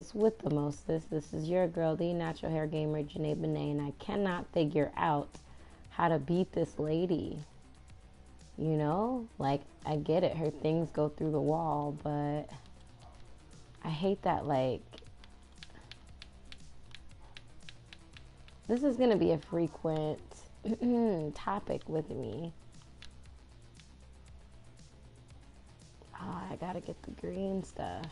What's with the mostest? This is your girl, the natural hair gamer, Junaeology, and I cannot figure out how to beat this lady. You know, like, I get it, her things go through the wall, but I hate that, like, this is gonna be a frequent topic with me. Oh, I gotta get the green stuff.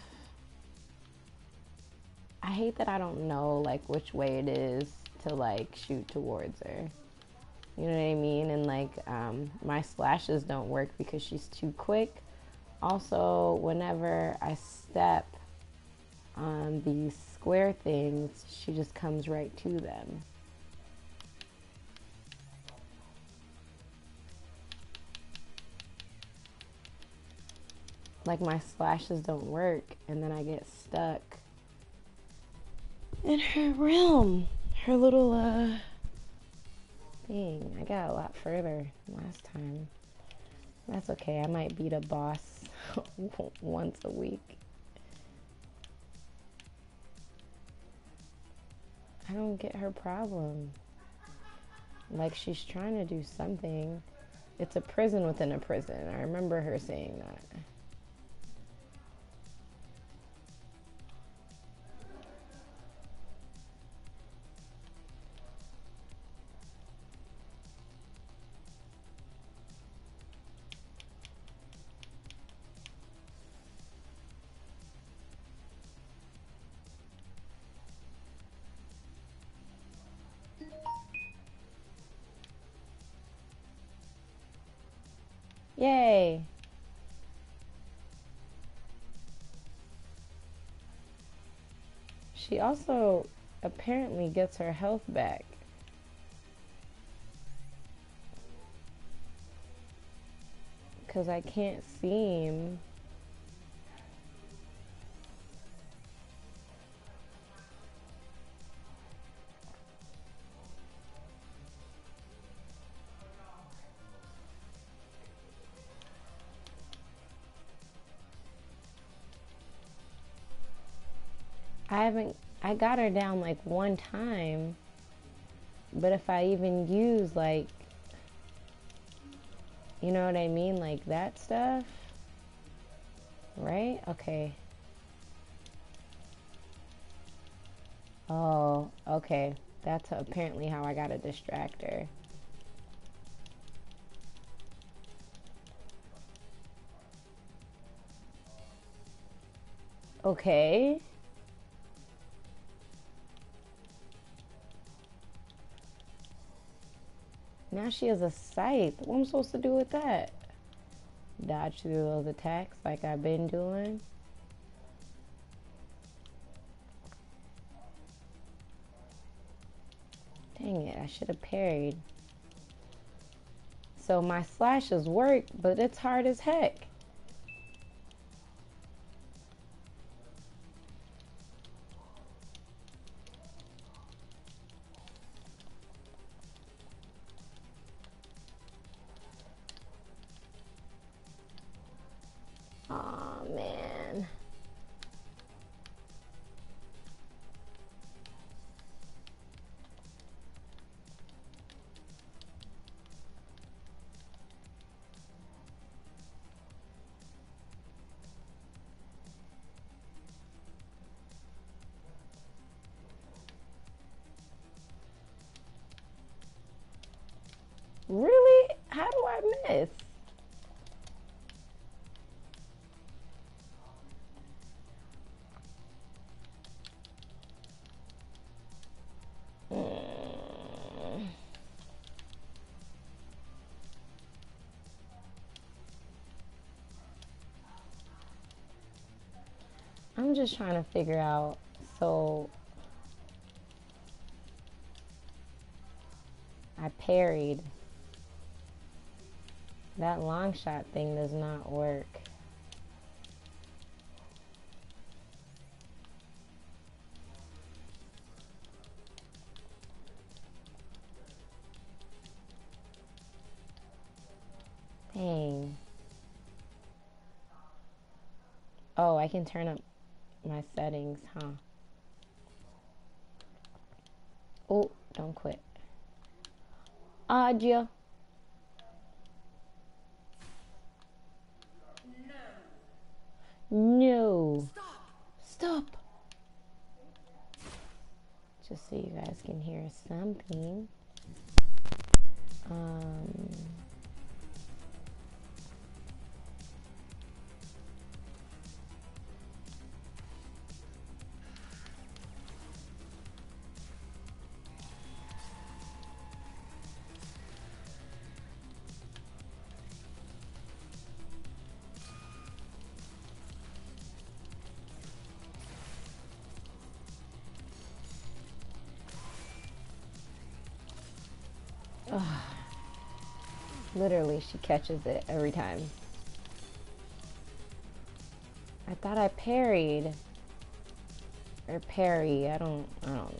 I hate that I don't know, like, which way it is to, like, shoot towards her. You know what I mean? And, like, my splashes don't work because she's too quick. Also, whenever I step on these square things, she just comes right to them. Like, my splashes don't work, and then I get stuck in her realm, her little thing. I got a lot further last time. That's okay. I might beat a boss once a week. I don't get her problem. Like, she's trying to do something. It's a prison within a prison. I remember her saying that. Yay! She also apparently gets her health back. Because I can't seem... I got her down like one time, but if I even use, like, you know what I mean, like that stuff, right? Okay. Oh, okay. That's apparently how I gotta distract her. Okay. Now she has a scythe. What am I supposed to do with that? Dodge through those attacks like I've been doing. Dang it, I should have parried. So my slashes work, but it's hard as heck. Aw, man. Really? How do I miss? I'm just trying to figure out, so I parried. That long shot thing does not work. Dang. Oh, I can turn up my settings, huh? Oh, don't quit. Aja. No. Stop. Just so you guys can hear something. Literally, she catches it every time. I thought I parried. Or parry, I don't know.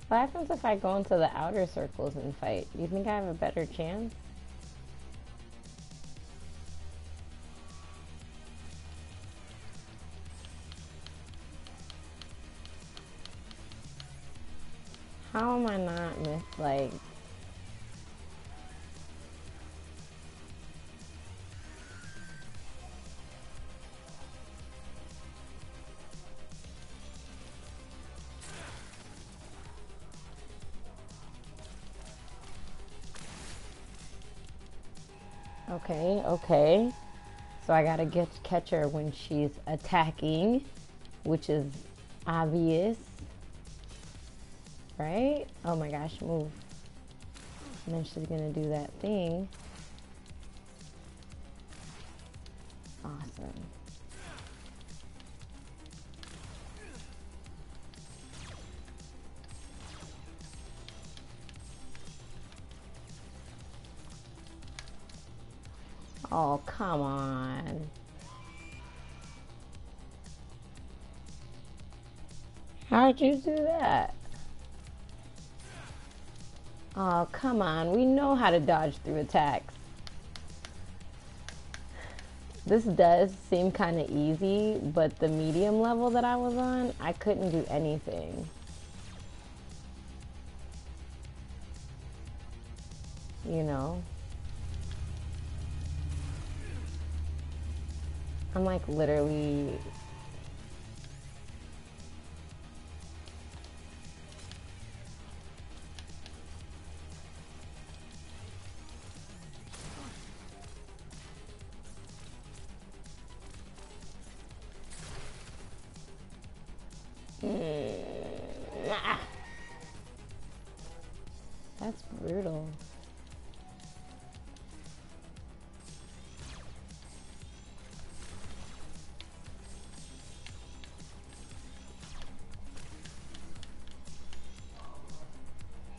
What happens if I go into the outer circles and fight? Do you think I have a better chance? How am I not like... Okay. So I gotta catch her when she's attacking, which is obvious. Right? Oh my gosh, move. And then she's gonna do that thing. Awesome. Oh, come on. How'd you do that? Oh, come on. We know how to dodge through attacks. This does seem kind of easy, but the medium level that I was on, I couldn't do anything. You know? I'm like literally... That's brutal.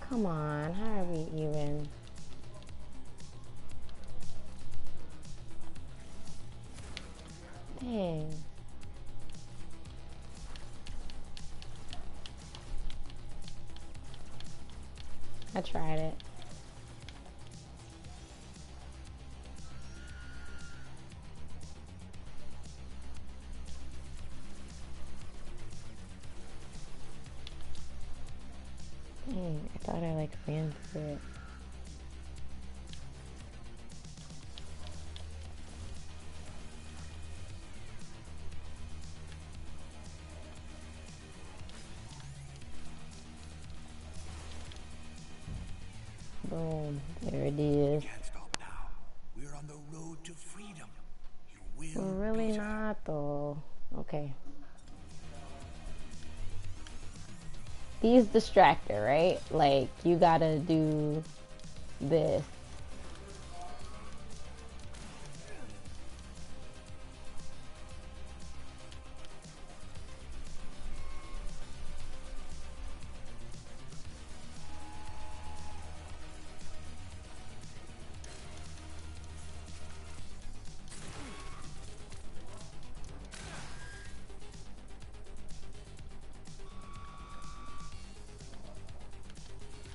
Come on, how are we even? Dang. I tried it. Dang, I thought I like ran through it. Boom, there it is. Can't stop now. We're on the road to freedom. You will. We're really not though. Okay. These distractor, right? Like, you gotta do this.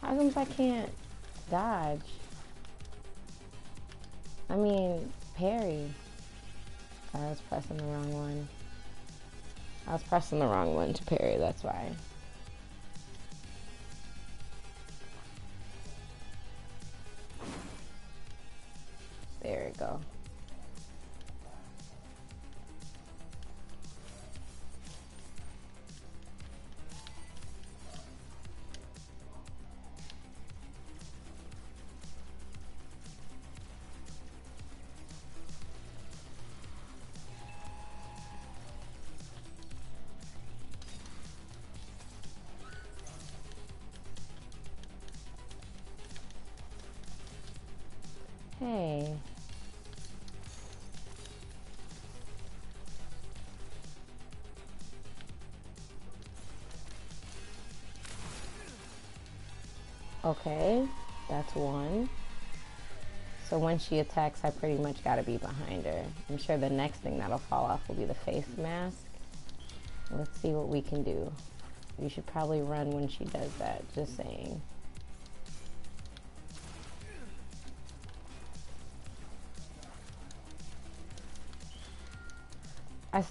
How comes I can't dodge? I mean, parry. I was pressing the wrong one. I was pressing the wrong one to parry, that's why. There we go. Hey. Okay, that's one. So when she attacks, I pretty much gotta be behind her. I'm sure the next thing that'll fall off will be the face mask. Let's see what we can do. You should probably run when she does that, just saying.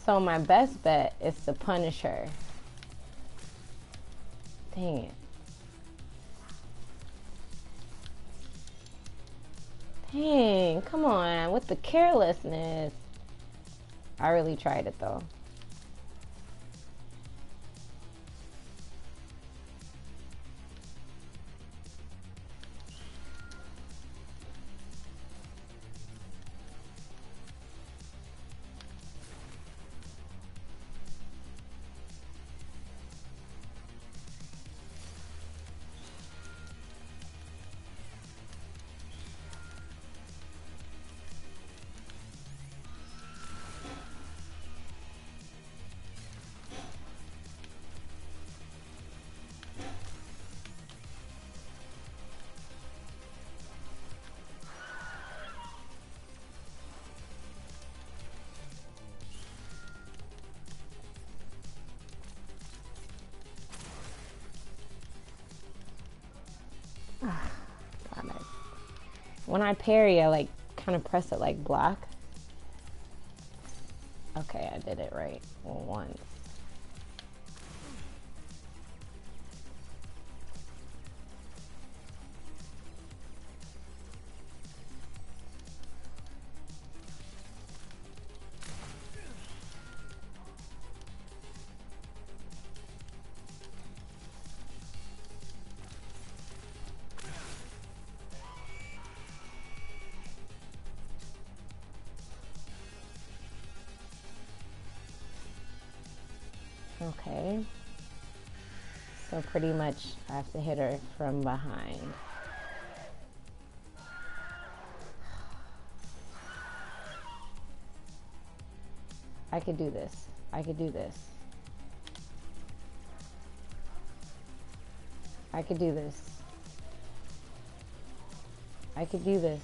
So my best bet is to punish her. Dang it. Dang, come on, with the carelessness. I really tried it though. Got it. When I parry, I like kind of press it like block. Okay, I did it right once. Okay. So pretty much I have to hit her from behind. I could do this. I could do this. I could do this. I could do this.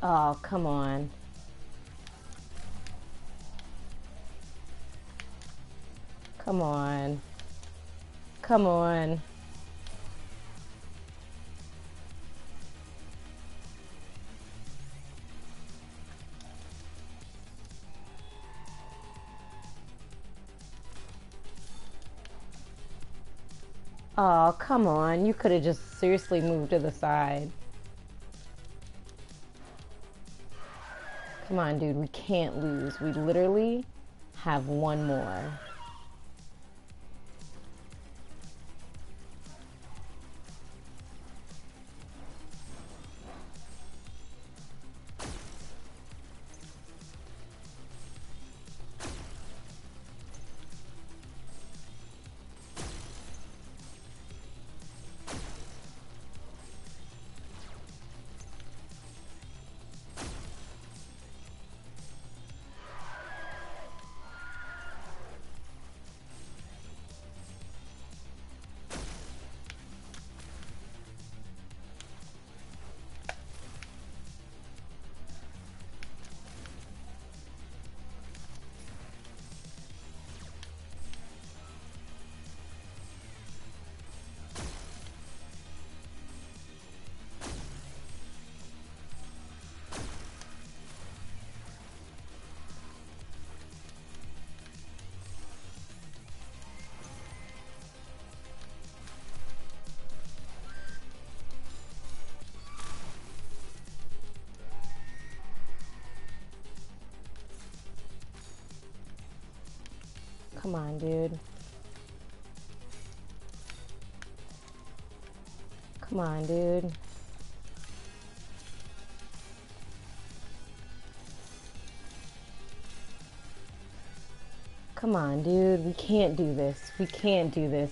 Oh, come on. Come on. Come on. Oh, come on. You could have just seriously moved to the side. Come on, dude. We can't lose. We literally have one more. Come on, dude. Come on, dude. Come on, dude. We can't do this. We can't do this.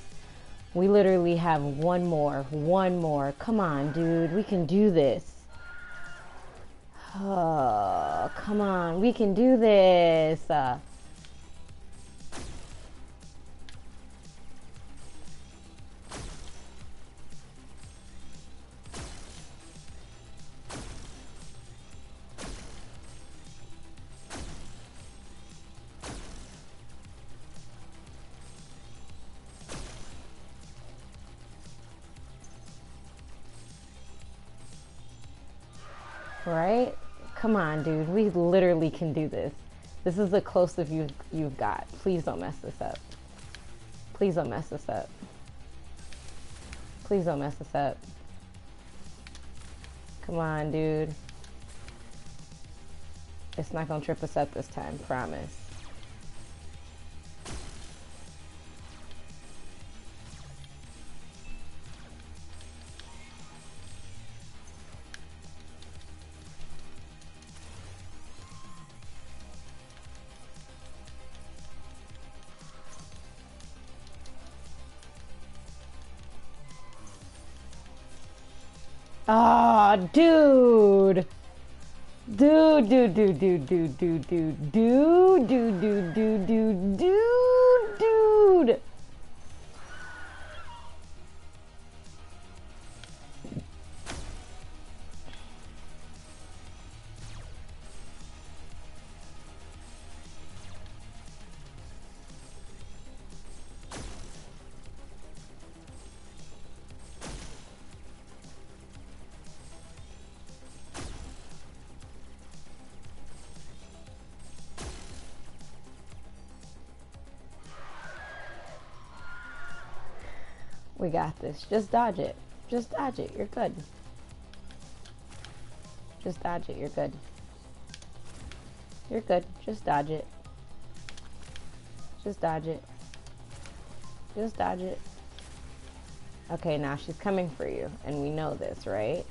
We literally have one more. One more. Come on, dude. We can do this. Oh, come on. We can do this. Right? Come on, dude. We literally can do this. This is the closest you've got. Please don't mess this up. Please don't mess this up. Please don't mess this up. Come on, dude. It's not gonna trip us up this time, promise. Ah, dude. Dude, dude, dude, dude, dude, dude, dude, dude, dude, dude, dude, dude, dude, dude. We got this. Just dodge it. Just dodge it. You're good. Just dodge it. You're good. You're good. Just dodge it. Just dodge it. Just dodge it. Okay, now she's coming for you. And we know this, right?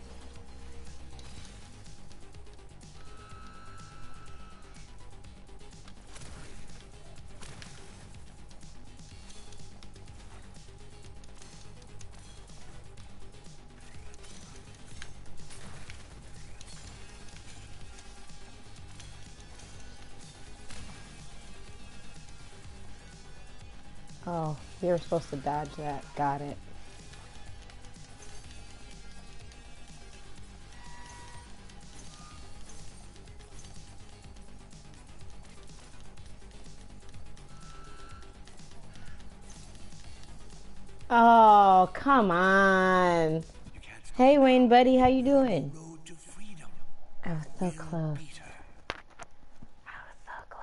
Oh, you were supposed to dodge that. Got it. Oh, come on. Hey, Wayne, buddy, how you doing? Road to freedom. I was so We'll close. beat her. I was so close.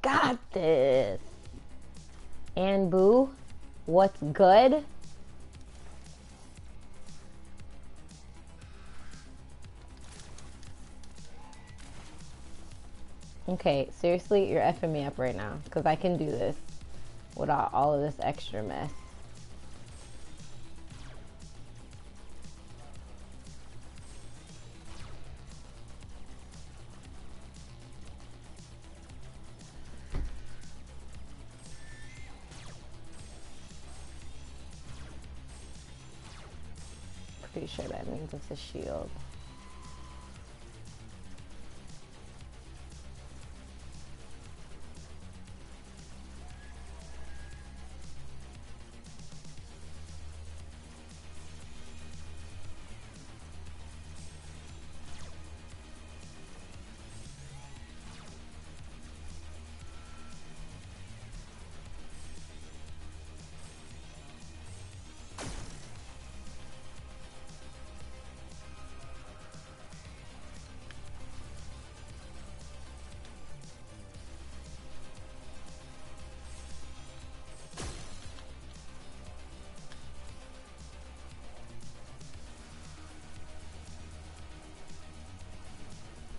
got this. And boo, what's good? Okay, seriously, you're effing me up right now because I can do this without all of this extra mess. Pretty sure that means it's a shield.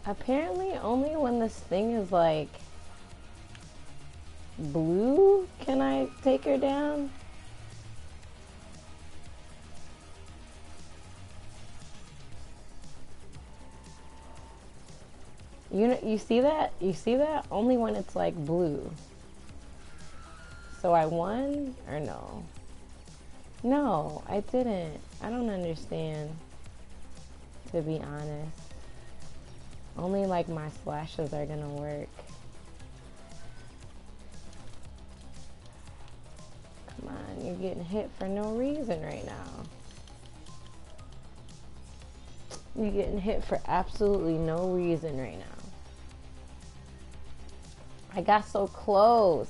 Apparently only when this thing is like blue can I take her down. You know, you see that? You see that? Only when it's like blue. So I won or no? No, I didn't. I don't understand, to be honest. Only like my slashes are gonna work. Come on, you're getting hit for no reason right now. You're getting hit for absolutely no reason right now. I got so close.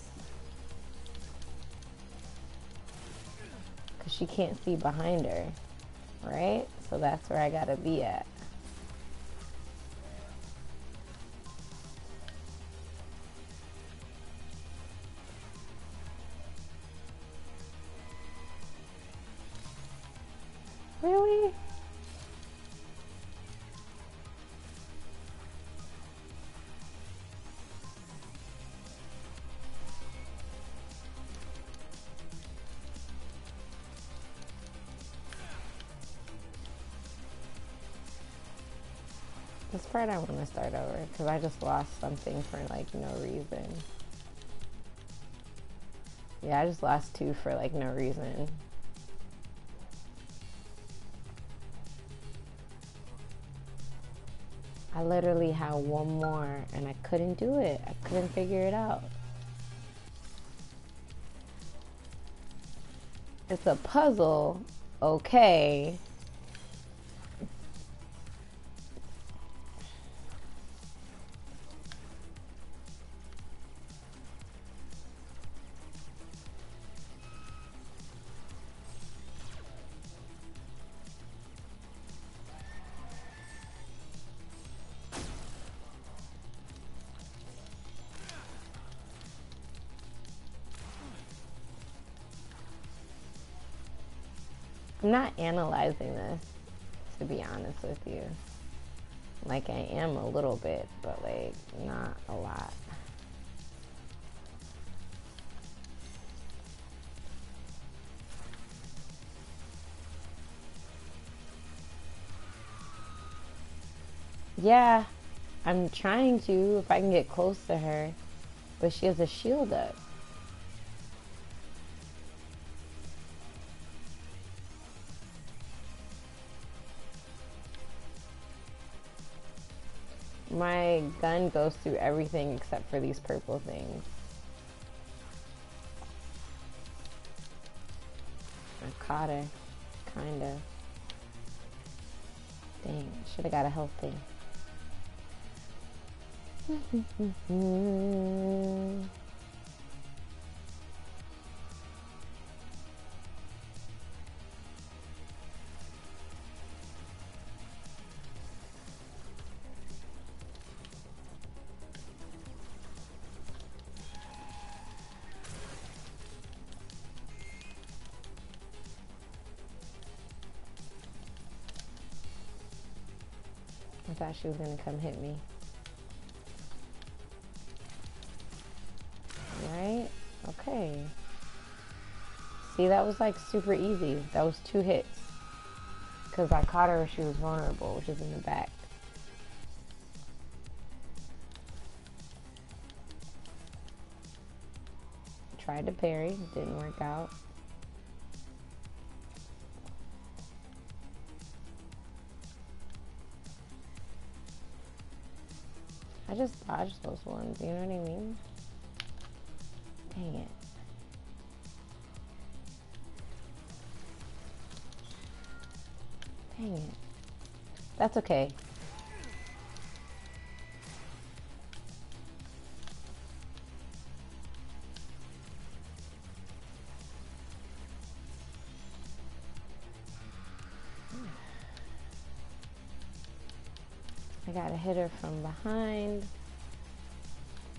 Because she can't see behind her, right? So that's where I gotta be at. Really? This part I want to start over because I just lost something for like no reason. Yeah, I just lost 2 for like no reason. I literally had 1 more and I couldn't do it. I couldn't figure it out. It's a puzzle, okay. I'm not analyzing this, to be honest with you. Like, I am a little bit, but like, not a lot. Yeah, I'm trying to, if I can get close to her, but she has a shield up. My gun goes through everything except for these purple things. I caught her, kinda. Dang, should have got a health thing. I thought she was gonna come hit me. Right? Okay. See, that was like super easy. That was 2 hits. Because I caught her when she was vulnerable, which is in the back. Tried to parry, didn't work out. I just dodged those ones, you know what I mean? Dang it. Dang it. That's okay. I gotta hit her from behind,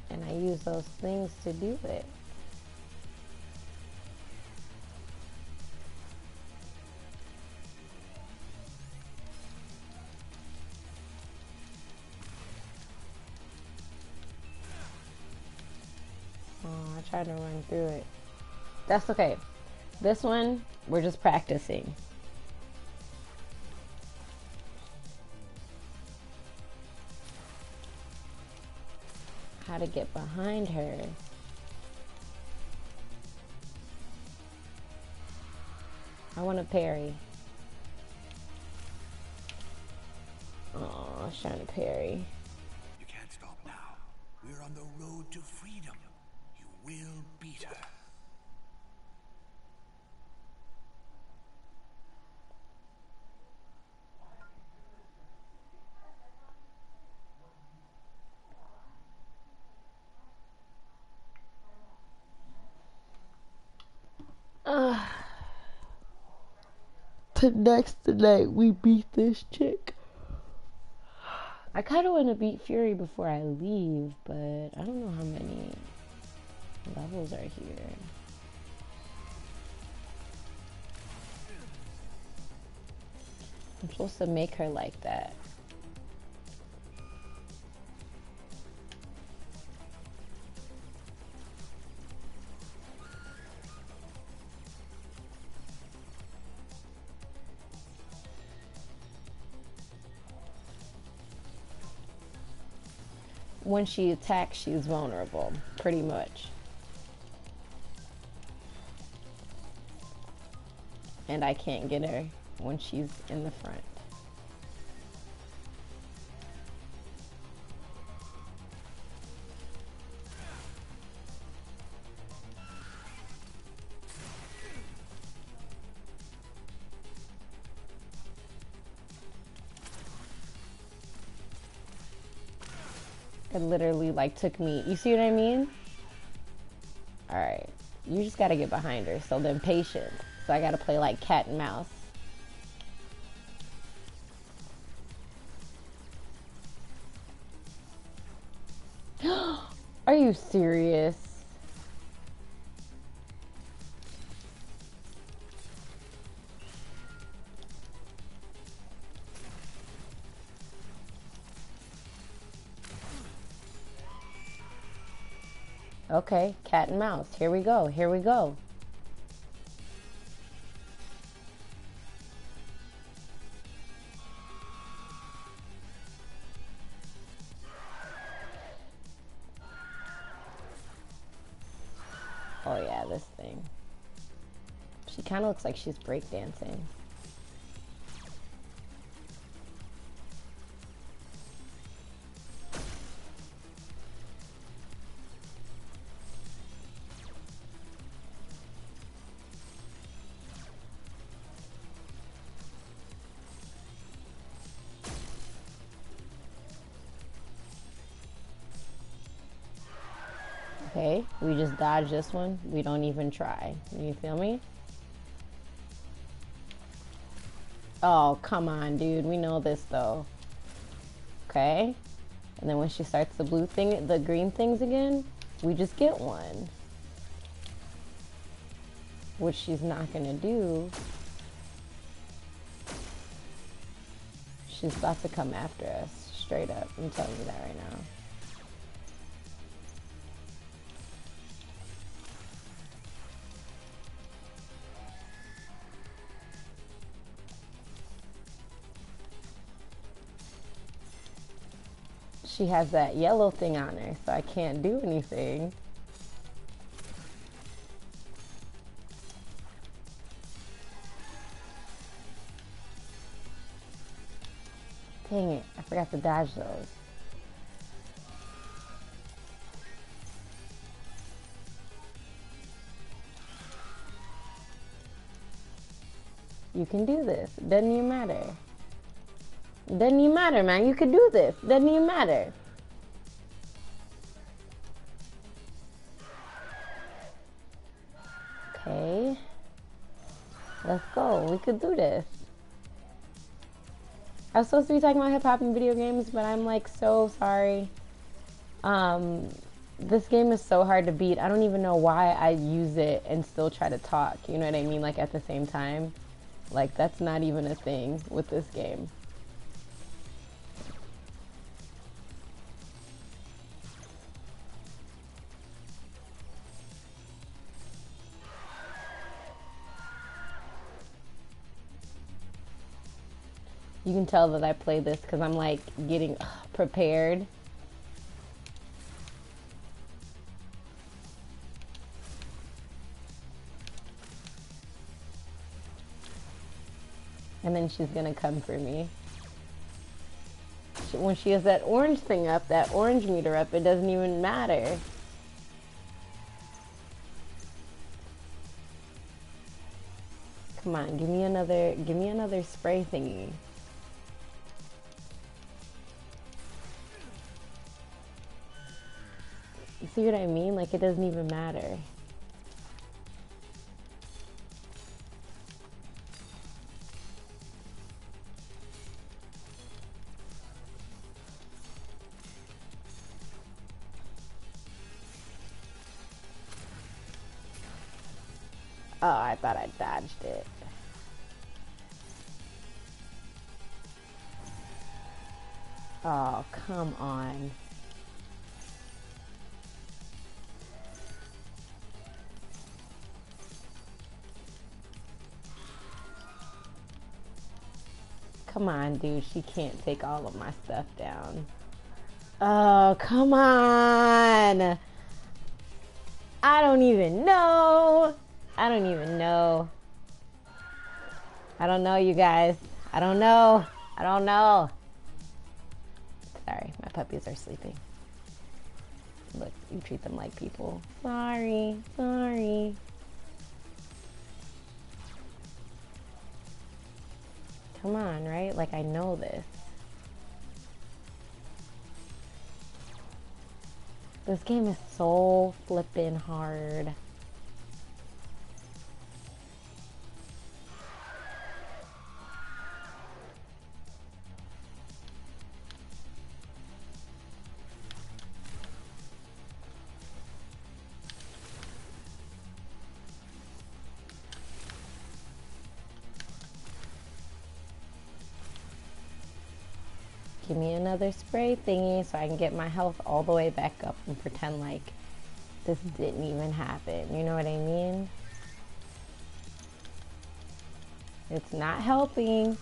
and I use those things to do it. Oh, I tried to run through it. That's okay. This one, we're just practicing. How to get behind her. I want to parry. Oh, I was trying to parry. You can't stop now. We're on the road to freedom. You will beat her. Tonight we beat this chick. I kind of want to beat Fury before I leave, but I don't know how many levels are here. I'm supposed to make her like that. When she attacks, she's vulnerable, pretty much. And I can't get her when she's in the front. It literally like took me, you see what I mean? All right, you just gotta get behind her. So then patience. So I gotta play like cat and mouse. Are you serious? Okay, cat and mouse. Here we go. Here we go. Oh yeah, this thing. She kind of looks like she's breakdancing. Okay, we just dodge this one. We don't even try. You feel me? Oh, come on, dude. We know this, though. Okay? And then when she starts the blue thing, the green things again, we just get one. Which she's not gonna do. she's about to come after us, straight up. I'm telling you that right now. She has that yellow thing on her, so I can't do anything. Dang it, I forgot to dodge those. You can do this. Doesn't even matter. Doesn't even matter, man. You can do this. Doesn't even matter. Okay. Let's go. We could do this. I was supposed to be talking about hip hop and video games, but I'm like so sorry. This game is so hard to beat. I don't even know why I use it and still try to talk. You know what I mean? Like at the same time. Like that's not even a thing with this game. You can tell that I play this because I'm like getting prepared. And then she's gonna come for me. When she has that orange thing up, that orange meter up, it doesn't even matter. Come on, give me another spray thingy. You see what I mean? Like it doesn't even matter. Oh, I thought I dodged it. Oh, come on. Come on, dude. She can't take all of my stuff down. Oh, come on. I don't even know. I don't even know. I don't know, you guys. I don't know. I don't know. Sorry, my puppies are sleeping. Look, you treat them like people. Sorry, sorry. Come on, right? Like I know this. This game is so flippin' hard. Give me another spray thingy so I can get my health all the way back up and pretend like this didn't even happen. You know what I mean? It's not helping.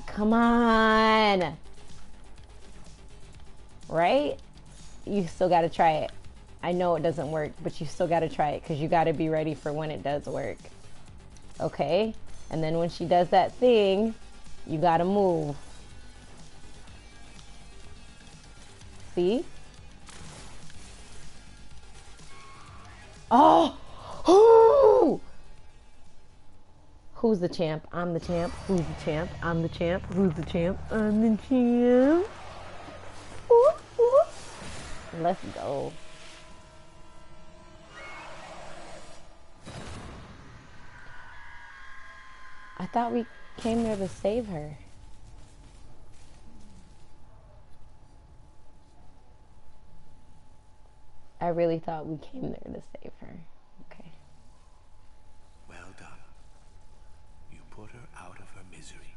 Come on. Right? You still got to try it. I know it doesn't work, but you still got to try it because you got to be ready for when it does work. Okay? And then when she does that thing, you got to move. See? Oh! Ooh! Who's the champ? I'm the champ. Who's the champ? I'm the champ. Who's the champ? I'm the champ. Ooh, ooh. Let's go. I thought we came there to save her. I really thought we came there to save her. Okay. misery.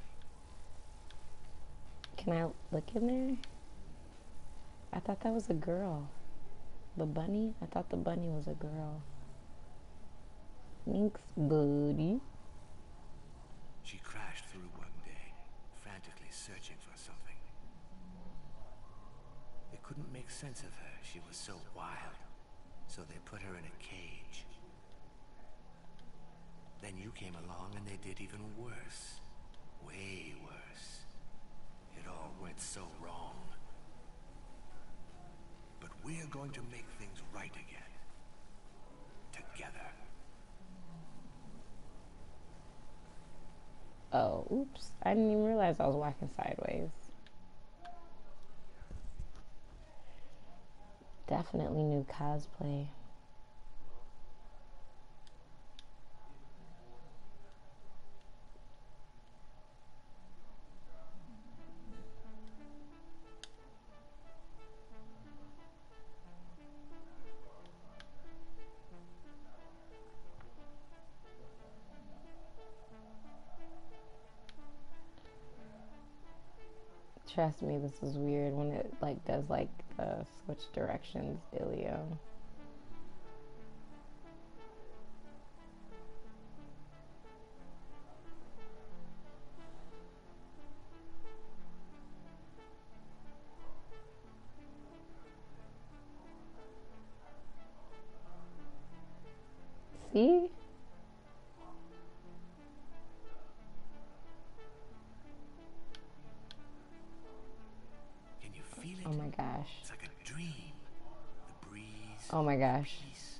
Can I look in there? I thought that was a girl. The bunny? I thought the bunny was a girl. Thanks, buddy. She crashed through one day, frantically searching for something. They couldn't make sense of her. She was so wild. So they put her in a cage. Then you came along and they did even worse. Way worse. It all went so wrong. But we're going to make things right again. Together. Oh, oops. I didn't even realize I was walking sideways. Definitely new cosplay. Trust me, this is weird when it like does like switch directions, Ilio. See? Can you feel it? Oh my gosh. It's like a dream. The breeze. Oh my gosh. Peace.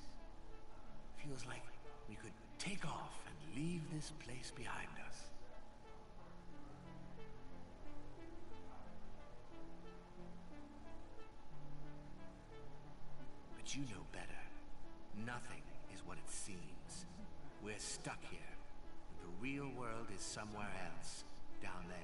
Feels like we could take off and leave this place behind us. But you know better. Nothing is what it seems. We're stuck here. The real world is somewhere else, down there.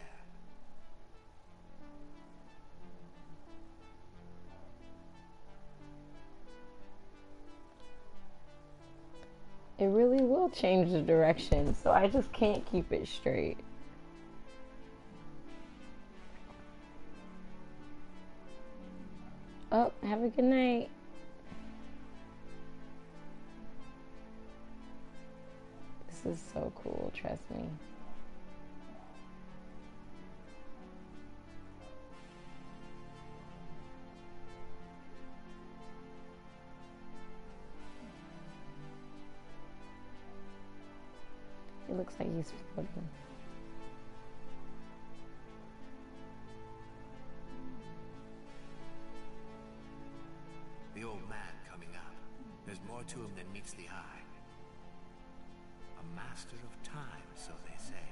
It really will change the direction, so I just can't keep it straight. Oh, have a good night. This is so cool, trust me. It looks like he's floating. The old man coming up. There's more to him than meets the eye. A master of time, so they say.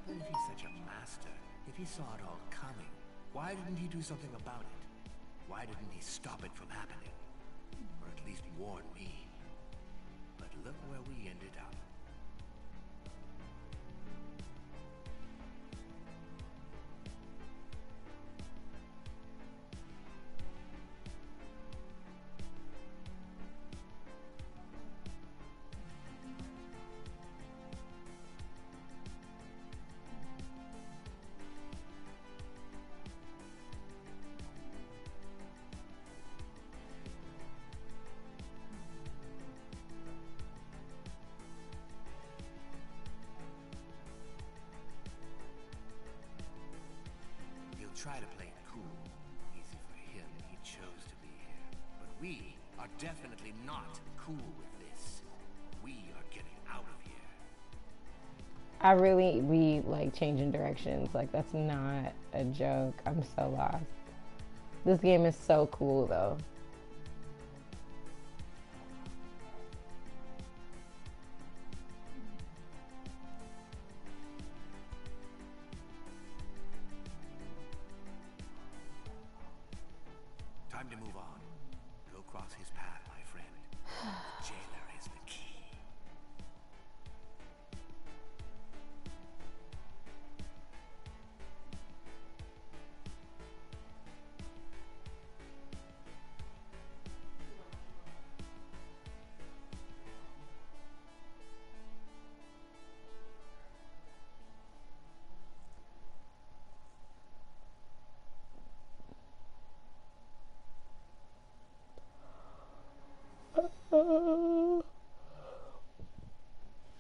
But if he's such a master, if he saw it all coming, why didn't he do something about it? Why didn't he stop it from happening? Or at least warn me? But look where we ended up. Try to play it cool. Easy for him, he chose to be here. But we are definitely not cool with this. We are getting out of here. I really be like changing directions. Like that's not a joke. I'm so lost. This game is so cool though. Time to move on. Go cross his path, my friend. The jailer is the key.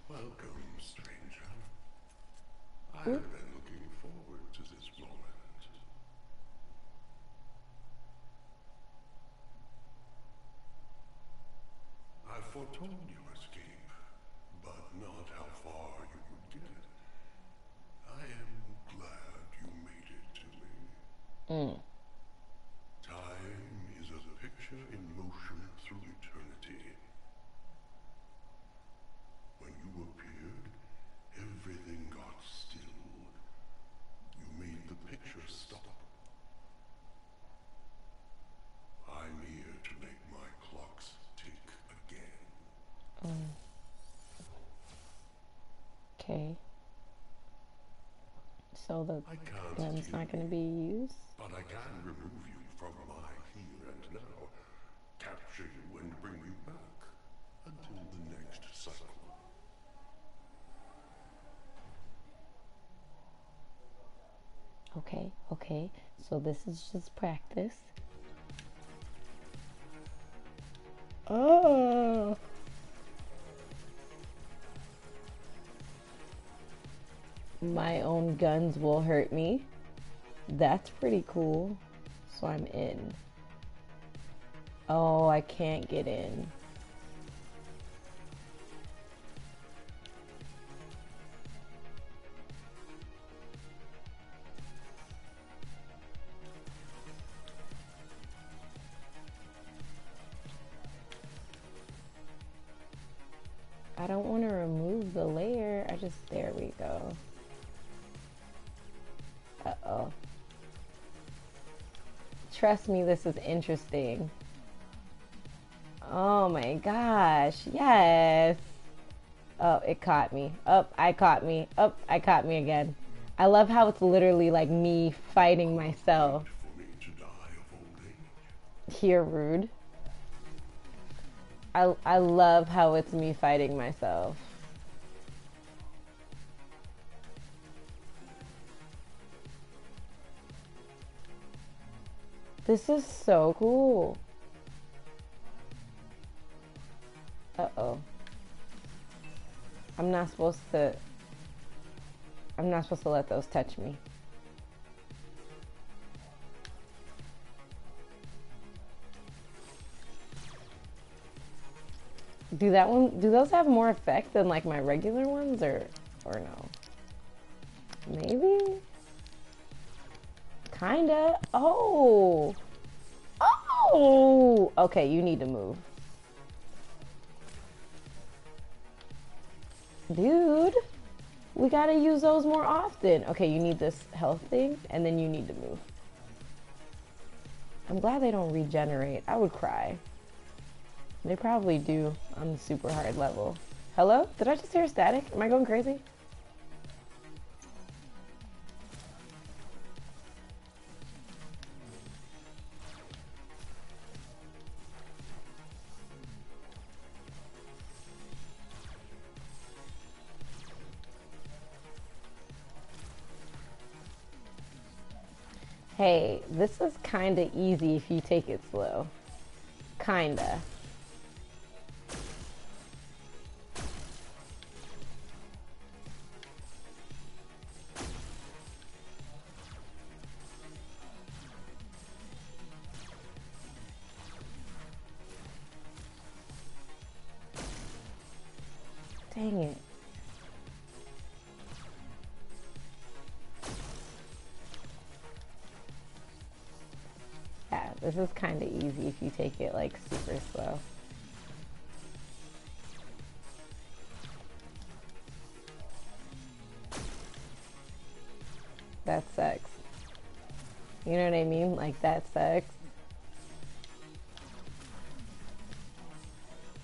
Welcome, stranger. I Ooh. have been looking forward to this moment. I foretold you escape, but not how far you would get. I am glad you made it to me. Mm. Time is a picture in motion through eternity. When you appeared, everything got still. You made the picture stop. I'm here to make my clocks tick again. Okay. So the I can't gun's steal not going to you, be used? but I can remove you from my here and now, capture you and bring you back until the next cycle. Okay, okay. So this is just practice. Oh. My own guns will hurt me. That's pretty cool. So I'm in. Oh, I can't get in. I don't want to remove the layer. There we go. Uh-oh. Trust me, this is interesting. Oh my gosh, yes. Oh, it caught me. Oh, I caught me. Oh, I caught me again. I love how it's literally like me fighting myself. For me to die of old age. Here, rude. I love how it's me fighting myself. This is so cool. Uh-oh. I'm not supposed to let those touch me. Do those have more effect than like my regular ones or no? Maybe? Kinda. Oh. Oh. Okay, you need to move. Dude, we gotta use those more often. Okay, you need this health thing, and then you need to move. I'm glad they don't regenerate. I would cry. They probably do on the super hard level. Hello? Did I just hear static? Am I going crazy? Hey, this is kinda easy if you take it slow. Kinda. Dang it. Yeah, this is kind of easy if you take it like super slow. That sucks. You know what I mean? Like, that sucks.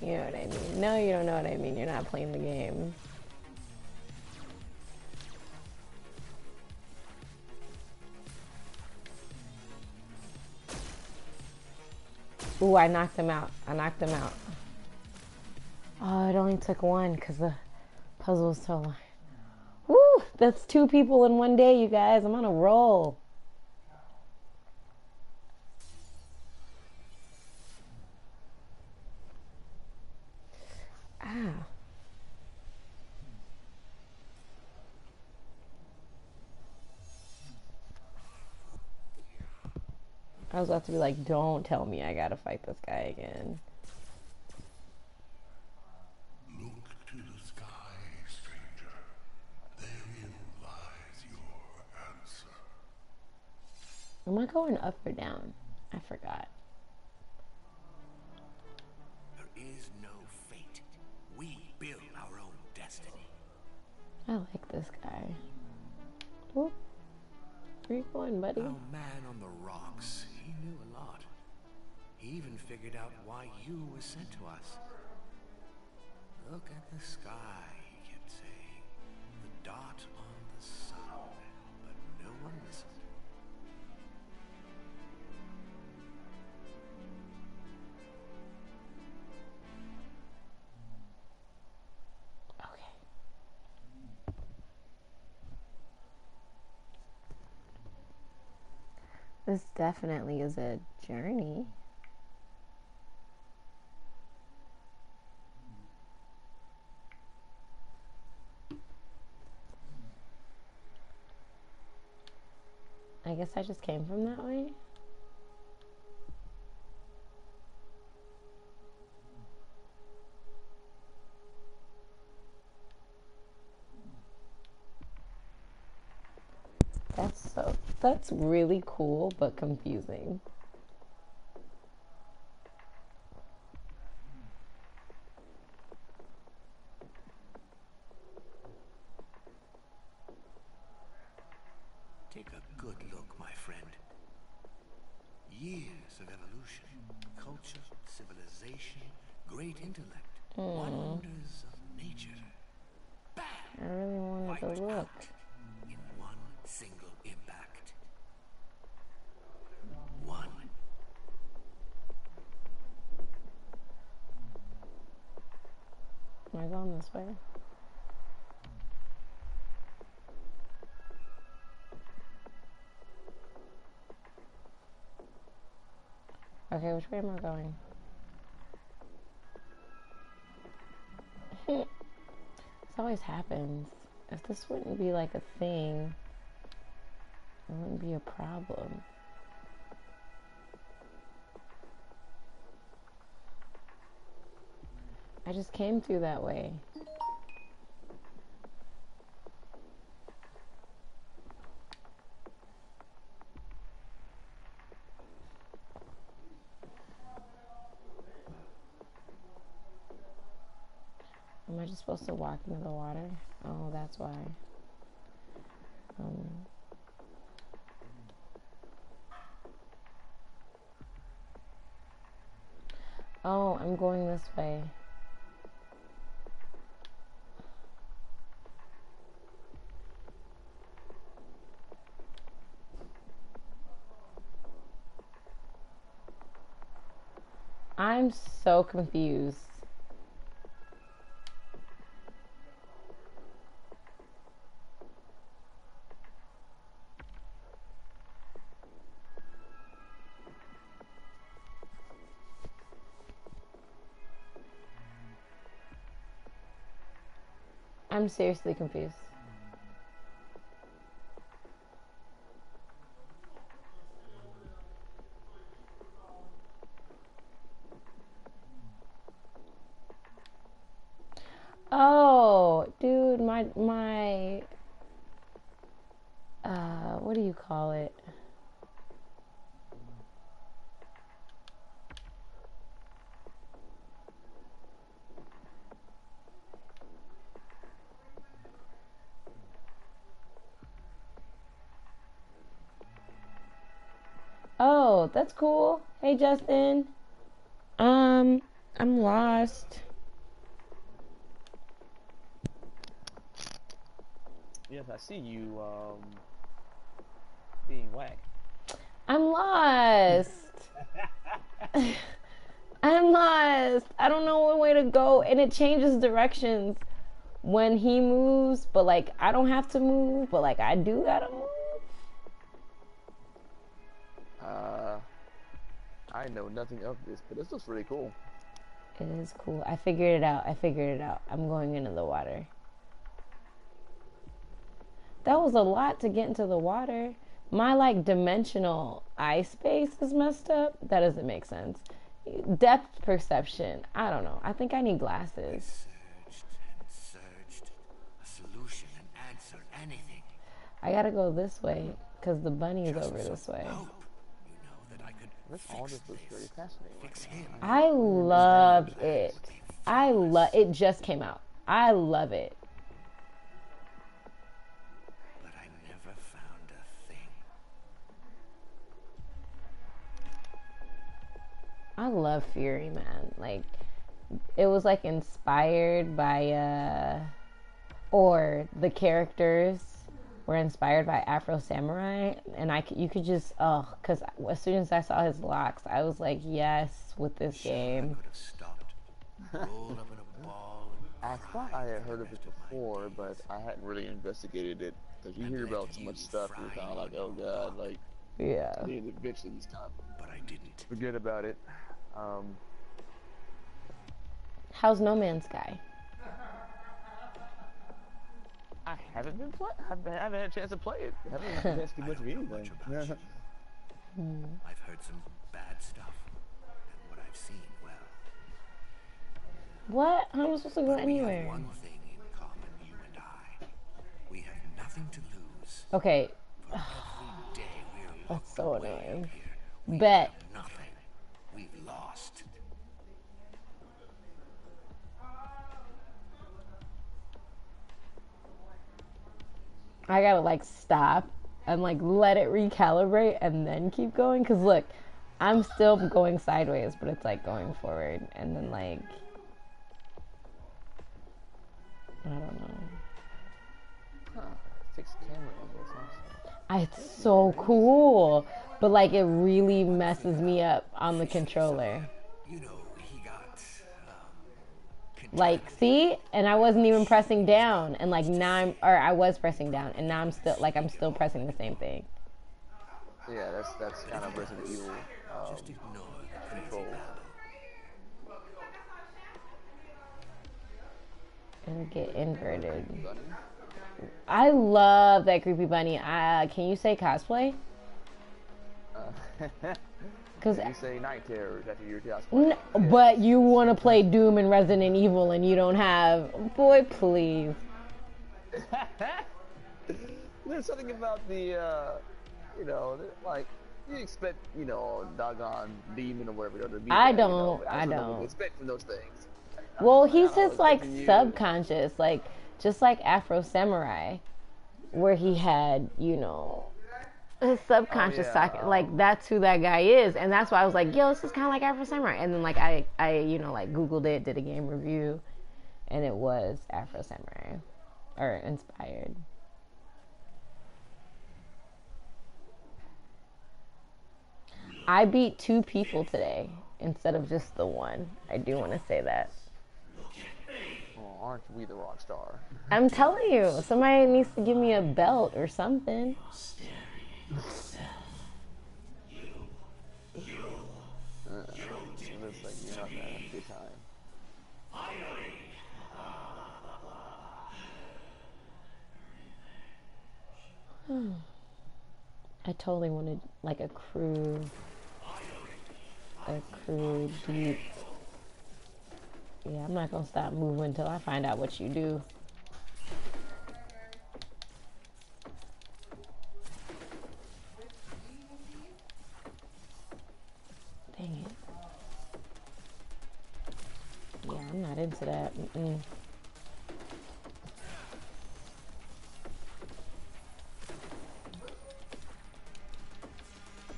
You know what I mean? No, you don't know what I mean. You're not playing the game. Ooh, I knocked him out. I knocked him out. Oh, it only took one because the puzzle was so long. Woo! That's 2 people in one day, you guys. I'm on a roll. Ah. I was about to be like, don't tell me I gotta fight this guy again. Look to the sky, stranger. Therein lies your answer. Am I going up or down? I forgot. There is no fate. We build our own destiny. I like this guy. Whoop. Where you going, buddy? Our man on the rocks, he knew a lot. He even figured out why you were sent to us. Look at the sky, he kept saying. The dot on the sun. But no one listened. Okay. This definitely is a journey. I guess I just came from that way. That's really cool, but confusing. Take a good look, my friend. Years of evolution, culture, civilization, great intellect, wonders of nature. Bam! I really wanted to Wiped look. out in one single impact. One. Am I going this way? Okay, which way am I going? This always happens. If this wouldn't be like a thing, it wouldn't be a problem. I just came through that way. Am I just supposed to walk into the water? Oh, that's why. Oh, I'm going this way. I'm so confused. I'm seriously confused. Oh, dude, my what do you call it? Oh, that's cool. Hey, Justin. I'm lost. Yes, I see you being whacked. I'm lost. I'm lost. I don't know what way to go, and it changes directions when he moves, but like I don't have to move, but like I do gotta move. I know nothing of this, but this looks really cool. It is cool. I figured it out. I'm going into the water. That was a lot to get into the water. my like dimensional eye space is messed up. That doesn't make sense. Depth perception. I don't know. I think I need glasses. Searched and searched. A solution, an answer, anything. I gotta go this way because the bunny is Just over this way. hope, you know, that I could This all fix just looks very this. fascinating. Fix him. I love it. I love it. Just came out. I love it. But I never found a thing. I love Fury, man. Like, it was like inspired by, or the characters were inspired by Afro Samurai, and you could just, because as soon as I saw his locks, I was like, yes, with this game. I could have stopped. Rolled up in a ball. I thought I had heard of it before, but I hadn't really investigated it. Because you hear about so much stuff, you're kind of like, oh god, like, Yeah. I need to eventually stop. But I didn't. Forget about it. How's No Man's Sky? I haven't been playing. I haven't had a chance to play it. I haven't had a chance to do much of anything. I've heard some bad stuff. And what I've seen, well, What? How am I supposed to go we have anywhere? one thing in common, you and I. We have nothing to lose. Okay, Every day we're that's so locked away annoying. here. We Bet. have nothing. We've lost. I gotta like stop and like let it recalibrate and then keep going. Cause look, I'm still going sideways, but it's like going forward and then like, I don't know. Huh. Fixed camera angles, huh? It's so cool, but like it really messes me up on the controller. You know, he got, Like, see? And I wasn't even pressing down. And like now I was pressing down and now I'm still pressing the same thing. Yeah, that's kind of Resident Evil just ignore the control. It'll get inverted. Bunny. I love that creepy bunny. Can you say cosplay? Because You say Night Terrors after your cosplay. but you want to play Doom and Resident Evil and you don't have. Boy, please. There's something about the, you know, like, you expect, you know, doggone demon or whatever to be I there, don't- you know, I that's what don't. we expect from those things. Well, he's I don't just know, like expecting you- subconscious, like just like Afro Samurai, where he had, you know, his subconscious yeah, socket. Like that's who that guy is, and that's why I was like, yo, this is kind of like Afro Samurai. And then like I you know like Googled it, did a game review, and it was Afro Samurai, or inspired. I beat 2 people today instead of just the one. I do want to say that. Oh, aren't we the rock star? I'm telling you, somebody needs to give me a belt or something. It looks like you're not gonna have a good time. I totally wanted like a crew deep. Yeah, I'm not gonna stop moving until I find out what you do. Dang it. Yeah, I'm not into that. Mm-mm.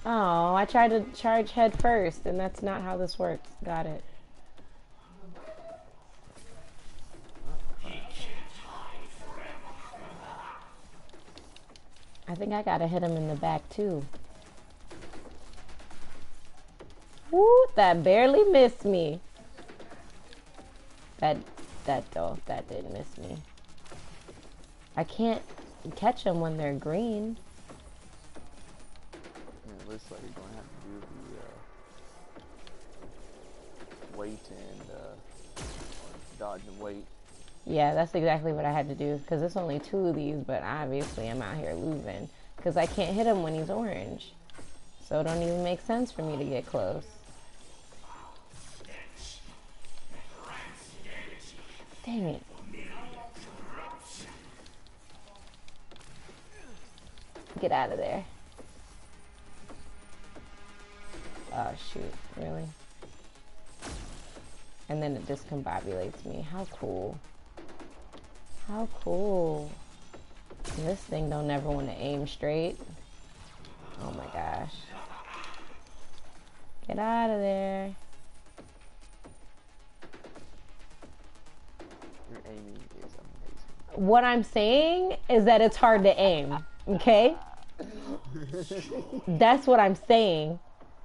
Oh, I tried to charge head first, and that's not how this works. Got it. I think I gotta hit him in the back too. Woo, that barely missed me. That did miss me. I can't catch them when they're green. It looks like you're going to have to do the wait and dodge and wait. Yeah, that's exactly what I had to do because it's only 2 of these, but obviously I'm out here losing because I can't hit him when he's orange. So it don't even make sense for me to get close. Dang it. Get out of there. Oh shoot, really? And then it discombobulates me. How cool. How cool. And this thing don't ever want to aim straight. Oh my gosh. Get out of there. Your aiming is amazing. What I'm saying is that it's hard to aim, okay? That's what I'm saying.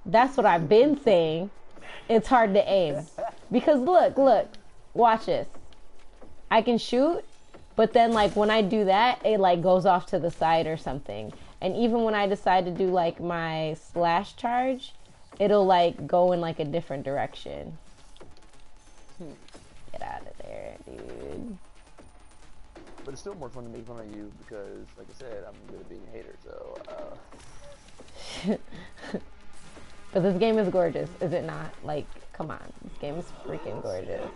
That's what I've been saying. It's hard to aim. Because look, watch this. I can shoot, but then like when I do that, it like goes off to the side or something. And even when I decide to do like my slash charge, it'll like go in like a different direction. Get out of there, dude. But it's still more fun to make fun of you because, like I said, I'm good at being a hater, so, But this game is gorgeous, is it not? Like, come on. This game is freaking gorgeous.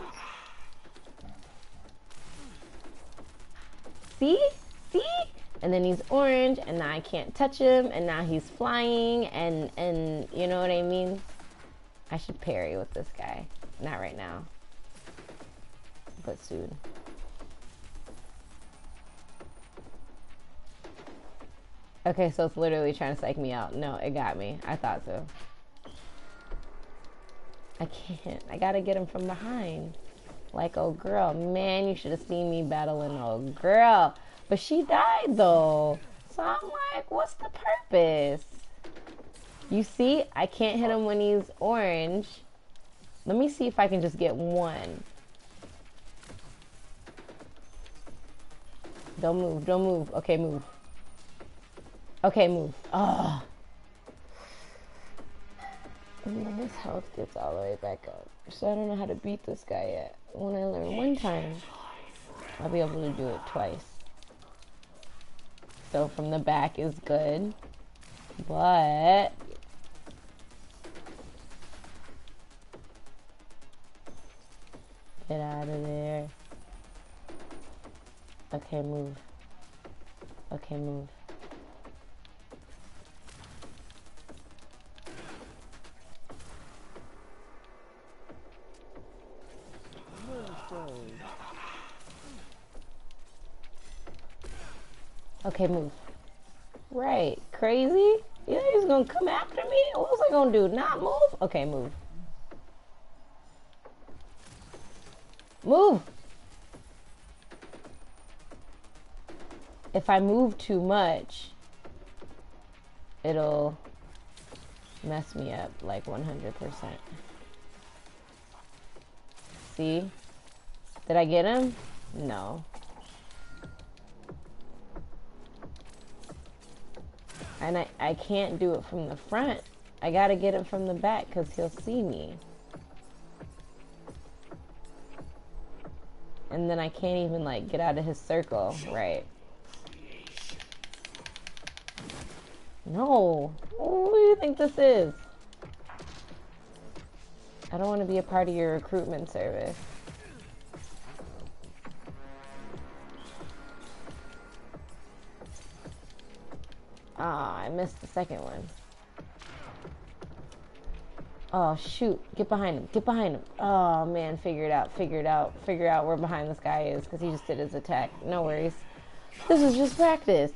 See? See? And then he's orange, and now I can't touch him, and now he's flying, and you know what I mean? I should parry with this guy. Not right now. But soon. Okay, so it's literally trying to psych me out. No, it got me. I thought so. I can't. I gotta get him from behind. Like, oh girl. Man, you should have seen me battling oh girl. But she died though. So I'm like, what's the purpose? You see, I can't hit him when he's orange. Let me see if I can just get one. Don't move, don't move. Okay, move. Okay, move. Oh. And then his health gets all the way back up. So I don't know how to beat this guy yet. When I learn one time, I'll be able to do it twice. So from the back is good. But get out of there. Okay, move. Okay, move. Okay, move. Right. Crazy? Yeah, he's gonna come after me? What was I gonna do? Not move? Okay, move. Move! If I move too much, it'll mess me up like 100%. See? Did I get him? No. And I can't do it from the front. I gotta get it from the back because he'll see me. And then I can't even like get out of his circle. Right. No. Who do you think this is? I don't want to be a part of your recruitment service. Ah, I missed the second one. Oh, shoot. Get behind him. Get behind him. Oh, man. Figure it out. Figure it out. Figure out where behind this guy is because he just did his attack. No worries. This is just practice.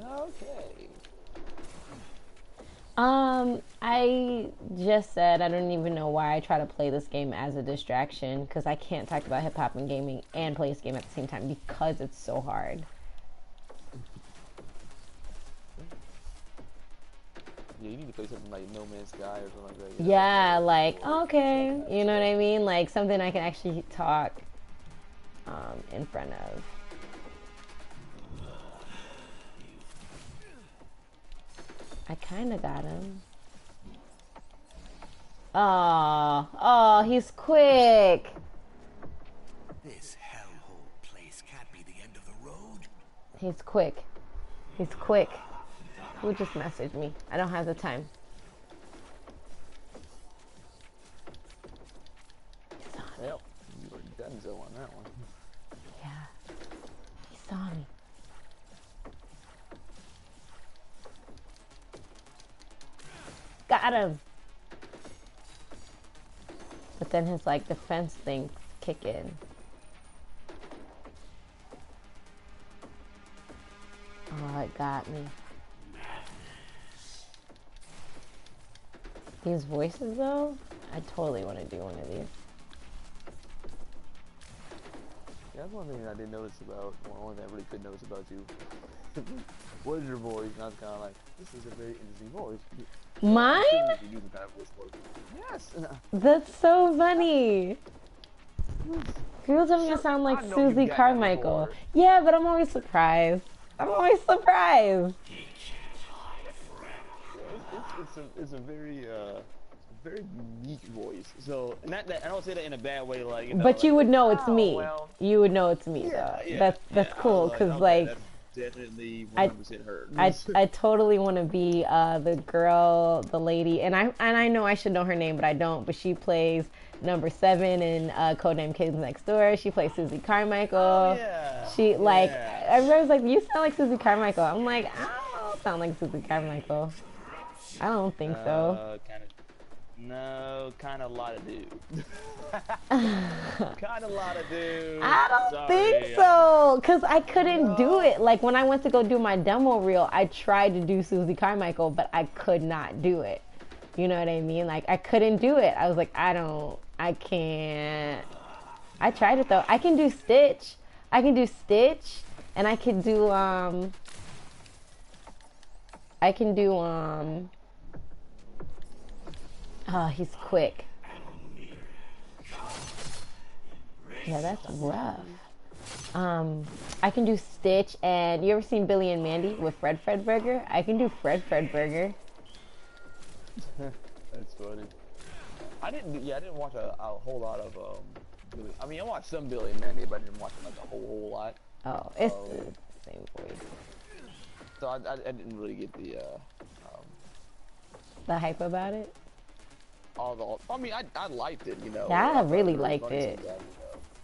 okay. I just said I don't even know why I try to play this game as a distraction because I can't talk about hip-hop and gaming and play this game at the same time because it's so hard. Yeah, you need to play something like No Man's Sky or something like that. Yeah, like, okay, you know what I mean? Like something I can actually talk in front of. I kind of got him. Oh, he's quick. This hellhole place can't be the end of the road. He's quick. He's quick. Who just messaged me? I don't have the time. Yep, you were Denzel on that one. Yeah. He saw me. Got him. But then his like defense thing kick in. Oh, it got me. These voices though, I totally want to do one of these. Yeah, that's one thing I did notice about, one thing I really could notice about you. What is your voice? And I was kind of like, this is a very interesting voice. Mine? You can kind of voice work. Yes! That's so funny. People tell me I sound like Susie Carmichael. Yeah, but I'm always surprised. I'm always surprised. It's a very unique voice. So, not that I don't say that in a bad way, like. You know, but like, you would know it's me. Well, you would know it's me. Yeah, though. yeah, That's cool because okay, like. That's definitely 100% her. I totally want to be the girl, the lady, and I know I should know her name, but I don't. But she plays number 7 in Codename Kids Next Door. She plays Susie Carmichael. Oh, yeah. She like everybody's like, you sound like Susie Carmichael. I'm like, I don't sound like Susie Carmichael. I don't think so. Kind of a lot of dude. Kind of a lot of dude. I don't think so, because I couldn't do it. Like, when I went to go do my demo reel, I tried to do Susie Carmichael, but I could not do it. You know what I mean? Like, I couldn't do it. I was like, I can't. I tried it, though. I can do Stitch. And I can do, oh, he's quick. Yeah, that's rough. I can do Stitch, and you ever seen Billy and Mandy with Fred Fredburger? I can do Fred Fredburger. That's funny. I didn't watch a whole lot of Billy. I mean, I watched some Billy and Mandy, but I didn't watch like a whole lot. Oh, it's the same voice. So I didn't really get the hype about it. I mean, I liked it, you know. Yeah, I really liked it. Sometimes,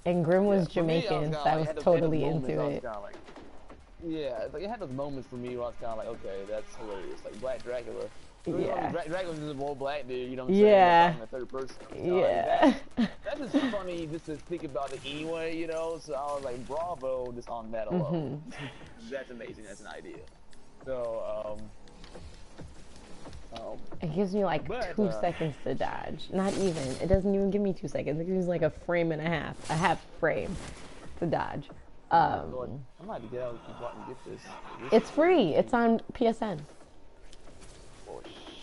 And Grim was Jamaican, Jamaican, so I was totally into it. Like, yeah, like, it had those moments for me where I was kind of like, okay, that's hilarious. Like Black Dracula. Yeah. Dracula's just an old black dude, you know what I'm saying? Yeah. Like, in the third person. Yeah. Like, that's just funny just to think about it anyway, you know? So I was like, bravo, just on that alone. That's amazing. That's an idea. So, it gives me like 2 seconds to dodge. Not even. It doesn't even give me 2 seconds. It gives me like a frame and a half frame to dodge. I'm about to get out and get this. It's free. It's on PSN. Oh,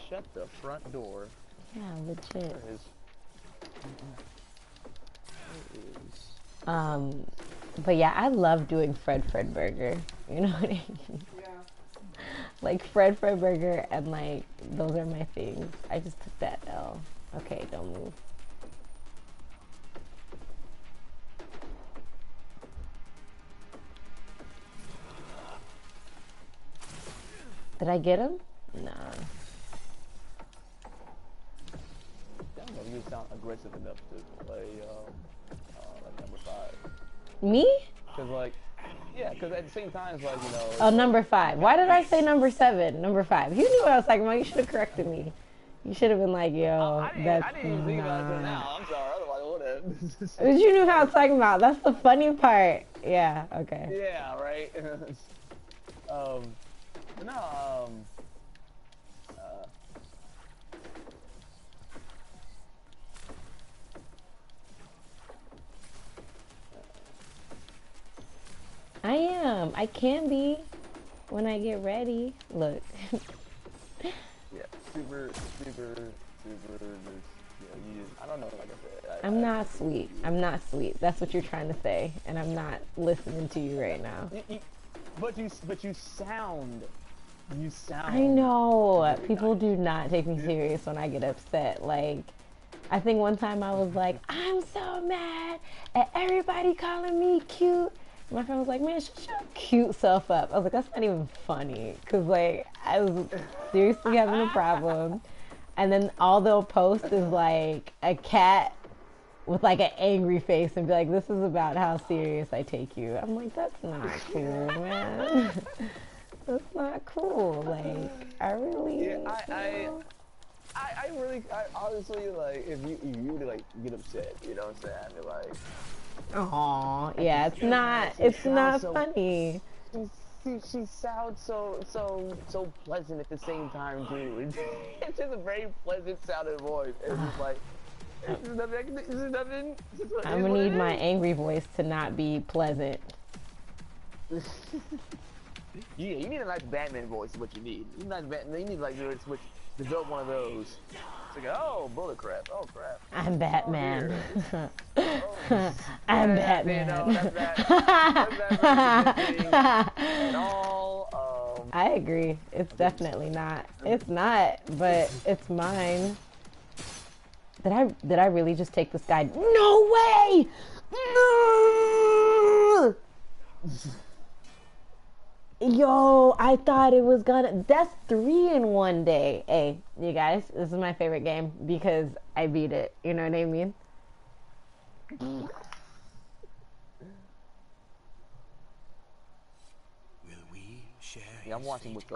shut the front door. Yeah, legit. There it is. But yeah, I love doing Fred Fredburger. You know what I mean? Yeah. Like Fred Fredburger, and like those are my things. I just took that L. Okay, don't move. Did I get him? Nah. I don't know if you sound aggressive enough to play like number 5. Me? Cause like, yeah, cause at the same time it's like, you know. Oh, number 5. Why did I say number 7? Number 5. You knew what I was talking about. You should have corrected me. You should have been like, yo, I didn't even think about it until now. I'm sorry. Otherwise, I would have. But you knew how I was talking about. That's the funny part. Yeah. Okay. Yeah. Right. No. I am. I can be when I get ready. Look. Yeah. Super. Yeah, I don't know. Like I said, I'm not sweet. I'm not sweet. That's what you're trying to say, and I'm not listening to you right now. But you sound. You sound. I know. People do not take me serious when I get upset. Like, I think one time I was like, I'm so mad at everybody calling me cute. My friend was like, man, shut your cute self up. I was like, that's not even funny. Because, like, I was seriously having a problem. And then all they'll post is, like, a cat with, like, an angry face and be like, this is about how serious I take you. I'm like, that's not cool, man. That's not cool. Like, I really... Yeah, I really, honestly, like, if you really, like, get upset, you know what I'm saying? I'd be like... Aw, yeah, it's not funny. She sounds so pleasant at the same time too. It's just a very pleasant sounding voice. It's just like, this is nothing. I'm gonna need my angry voice to not be pleasant. Yeah, you need a nice Batman voice. Is what you need. You need like switch, develop one of those. It's like, oh, bullet crap. Oh crap. I'm Batman. Oh, I'm yeah, Batman. No, that's at all. I agree. It's definitely not. It's not, but it's mine. Did I really just take this guy? No way! No! Yo, I thought it was gonna... That's 3 in one day. Hey, you guys, this is my favorite game because I beat it. You know what I mean? Will we share? Yeah, I'm watching with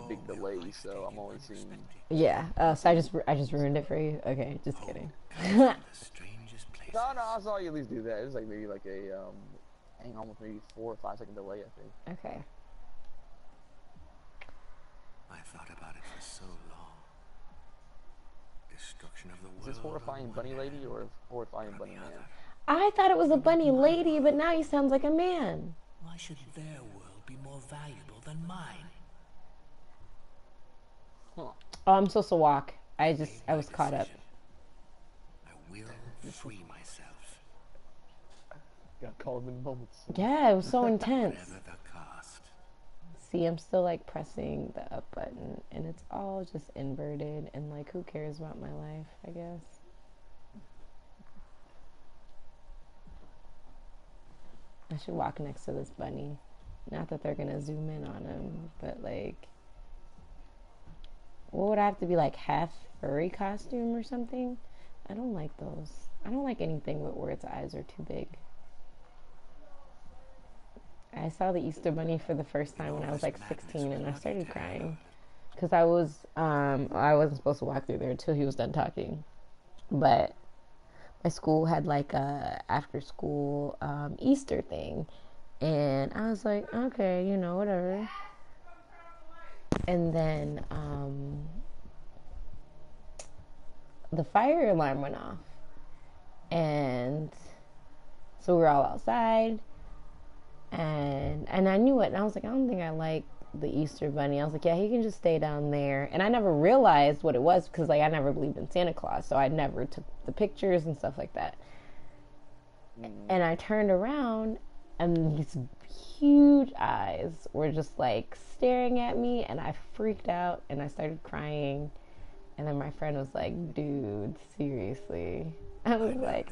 big delay, so I'm only seeing. Yeah. So I just ruined it for you. Okay, just kidding. The strangest place. No, I saw you at least do that. It was like maybe like a hang on, with maybe 4 or 5 second delay, I think. Okay. I thought about it for so long. Destruction of the world. Is this horrifying bunny lady or horrifying bunny man? I thought it was a bunny lady, but now he sounds like a man. Why should their world be more valuable than mine? Huh. Oh, I'm supposed to walk. I was caught up. I will free myself. Got caught in moments. Yeah, it was so intense. Whatever the cost. See, I'm still like pressing the up button and it's all just inverted and like who cares about my life, I guess. I should walk next to this bunny. Not that they're gonna zoom in on him, but like what would I have to be like half furry costume or something? I don't like those. I don't like anything where its eyes are too big. I saw the Easter Bunny for the first time when I was like 16 and I started crying because I wasn't supposed to walk through there until he was done talking. But my school had like a after school Easter thing and I was like, okay, you know, whatever. And then the fire alarm went off and so we were all outside. And I knew it, and I was like, I don't think I like the Easter Bunny. I was like, yeah, he can just stay down there. And I never realized what it was because, like, I never believed in Santa Claus, so I never took the pictures and stuff like that. And I turned around, and these huge eyes were just, like, staring at me, and I freaked out, and I started crying. And then my friend was like, dude, seriously. I was like,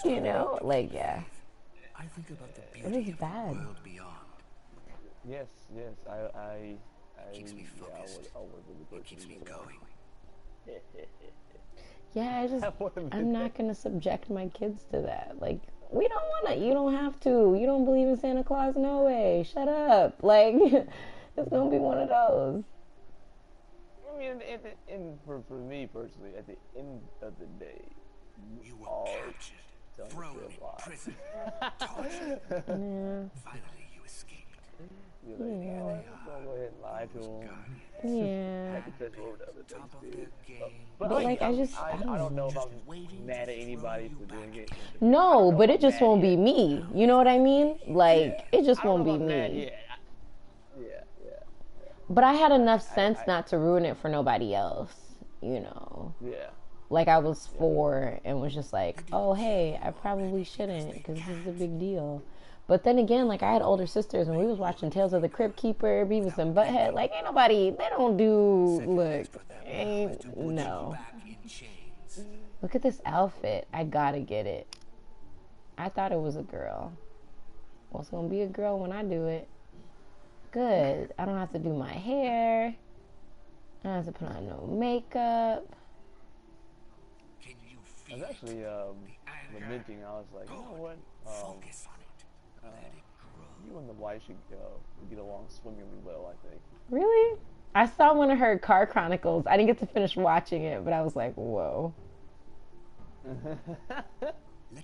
you know, like, yeah. I think about the It beauty was of bad. the world beyond. Yes, I Keeps me focused. I would really It keeps me going. Yeah, would've I'm been not going to subject my kids to that. Like, we don't want to, you don't have to. You don't believe in Santa Claus? No way. Shut up. Like, it's going to be one of those. I mean, for me personally, at the end of the day, You were all captured, tell me thrown to in lie. prison, tortured. Yeah. Finally, you escaped. You're like, Yeah. oh, I'm gonna go ahead and lie to him. Yeah. I confess what other things Top of did. their game. But, like, I don't know if Just I'm waiting mad to at anybody throw for you doing back it. No, but it just mad won't be yet. me. You know what I mean? Like, it just I don't won't be know if I'm mad me. yet. Yeah. But I had enough sense not to ruin it for nobody else, you know. Yeah. Like, I was 4 and was just like, oh, hey, I probably shouldn't because this is a big deal. But then again, like, I had older sisters and we was watching Tales of the Crypt Keeper, Beavis and Butthead. Like, ain't nobody, they don't do, look, ain't, no. chains. Look at this outfit. I gotta get it. I thought it was a girl. Well, it's gonna be a girl when I do it. Good. I don't have to do my hair. I don't have to put on no makeup. Can you I feel was actually lamenting. I was like, you know what? focus on it. Let it grow. You and the wife should get along swimmingly well, I think. Really? I saw one of her car chronicles. I didn't get to finish watching it, but I was like, whoa. Let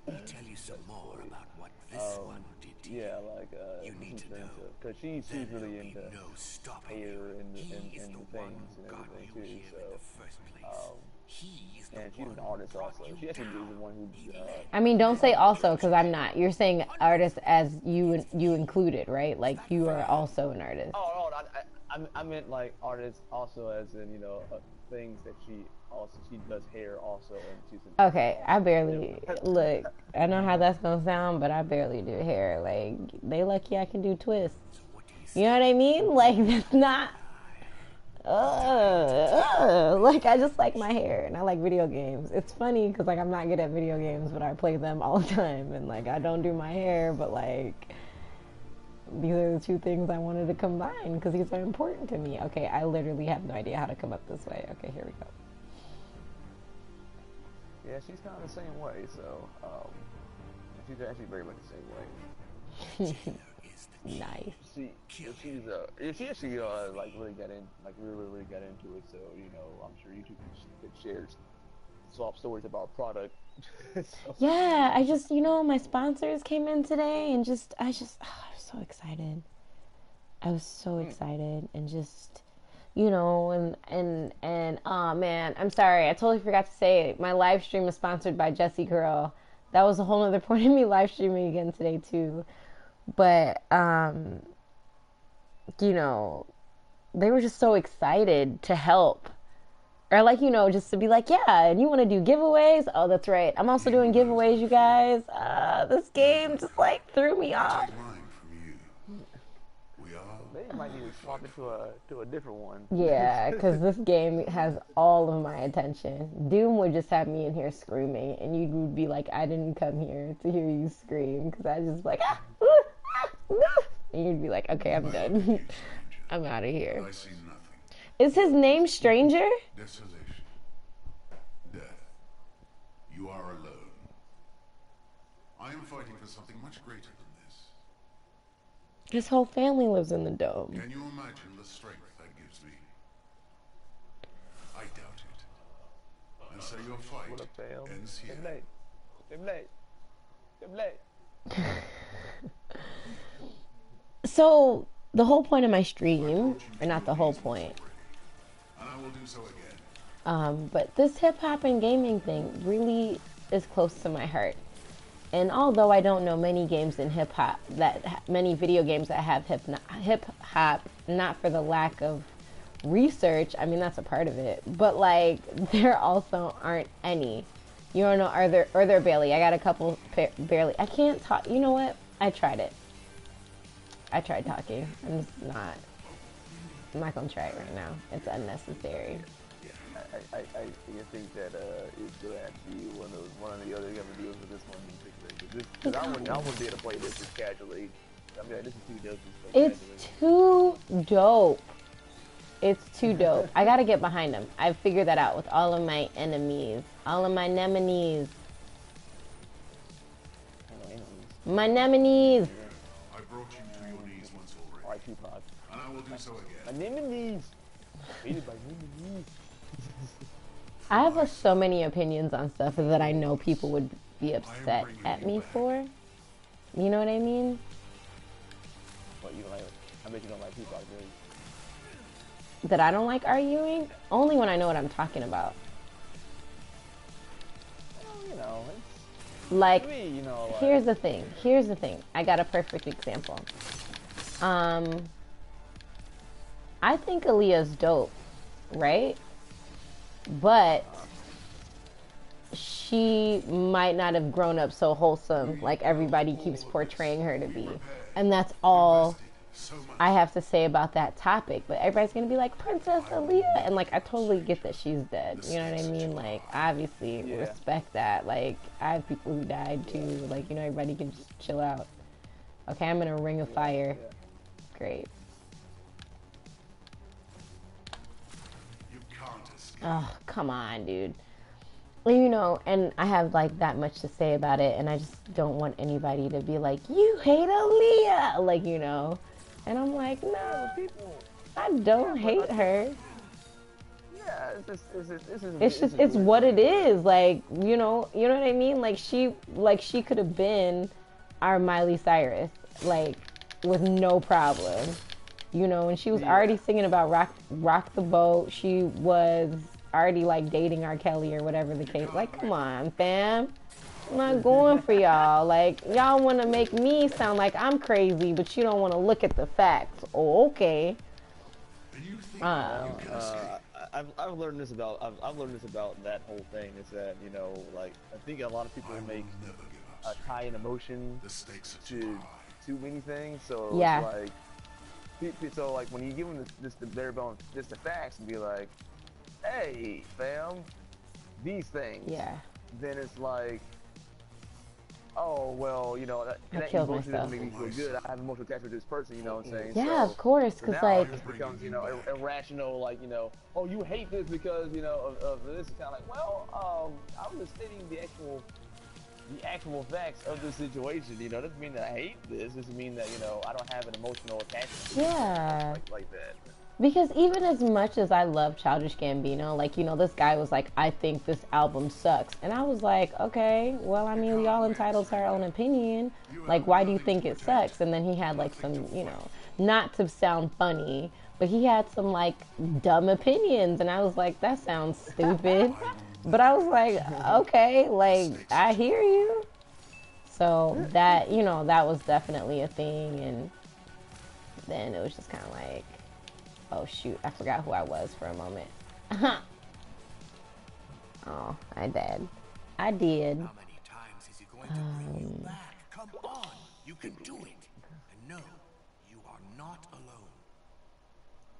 me tell you some more about what this one did to you. Yeah, like You need to know. because she's Then really there'll be into no stopping hair you. and He is the the one things who and got everything you too. here in the first place. He is the And she's one an who artist brought also. you She actually is down. the one who. I mean, don't say also because I'm not. You're saying artist as you included, right? Like you are also an artist. Oh, I meant like artist also as in things that she does hair also and she's. Okay, I barely look. I know how that's gonna sound, but I barely do hair. Like they lucky I can do twists. You know what I mean? Like that's not. Like I just like my hair and I like video games. It's funny because like I'm not good at video games, but I play them all the time. And like I don't do my hair, but like these are the two things I wanted to combine because these are important to me. Okay, I literally have no idea how to come up this way. Okay, here we go. Yeah, she's kind of the same way. So, she's actually very much the same way. Nice. She actually like really got into it. So I'm sure you two could share swap stories about product. So. Yeah, I just my sponsors came in today and I was so excited. I was so excited and just and oh man, I'm sorry, I totally forgot to say my live stream is sponsored by Jessie Girl. That was a whole other point of me live streaming again today too. But they were just so excited to help. Or like, just to be like, yeah, and you want to do giveaways? Oh, that's right. I'm also doing giveaways, you guys. This game just like threw me off. They might need to swap it to a different one. Yeah, because this game has all of my attention. Doom would just have me in here screaming, and you would be like, I didn't come here to hear you scream, because I just like, and you'd be like, okay, I'm done. I'm out of here. I see nothing. Is his name Stranger? Desolation. Death. You are alone. I am fighting for something much greater than this. His whole family lives in the dome. Can you imagine the strength that gives me? I doubt it. And so your fight ends here. So, the whole point of my stream, or not the whole point, And I will do so again. but this hip-hop and gaming thing really is close to my heart. And although I don't know many games in hip-hop, many video games that have hip-hop, not for the lack of research, I mean, that's a part of it, but like, there also aren't any. You don't know, are there barely? I got a couple barely. I can't talk. You know what? I tried it. I tried talking. I'm not gonna try it right now. It's unnecessary. I think that it's gonna have to be one of the other videos with this one in particular. Because I wouldn't be able to play this just casually. I mean, this is too dope. It's too dope. It's too dope. I gotta get behind him. I've figured that out with all of my enemies. All of my nemenes. My nemenes. I brought you to your knees once already. Alright, Tupac. And I will do so My again. nemesis. Hated by nemesis. I have so many opinions on stuff that I know people would be upset at me for. You know what I mean? What, you don't like it? I bet you don't like Tupac, do you? That I don't like arguing? Only when I know what I'm talking about. Well, you know, Like, to me, you know, like, here's the thing. I got a perfect example. I think Aaliyah's dope, right? But she might not have grown up so wholesome like everybody keeps portraying her to be. And that's all So much. I have to say about that topic, but everybody's gonna be like Princess Aaliyah, and like I totally get that she's dead. You know what I mean? Like obviously Yeah. respect that. Like I have people who died too. Like you know everybody can just chill out. Okay, I'm in a ring of fire. Yeah. Great. You can't escape. Oh come on, dude. You know, and I have like that much to say about it, and I just don't want anybody to be like, you hate Aaliyah, like you know. And I'm like, no, People. I don't hate her. Yeah, It's what it is. Like, you know what I mean? Like she could have been our Miley Cyrus, like, with no problem. You know, and she was already singing about rock the boat. She was already like dating R. Kelly or whatever the case. Like, come on, fam. I'm not going for y'all. Like, y'all want to make me sound like I'm crazy, but you don't want to look at the facts. Oh, okay. You think you can escape. I've learned this about that whole thing is that like I think a lot of people I will make never give up. tie in emotion The stakes are to too high. too many things. So Yeah. it's like so like when you give them the bare bones, just the facts, and be like, hey, fam, these things. Yeah. Then it's like, oh well, I that killed emotion myself. doesn't make me feel good. I have emotional attachment to this person, you know what I'm saying? Yeah, So, of course, so because now like, it just becomes, irrational, like, oh, you hate this because, of this. It's kind of like, well, I'm just stating the actual facts of the situation. Doesn't mean that I hate this. Doesn't mean that, I don't have an emotional attachment to yeah. it like that. Because even as much as I love Childish Gambino, like, this guy was like, I think this album sucks. And I was like, okay, well, I mean, we all entitled to our own opinion. Like, why do you think it sucks? And then he had like some, not to sound funny, but he had some like dumb opinions. And I was like, that sounds stupid. But I was like, okay, like, I hear you. So that, that was definitely a thing. And then it was just kind of like, oh shoot, I forgot who I was for a moment. Oh, I did. I did. How many times is he going to bring you back? Come on, you can do it. And no, you are not alone.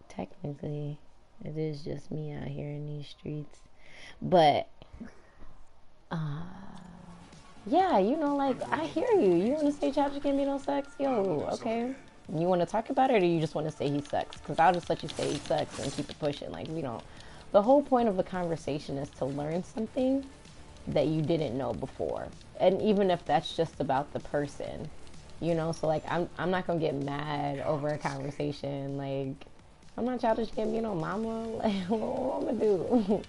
Technically, it is just me out here in these streets. But, yeah, like, I hear you. You want to say Childish Gambino sucks? Yo, okay. You want to talk about it, or do you just want to say he sucks? Because I'll just let you say he sucks and keep it pushing. Like, we don't. The whole point of the conversation is to learn something that you didn't know before. And even if that's just about the person, so like, I'm not going to get mad over a conversation. Like, I'm not Childish Gambino mama. Like, what am I going to do?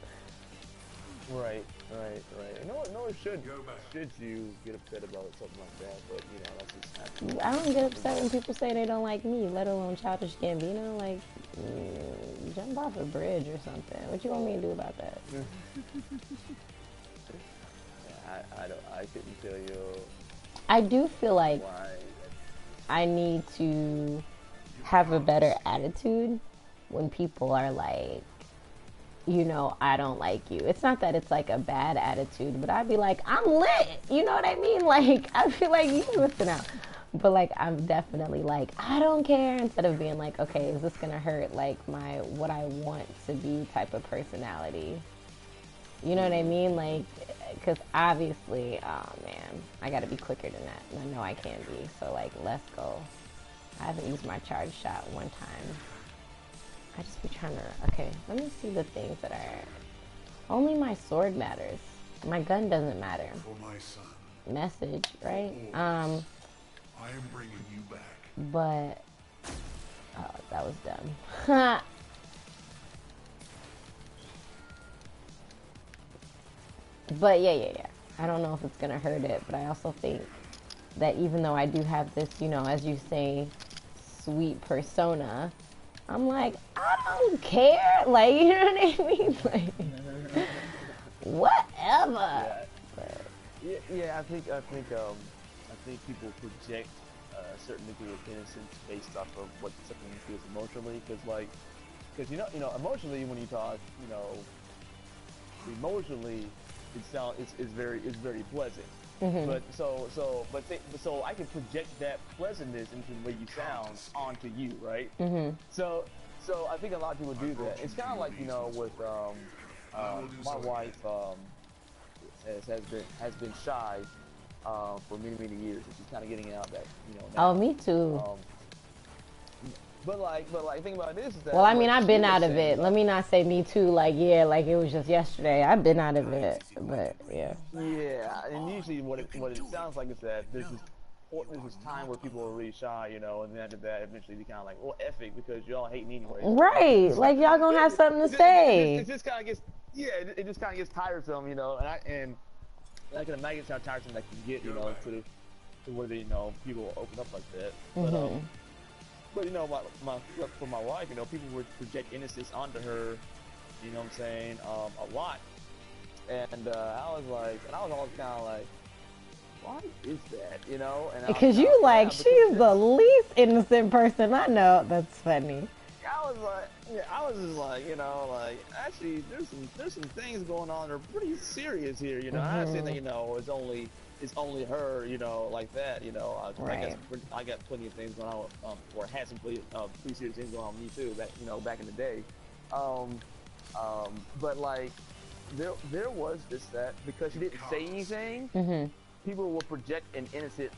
Right. No, it should you get upset about something like that, but that's just happening. I don't get upset when people say they don't like me, let alone Childish Gambino. Like, jump off a bridge or something. What you want me to do about that? I couldn't tell you I do feel like why. I need to have a better attitude when people are like, I don't like you. It's not that it's like a bad attitude, but I'd be like, I'm lit. You know what I mean? Like, I feel like you missing out. But like, I'm definitely like, I don't care, instead of being like, okay, is this gonna hurt like my what I want to be type of personality? You know what I mean? Like, because obviously, oh man, I gotta be quicker than that, and I know I can be. So like, let's go. I haven't used my charge shot one time. I just be trying to, okay, let me see the things that are, only my sword matters. My gun doesn't matter. For my son, Message, right? I am bringing you back. But, oh, that was dumb. But yeah. I don't know if it's gonna hurt it, but I also think that even though I do have this, as you say, sweet persona, I'm like, I don't care. Like, you know what I mean? Like, whatever. Yeah. I think people project a certain degree of innocence based off of what something feels emotionally, because emotionally when you talk, emotionally it's very pleasant. But so I can project that pleasantness into the way you sound onto you, right? So I think a lot of people do that. It's kind of like, you know, with my wife has been shy for many years, and she's kind of getting out of that, you know. Now. Oh, me too. But like, think about this. Is that Well, I mean, what I've she been was out of saying, it. Let me not say me too. Like, yeah, like it was just yesterday. I've been out of it, but yeah. Yeah, and usually what it sounds like is that there's this time where people are really shy, you know, and then after that, eventually you kind of like, well, F it, because y'all hating anyway. Right, like y'all gonna have something to say. It just kind of gets, yeah, it just kind of gets tiresome, you know, and I can imagine how tiresome that can get, you know, to where they, you know, people open up like that. But you know, for my wife, you know, people would project innocence onto her, you know what I'm saying, a lot. And I was always kind of like, why is that, you know? And because you like, she's the least innocent person I know. That's funny. I was just like, you know, like, actually, there's some things going on that are pretty serious here, you know. I'm not saying that, you know, it's only her, you know, like that, you know. Right. I got plenty of things going on, or had some pretty serious things going on with me too, back in the day. But like, there was that because she didn't say anything, people would project an innocent,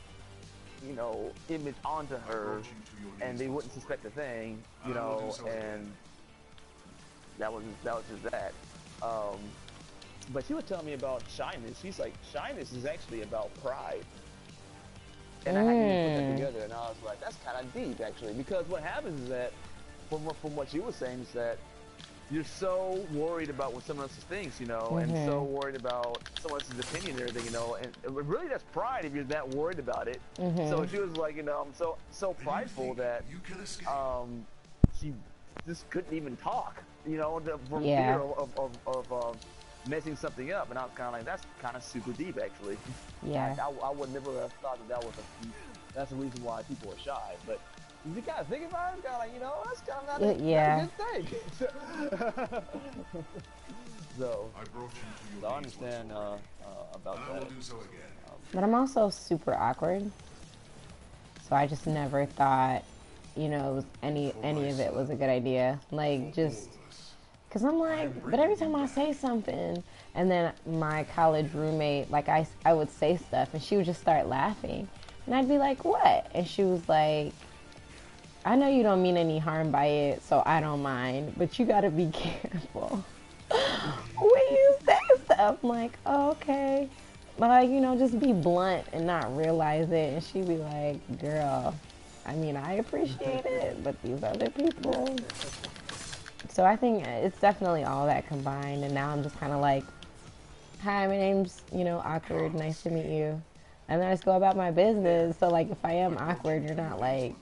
you know, image onto her, and they wouldn't suspect a thing, you know, and that was just that. But she would tell me about shyness. She's like, shyness is actually about pride. And I hadn't even put that together, and I was like, that's kind of deep, actually, because what happens is that, from what she was saying, is that you're so worried about what someone else thinks, you know, and so worried about someone else's opinion and everything, you know, and really that's pride if you're that worried about it. So she was like, you know, I'm so prideful that she just couldn't even talk, you know, from fear of messing something up, and I was kind of like, that's kind of super deep, actually. Yeah. I would never have thought that was that's the reason why people are shy, but if you kind of think about it, it's kind of like, you know, that's kind of not a good thing. So I understand about that. But I'm also super awkward, so I just never thought, you know, any of it was a good idea. Like, just because I'm like, but every time I say something, and then my college roommate, like I would say stuff, and she would just start laughing, and I'd be like, what? And she was like, I know you don't mean any harm by it, so I don't mind, but you gotta be careful when you say stuff. I'm like, oh, okay. Like, you know, just be blunt and not realize it. And she'd be like, girl, I mean, I appreciate it, but these other people. So I think it's definitely all that combined. And now I'm just kind of like, hi, my name's, you know, Awkward. Nice to meet you. And then I just go about my business. So, like, if I am awkward, you're not like,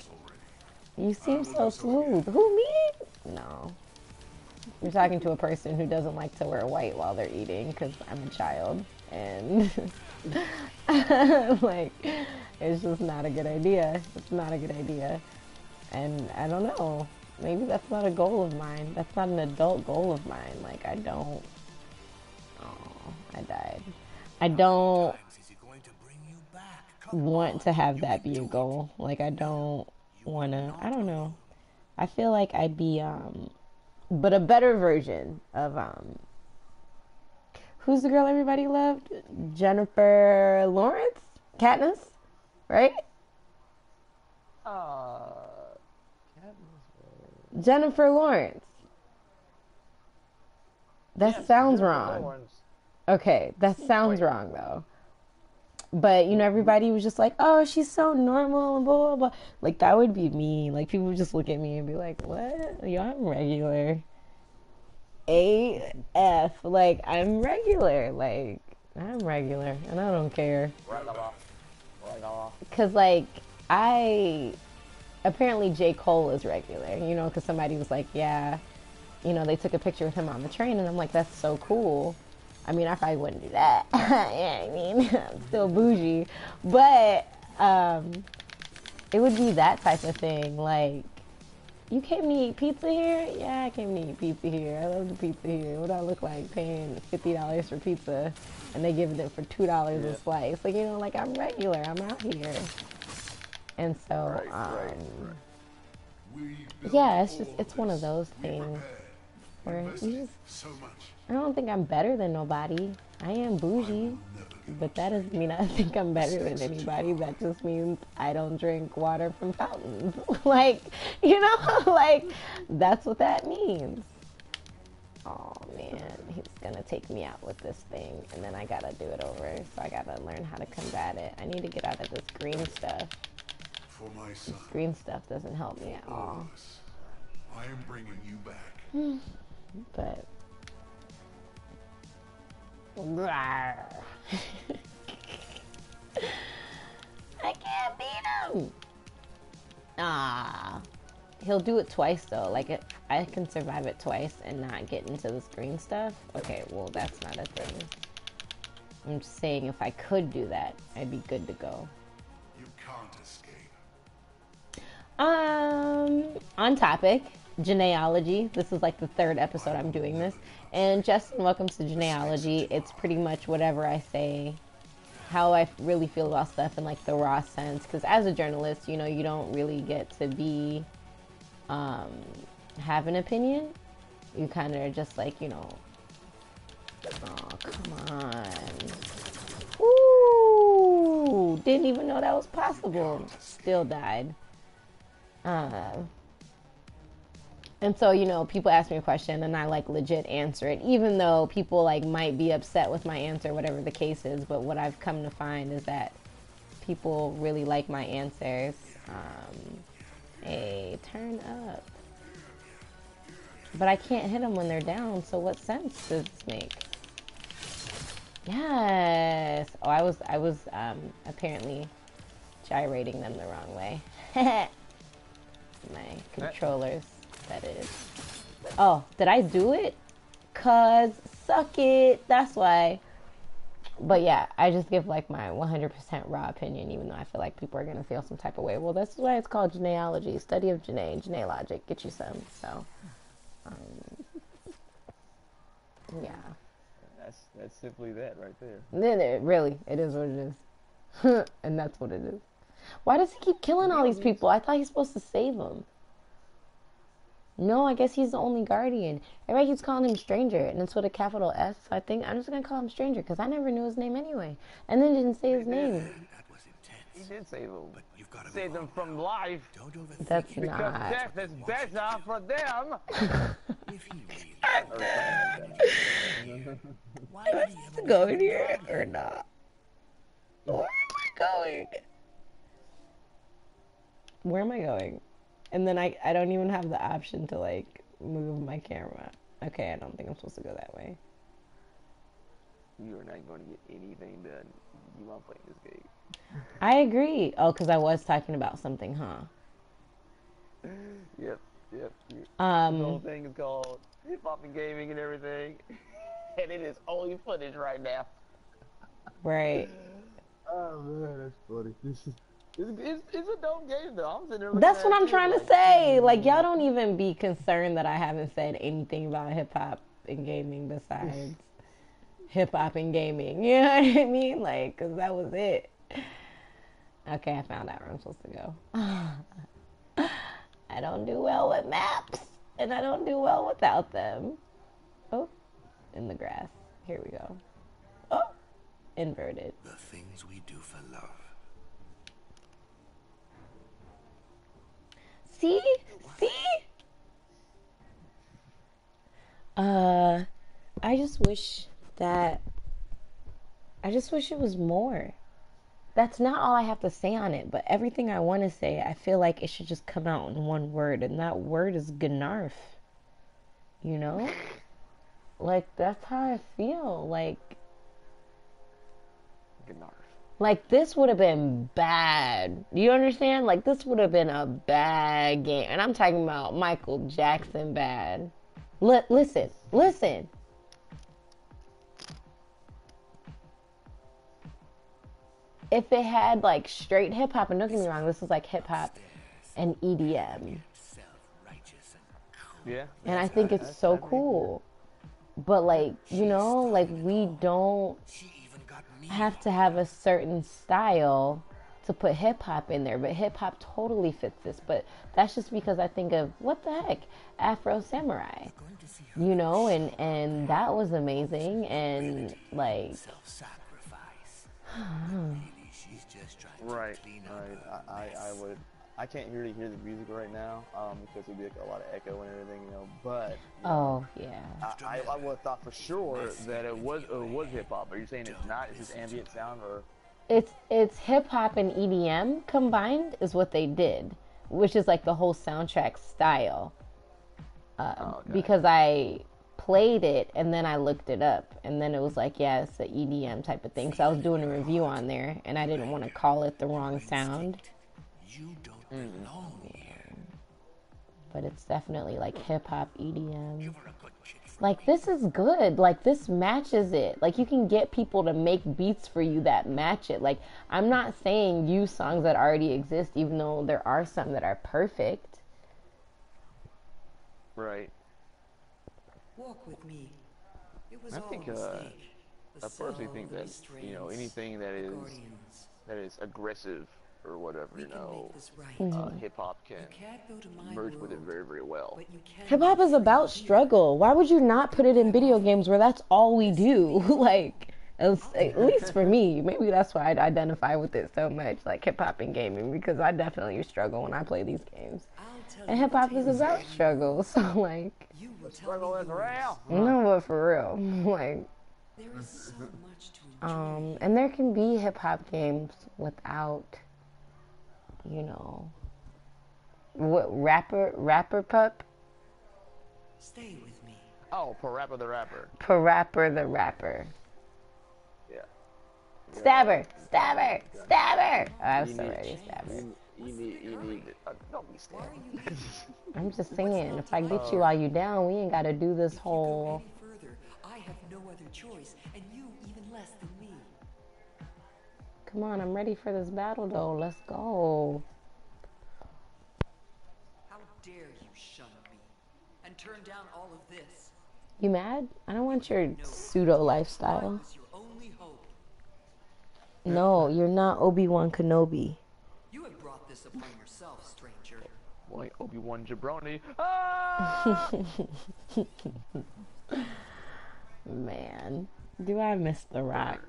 you seem so smooth. Who, me? No. You're talking to a person who doesn't like to wear white while they're eating because I'm a child. And, like, it's just not a good idea. It's not a good idea. And I don't know. Maybe that's not a goal of mine. That's not an adult goal of mine. Like, I don't. Oh, I died. I don't want to have that be a goal. Like, I don't want to. I don't know. I feel like I'd be, but a better version of, who's the girl everybody loved? Jennifer Lawrence? Katniss? Right? Jennifer Lawrence. That sounds wrong. Okay, that sounds wrong though. But, you know, everybody was just like, oh, she's so normal and blah, blah, blah. Like, that would be me. Like, people would just look at me and be like, what? Yo, I'm regular. AF. Like, I'm regular. Like, I'm regular. And I don't care. Because, like, apparently J. Cole is regular, you know, because somebody was like, yeah, you know, they took a picture with him on the train, and I'm like, that's so cool. I mean, I probably wouldn't do that. Yeah, I mean, I'm still bougie. But it would be that type of thing. Like, You came to eat pizza here? Yeah, I came to eat pizza here. I love the pizza here. What do I look like paying $50 for pizza and they giving it for $2 a slice? Like, you know, like I'm regular. I'm out here. And so, yeah, it's just, it's one of those things where you just, so much. I don't think I'm better than nobody. I am bougie, but that doesn't mean I think I'm better than anybody. That just means I don't drink water from fountains. Like, you know, like, that's what that means. Oh, man, he's gonna take me out with this thing, and then I gotta do it over, so I gotta learn how to combat it. I need to get out of this green stuff. For my son, This green stuff doesn't help me at all. I am bringing you back. But I can't beat him. Ah, he'll do it twice though. Like if I can survive it twice and not get into this green stuff. Okay, well that's not a thing. I'm just saying if I could do that, I'd be good to go. You can't escape. On topic, Junaeology. This is like the third episode I'm doing this. And Justin, welcome to Junaeology. It's pretty much whatever I say, how I really feel about stuff in like the raw sense. Because as a journalist, you know, you don't really get to be, have an opinion. You kind of are just like, you know, oh, come on. Ooh, didn't even know that was possible. Still died. And so, you know, people ask me a question and I like legit answer it, even though people like might be upset with my answer, whatever the case is. But what I've come to find is that people really like my answers. Hey, turn up. But I can't hit them when they're down, so what sense does this make? Yes. Oh, I was apparently gyrating them the wrong way. My controllers, that is. Oh, did I do it? Cause suck it. That's why. But yeah, I just give like my 100% raw opinion, even though I feel like people are gonna feel some type of way. Well, that's why it's called Junaeology, study of Junaeologic. Get you some. So, yeah. That's simply that right there. Then it really, it is what it is, and that's what it is. Why does he keep killing all these people? I thought he's supposed to save them. No, I guess he's the only guardian. Everybody keeps calling him Stranger, and it's with a capital S. So I think I'm just gonna call him Stranger because I never knew his name anyway, and then didn't say his name. That was intense. He did save them. But you've got to Save them from life. Don't overthink That's it. Because not. death is better for them. If he really why did he ever Go in here or not? Where am I going? Where am I going? And then I don't even have the option to like move my camera. Okay, I don't think I'm supposed to go that way. You are not going to get anything done. You want to play this game. I agree. Oh, because I was talking about something, huh? Yep. The whole Um, thing is called hip hop and gaming and everything, and it is only footage right now. right. Oh man, that's funny. It's a dope game though. I'm sitting there looking That's at what it I'm too, trying to like, say. Like, y'all don't even be concerned that I haven't said anything about hip hop and gaming besides hip hop and gaming. You know what I mean? Like, because that was it. Okay, I found out where I'm supposed to go. I don't do well with maps, and I don't do well without them. Oh, in the grass. Here we go. Oh, inverted. the things we do for love? See? I just wish it was more. That's not all I have to say on it, but everything I want to say, I feel like it should just come out in one word, and that word is Gnarf. You know? Like, that's how I feel. Like, this would have been bad. You understand? Like, this would have been a bad game. And I'm talking about Michael Jackson bad. Listen. If it had, like, straight hip-hop, and don't get me wrong, this is, like, hip-hop and EDM. Yeah. And I think it's so cool. But like, you know, like we don't have to have a certain style to put hip hop in there, but hip hop totally fits this. But that's just because I think of what the heck, Afro Samurai, you know, and that was amazing. And like, right. I would. I can't really hear the music right now because it'd be like a lot of echo and everything, you know. But you know, yeah, I would have thought for sure that it was hip hop. Are you saying it's not? It's just ambient sound, or? it's hip hop and EDM combined is what they did, which is like the whole soundtrack style. Okay. Because I played it and then I looked it up and then it was like, yeah, it's the EDM type of thing. So I was doing a review on there and I didn't want to call it the wrong sound. You don't belong here. But it's definitely like hip hop EDM. You were a good kid for Like this is good. Like this matches it. Like you can get people to make beats for you that match it. Like I'm not saying use songs that already exist, even though there are some that are perfect. Right. Walk with me. It was I all think, a mistake. The I personally cell, think the that restraints, anything that the is guardians. aggressive or whatever, We you can know, make this right. hip hop can You can't go to my merge with it world, very, very well. but you can Hip hop be is free about here. struggle. Why would you not put it in video games where that's all we do? Like, at least for me, maybe that's why I identify with it so much, like hip hop and gaming, because I definitely struggle when I play these games. I'll tell And you hip hop the is tales about of struggle, so like, you will tell Struggle me is yours. real. no, but for real, like, There is so much to enjoy. and there can be hip hop games without, you know, what rapper pup, Stay with me. Oh, Parappa the Rapper. Parappa the rapper. Yeah. Stabber! Stabber! Stabber! Oh, I was You so need- ready, Stabber. You need don't be Why are stabbing. you here? I'm just saying, if I get you while you down, we ain't gotta do this If you go whole. any further, I have no other choice, and you even less than me. Come on, I'm ready for this battle though. Let's go. How dare you shun me and turn down all of this? You mad? I don't want your pseudo I lifestyle. was your only hope. No, you're not Obi-Wan Kenobi. You have brought this upon yourself, stranger. Boy, Obi-Wan Jabroni. Ah! Man, do I miss The Rock?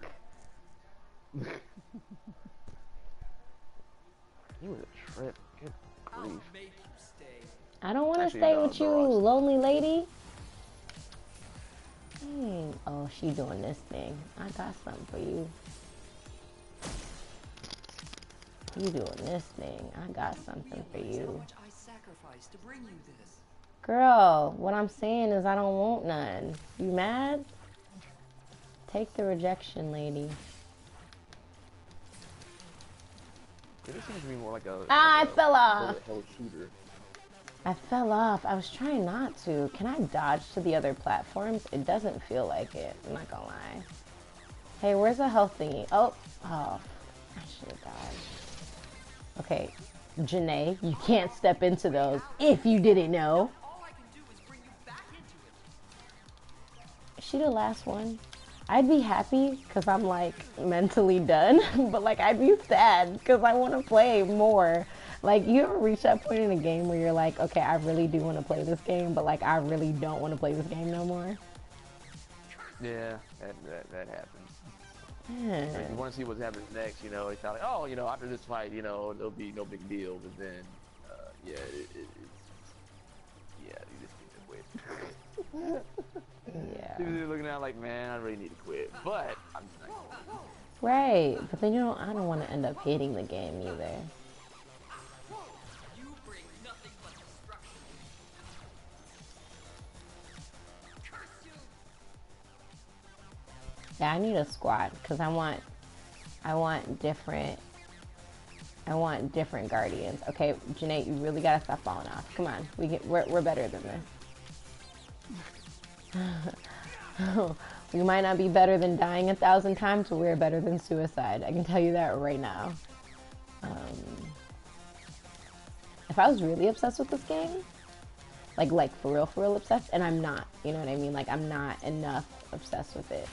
He was a trip. Good I'll grief. make you stay. I don't want to Actually, stay no, with The you, Rock's- lonely lady. Oh, she doing this thing. I got something for you. You doing this thing. I got something for Realize how you. much I sacrificed to bring you this. Girl, what I'm saying is I don't want none. You mad? Take the rejection, lady. This seems to be more like a. Ah, like I fell off. bullet hell shooter. I fell off. I was trying not to. Can I dodge to the other platforms? It doesn't feel like it. I'm not gonna lie. Hey, where's the health thingy? Oh, I should have died. Okay, Junae, you can't step into those if you didn't know. All I can do is bring you back into it. Is she the last one? I'd be happy because I'm like mentally done, but like I'd be sad because I want to play more. Like, you ever reach that point in a game where you're like, okay, I really do want to play this game, but like I really don't want to play this game no more? Yeah, that happens. Yeah. You want to see what happens next, you know. It's kind of like, oh, you know, after this fight, you know, there'll be no big deal. But then, yeah, you just need to quit. Yeah. You're looking at it like, man, I really need to quit. But I'm just not gonna. Right, but then I don't want to end up hating the game either. You bring nothing but destruction. Curse you! Yeah, I need a squad because I want different guardians. Okay, Janae, you really gotta stop falling off. Come on, we're better than this. We might not be better than dying 1,000 times, but we're better than suicide. I can tell you that right now. If I was really obsessed with this game, like for real obsessed, and I'm not. You know what I mean? Like I'm not enough obsessed with it.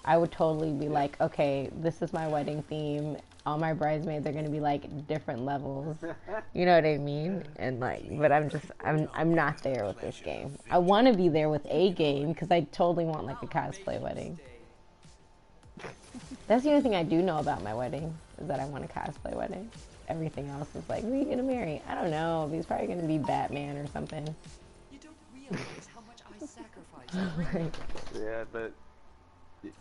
I would totally be like, okay, this is my wedding theme. All my bridesmaids are gonna be like different levels. You know what I mean? And like, but I'm not there with this game. I want to be there with a game because I totally want like a cosplay wedding. That's the only thing I do know about my wedding is that I want a cosplay wedding. Everything else is like, who are you gonna marry? I don't know. He's probably gonna be Batman or something. You don't realize how much I sacrificed. Yeah, but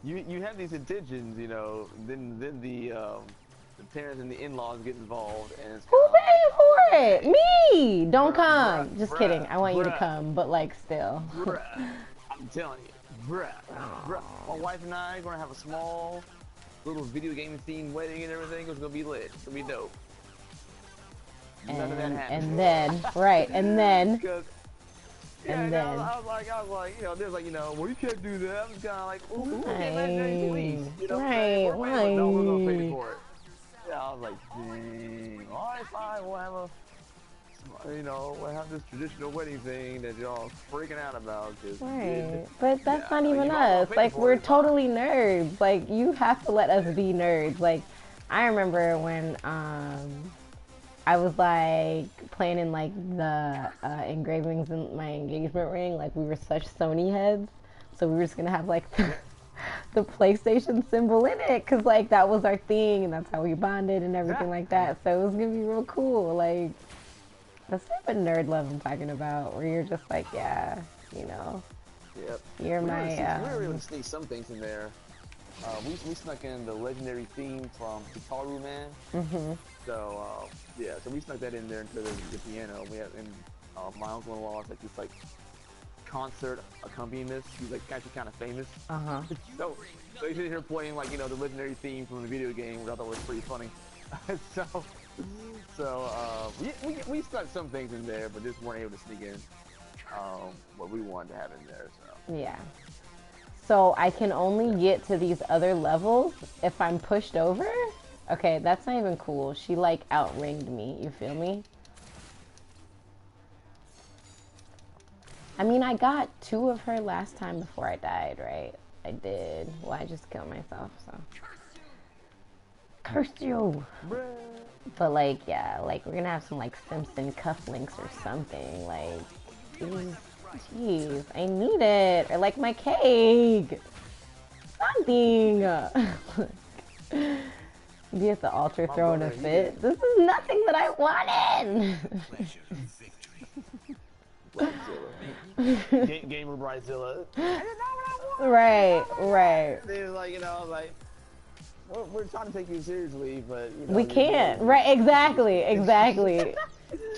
you have these intentions, you know. Then the parents and the in-laws get involved, and it's Who kinda paid for it? Me! Don't come. bruh, Just bruh, kidding. I want you to bruh. come, but like still. Bruh, I'm telling you, bruh. My wife and I are gonna have a small, little video game themed wedding and everything. It's gonna be lit. It's gonna be dope. None of that happened. And then, right, and then, Yeah, and then then. I was like, you know, there's like, you know, well, you can't do that. I'm just kind of like, ooh, okay, man, please. You know what I'm saying? We're paying, no, we're gonna pay for it. Yeah, I was like, dang. All right, fine. We'll have we'll have this traditional wedding thing that y'all freaking out about. Right, but that's yeah, not even us. Like, we're totally nerds. Like, you have to let us be nerds. Like, I remember when, I was like planning like the engravings in my engagement ring. Like we were such Sony heads, so we were just gonna have like the PlayStation symbol in it, cause like that was our thing, and that's how we bonded and everything like that. So it was gonna be real cool. Like that's the type of nerd love I'm talking about, where you're just like, yeah, you know, yep. you're we my. We were able to sneak some things in there. We snuck in the legendary theme from Hikaru Man. Mm-hmm. So yeah, so we snuck that in there into the piano. We have, and my uncle-in-law is like this like concert accompanist. He's like actually kind of famous. So he's sitting here playing like, you know, the legendary theme from the video game, which I thought was pretty funny. We stuck some things in there, but just weren't able to sneak in what we wanted to have in there. So Yeah. So I can only get to these other levels if I'm pushed over? Okay, that's not even cool. She like outringed me, you feel me? I mean, I got 2 of her last time before I died, right? I did. Well, I just killed myself, so. Curse you! But like, yeah, like we're gonna have some like Simpson cufflinks or something. Like, jeez, I need it. Or like my cake. Something. Be at the altar throwing a fit. This is nothing that I wanted. Gamer Bridezilla. Right. They're like, you know, like we're trying to take you seriously, but you know, we can't. Right? Exactly.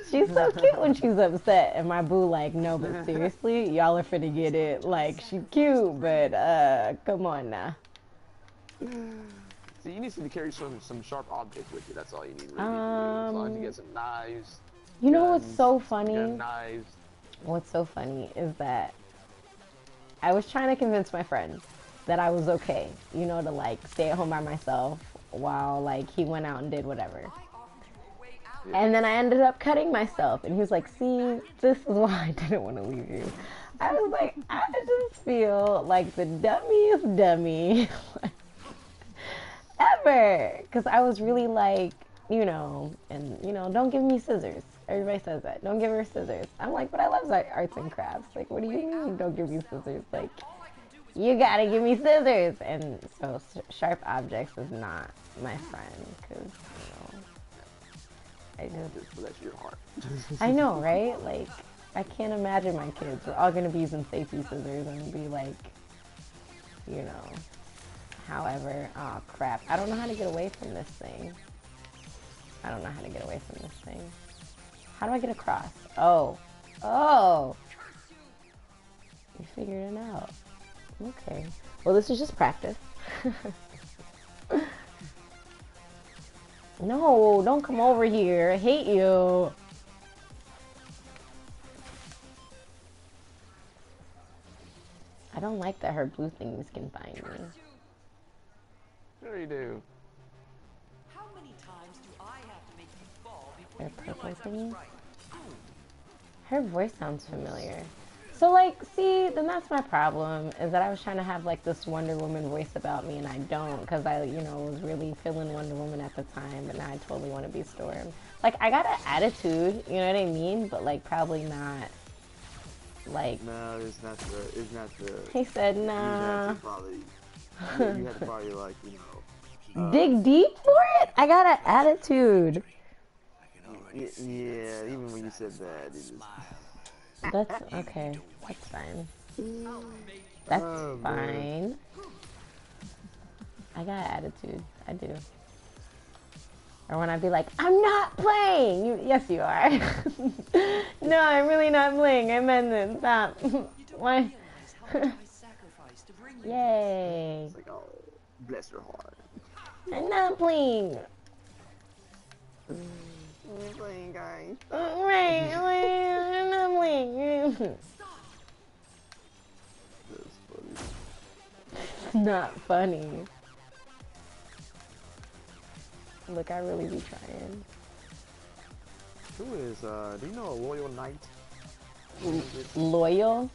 She's so cute when she's upset, and my boo like, no, but seriously, y'all are finna get it. Like, she cute, but come on now. So you need to carry some sharp objects with you. That's all you need. Really, as long as you get some knives. You know what's so funny? Knives. What's so funny is that I was trying to convince my friend that I was okay, you know, to like stay at home by myself while like he went out and did whatever. And then I ended up cutting myself, and he was like, see, this is why I didn't want to leave you. I was like, I just feel like the dummiest dummy ever. Because I was really like, you know, and, you know, don't give me scissors. Everybody says that. Don't give her scissors. I'm like, but I love arts and crafts. Like, what do you mean don't give me scissors? Like, you gotta give me scissors. And so sharp objects is not my friend, because, you know, I just bless your heart. I know, right? Like, I can't imagine my kids. We're all gonna be using safety scissors and be like, you know, however. Oh crap! I don't know how to get away from this thing. I don't know how to get away from this thing. How do I get across? Oh, you figured it out. Okay. Well, this is just practice. No, don't come over here. I hate you. I don't like that her blue things can find me. Sure you do. How many times do I have to make you fall before They're you purple realize I was thingies? right? Her voice sounds familiar. So, like, see, then that's my problem, is that I was trying to have, like, this Wonder Woman voice about me, and I don't, because I, you know, was really feeling Wonder Woman at the time, but now I totally want to be Storm. Like, I got an attitude, you know what I mean? But, like, probably not, like... No, it's not the... He said, You nah. had to probably... You had to probably, like, you know... Dig deep for it? I got an attitude. Yeah, even when you said that, it just... That's okay. That's fine. That's fine. Man. I got attitude. I do. Or when I be like, I'm not playing. Yes, you are. No, I'm really not playing. I meant it. Stop. Why? Yay. It's like, oh, bless your heart. I'm not playing. I'm playing, guys. Right. I'm not playing. That's funny. Not funny. Look, I really be trying. Who is, do you know a Loyal Knight? Loyal?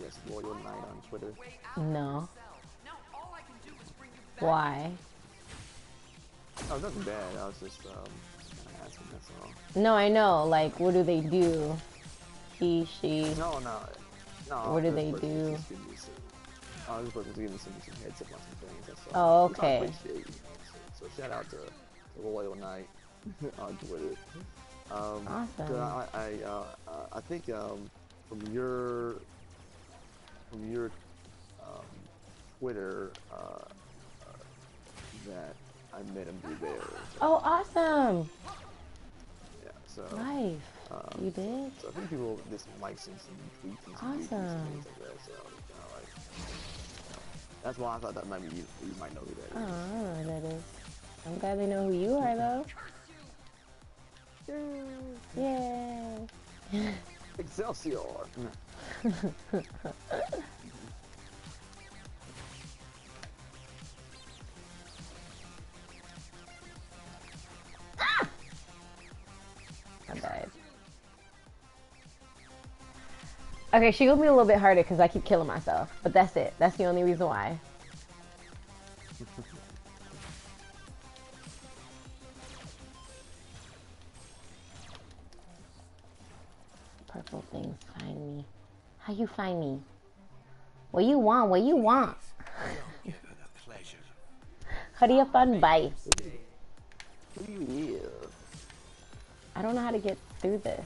Yes, Loyal Knight on Twitter. No. Why? Oh, nothing bad. I was just, asking, that's all. No, I know. Like, what do they do? He, she. No. What do this they person do? just gave me some, this person's giving me some heads up on some things. That's Oh, all. Which I okay. appreciate, you know, so shout out to Loyal Knight on Twitter. Awesome. I think from your Twitter that I met him through there. So, Oh, awesome. yeah, so Life. You did? so I think people just like some tweets and some Awesome. and things like that. So like, that's why I thought that might be you might know who that Oh, I is. don't know who that is. I'm glad they know who you are, though. Yay. Excelsior. I died. Okay, she will be a little bit harder because I keep killing myself. But that's it. That's the only reason why. Purple things find me. How you find me? What you want? What you want? Give her the pleasure. Hurry up and bye. Yeah. I don't know how to get through this.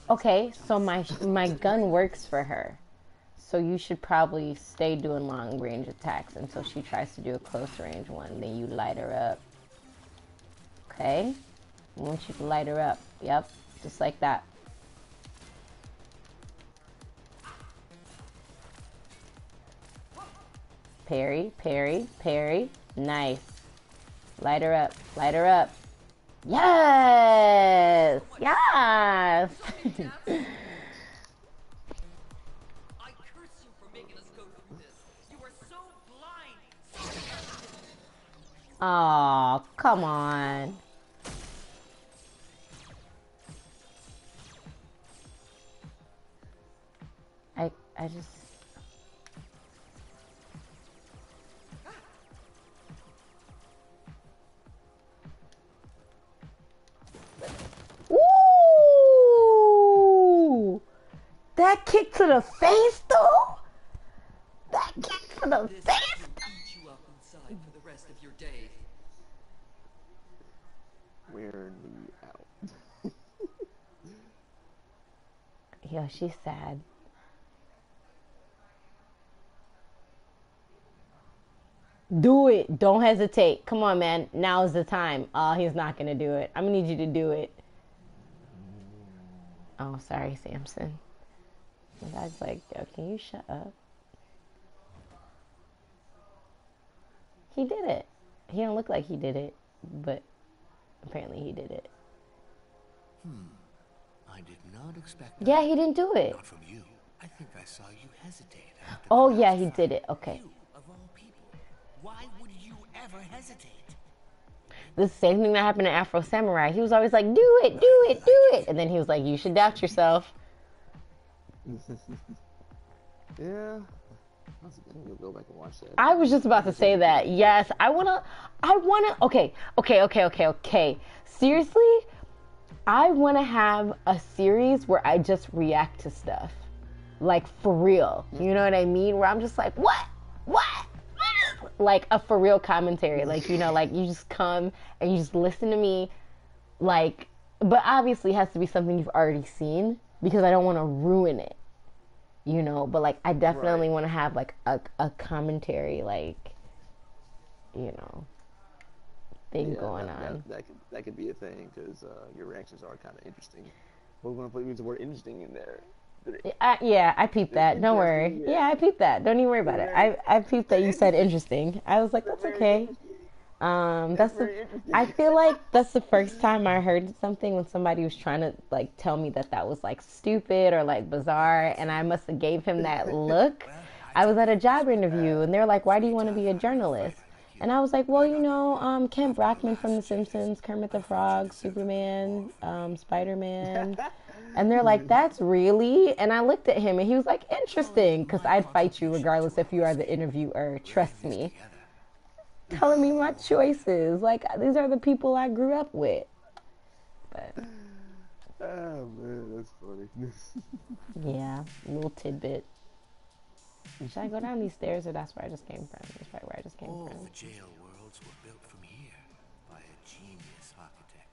Okay, so my gun works for her. So you should probably stay doing long range attacks until she tries to do a close range one. Then you light her up. Okay? I want you to light her up. Yep, just like that. Parry, parry, parry. Nice. Light her up, light her up. Yes! Yes! I curse you for making us go through this. You are so blind. Oh, come on. I just... Ooh! That kick to the face, though? That kick to the This face? will eat you up inside for the rest of your day. Wear me out. Yo, she's sad. Do it. Don't hesitate. Come on, man. Now is the time. Oh, he's not going to do it. I'm going to need you to do it. Oh, sorry, Samson. The guy's like, yo, can you shut up? He did it. He don't look like he did it, but apparently he did it. I did not expect that. Yeah, he didn't do it. Not from you. I think I saw you hesitate. After Oh the yeah, last he fight. did it. Okay. You, of all people. Why would you ever hesitate? The same thing that happened to Afro Samurai. He was always like, do it, do it, do it. And then he was like, you should doubt yourself. Yeah. I'm gonna go back and watch that. I was just about to say that. Yes, I wanna, okay. Seriously, I wanna have a series where I just react to stuff. Like, for real. You know what I mean? Where I'm just like, what? Like, a for real commentary. Like, you know, like, you just come and you just listen to me. Like, but obviously it has to be something you've already seen because I don't want to ruin it. You know, but like I definitely want to have like a commentary, like, you know, thing going on. That could be a thing because your reactions are kind of interesting. We're gonna put the word interesting in there. Yeah, I peeped that. Don't worry. Yeah, I peeped that. Don't even worry about it. I peeped that you said interesting. I was like, that's okay. I feel like that's the first time I heard something when somebody was trying to like tell me that was like stupid or like bizarre, and I must have gave him that look. I was at a job interview and they're like, why do you want to be a journalist? And I was like, well, you know, Ken Brockman from The Simpsons, Kermit the Frog, Superman, Spider-Man. And they're like, that's really? And I looked at him and he was like, interesting, because I'd fight you regardless if you are the interviewer. Trust me. Telling me my choices. Like, these are the people I grew up with. But oh man, that's funny. yeah, little tidbit. Should I go down these stairs or that's where I just came from? That's probably where I just came All from. the jail worlds were built from here by a genius architect.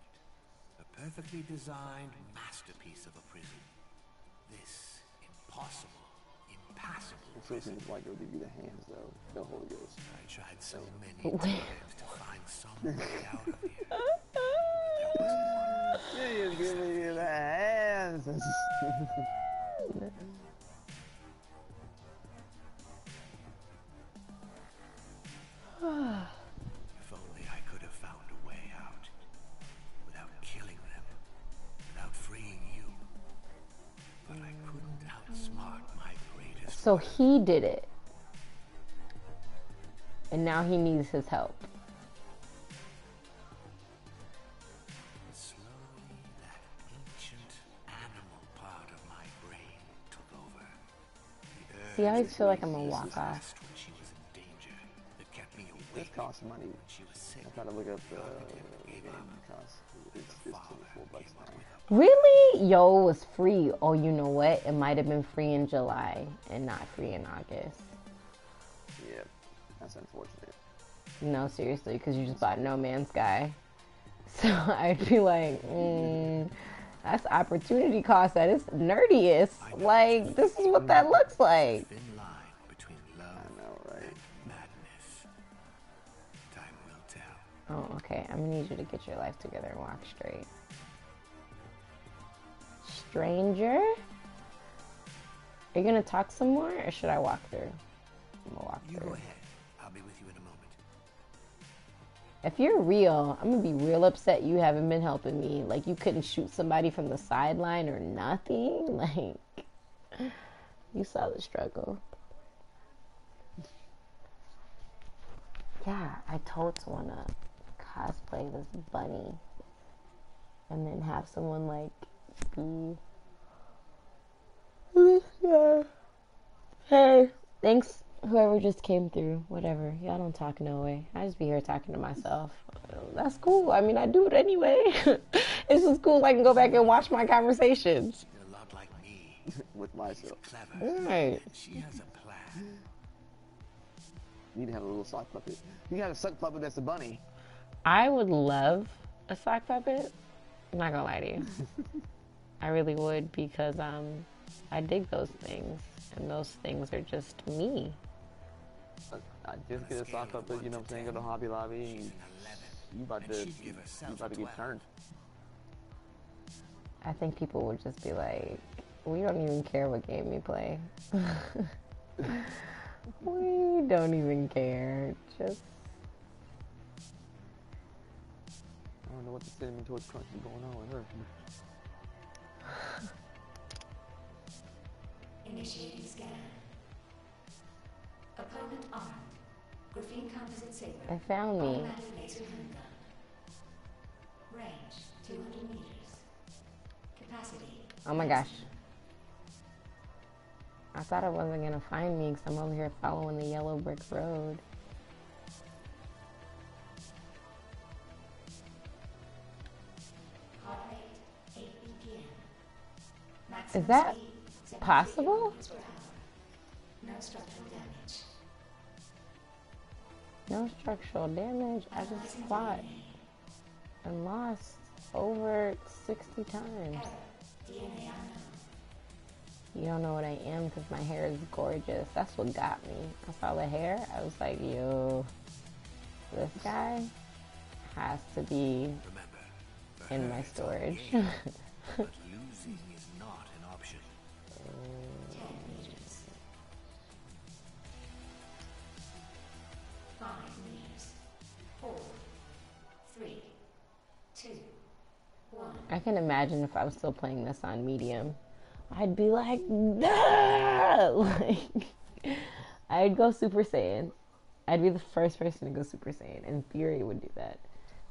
A perfectly designed masterpiece of a prison. This impossible, impassable So it seems like it'll give you the hands though, no Holy Ghost. I tried so many times to find some way out of here. But there wasn't one. Yeah, you give me the hands. If only I could have found a way out. Without killing them. Without freeing you. But I couldn't outsmart my greatest. So he did it. And now he needs his help. Slowly, that ancient animal part of my brain took over. See, I always feel like I'm gonna walk off. When she was in danger, that kept me This awake costs money. when she was sick. I gotta look up the game cost. It's $24 now. Really? Yo, it was free. Oh, you know what? It might have been free in July and not free in August. Yep, that's unfortunate. No, seriously, because you just bought No Man's Sky. So I'd be like, that's opportunity cost at its nerdiest. Like, this is what that looks like. Thin line between love I know, right? and madness. Time will tell. Oh, okay. I'm gonna need you to get your life together and walk straight. Stranger? Are you gonna talk some more, or should I walk through? I'm gonna walk You through. go ahead. I'll be with you in a moment. If you're real, I'm gonna be real upset you haven't been helping me. Like, you couldn't shoot somebody from the sideline or nothing. Like, you saw the struggle. Yeah, I totally wanna cosplay this bunny and then have someone like be this guy. Hey, thanks whoever just came through. Whatever, y'all don't talk no way. I just be here talking to myself. That's cool. I mean, I do it anyway. It's just cool. I can go back and watch my conversations. You're a lot like me. With myself. Clever. Right. She has a plan. You need to have a little sock puppet. You got a sock puppet that's a bunny. I would love a sock puppet. I'm not gonna lie to you. I really would, because I dig those things, and those things are just me. I just get a sock puppet, you know what I'm saying? Go to Hobby Lobby and you about to get turned. I think people would just be like, we don't even care what game you play. We don't even care. Just I don't know what the cinnamon toast crunch is going on with her. Initiating scan. Opponent armed. Graphene composite saber. It found me. Automatic laser handgun. Range 200 meters. Capacity. Oh my gosh. I thought it wasn't gonna find me because I'm over here following the yellow brick road. Heart rate 8 BPM. Is Maximum that speed, possible? 70 km/h. No structural damage. No structural damage. I just fought and lost over 60 times. Error. DNA unknown. You don't know what I am because my hair is gorgeous. That's what got me. I saw the hair. I was like, yo, this guy has to be Remember, for in her my it's all storage. gain, but losing is not an option. 10 meters. 5 meters. 4, 3, 2, 1. I can imagine if I was still playing this on medium. I'd be like, no! Like, I'd go Super Saiyan. I'd be the first person to go Super Saiyan, and Fury would do that.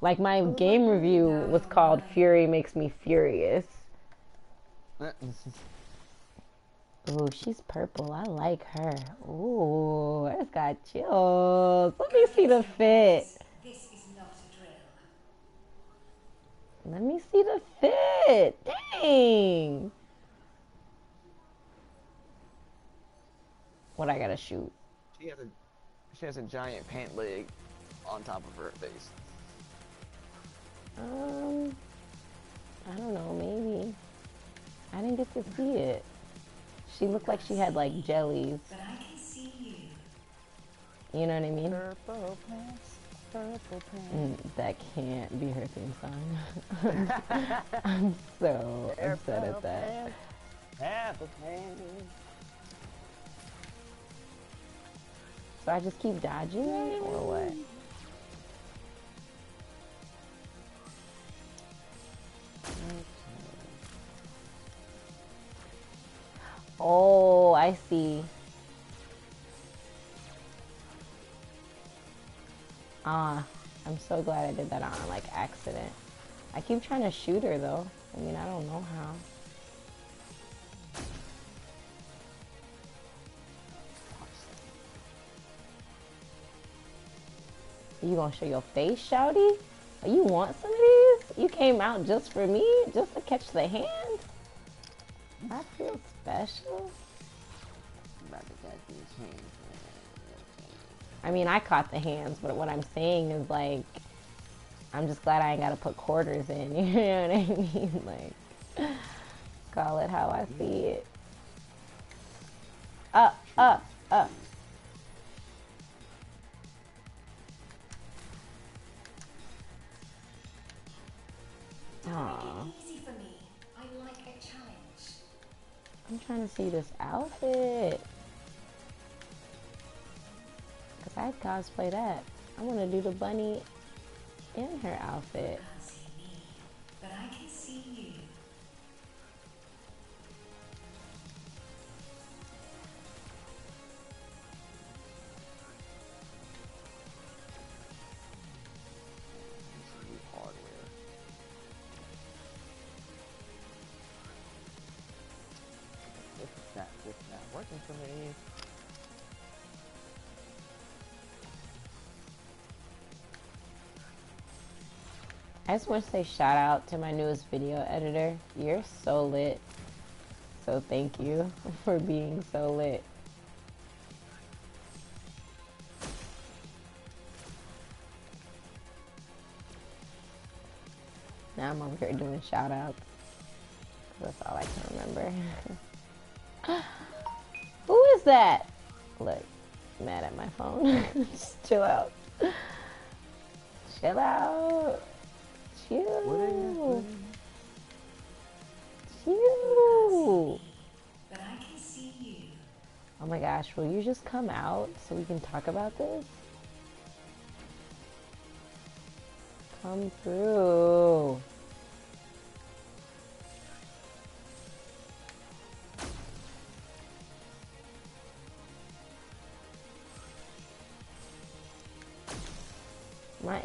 Like, my game review was called Fury Makes Me Furious. Ooh, she's purple. I like her. Ooh, I just got chills. Let me see the fit. This is not a drill. Let me see the fit. Dang. What I gotta shoot? She has a giant pant leg on top of her face. I don't know, maybe. I didn't get to see it. She looked like she had like jellies. But I can see you. You know what I mean? Purple pants, purple pants. That can't be her theme song. I'm so upset at that. Purple pants. So I just keep dodging it, or what? Oh, I see. I'm so glad I did that on like accident. I keep trying to shoot her though. I mean, I don't know how. You gonna show your face, shouty? Oh, you want some of these? You came out just for me? Just to catch the hand? I feel special. About to catch these hands. I mean, I caught the hands, but what I'm saying is like, I'm just glad I ain't gotta put quarters in, you know what I mean? Like, call it how I see it. Up, up, up. Aww. Easy for me. I like a challenge. I'm trying to see this outfit. Cause I'd cosplay that. I wanna do the bunny in her outfit. Can't see me, but I can see you. Hardware. This is not working for me. I just want to say shout out to my newest video editor. You're so lit. So thank you for being so lit. Now I'm over here doing shout outs. That's all I can remember. Who is that? Look, mad at my phone. Just chill out. Chill out. Chill. Chill. But I can see you. Oh my gosh, will you just come out so we can talk about this? Come through.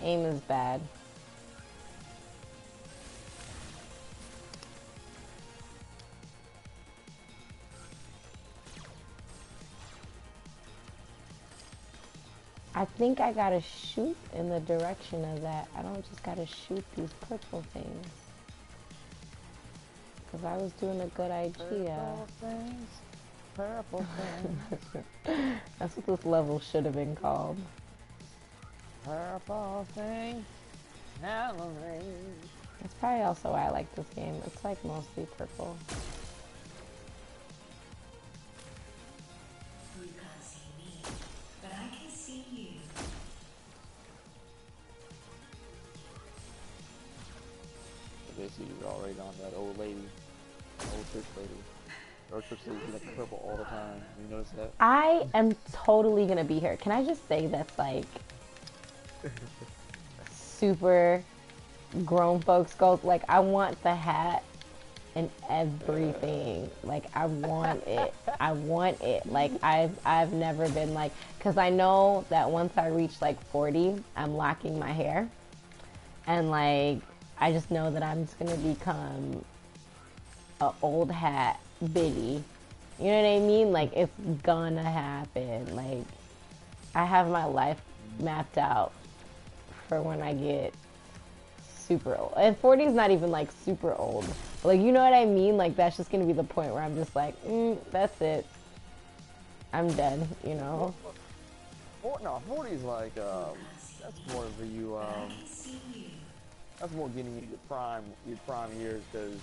aim is bad. I think I gotta shoot in the direction of that. I don't just gotta shoot these purple things. Because I was doing a good idea. Purple things. That's what this level should have been called. Purple things. Halloween. That's probably also why I like this game. It's like mostly purple. You can't see me, but I can see you. Basically, you're already on that old lady, old church lady. Or church lady, like purple all the time. You notice that? I am totally gonna be here. Can I just say that's like super grown folks goals? Like, I want the hat and everything. Like, I want it. I want it. Like, I've never been like, because I know that once I reach like 40, I'm locking my hair, and like I just know that I'm just gonna become a old hat biddy. You know what I mean? Like, it's gonna happen. Like, I have my life mapped out for when I get super old. And 40 is not even like super old. Like, you know what I mean? Like, that's just gonna be the point where I'm just like, that's it. I'm dead, you know? No, 40 is like, that's more for you, that's more getting you your prime years, because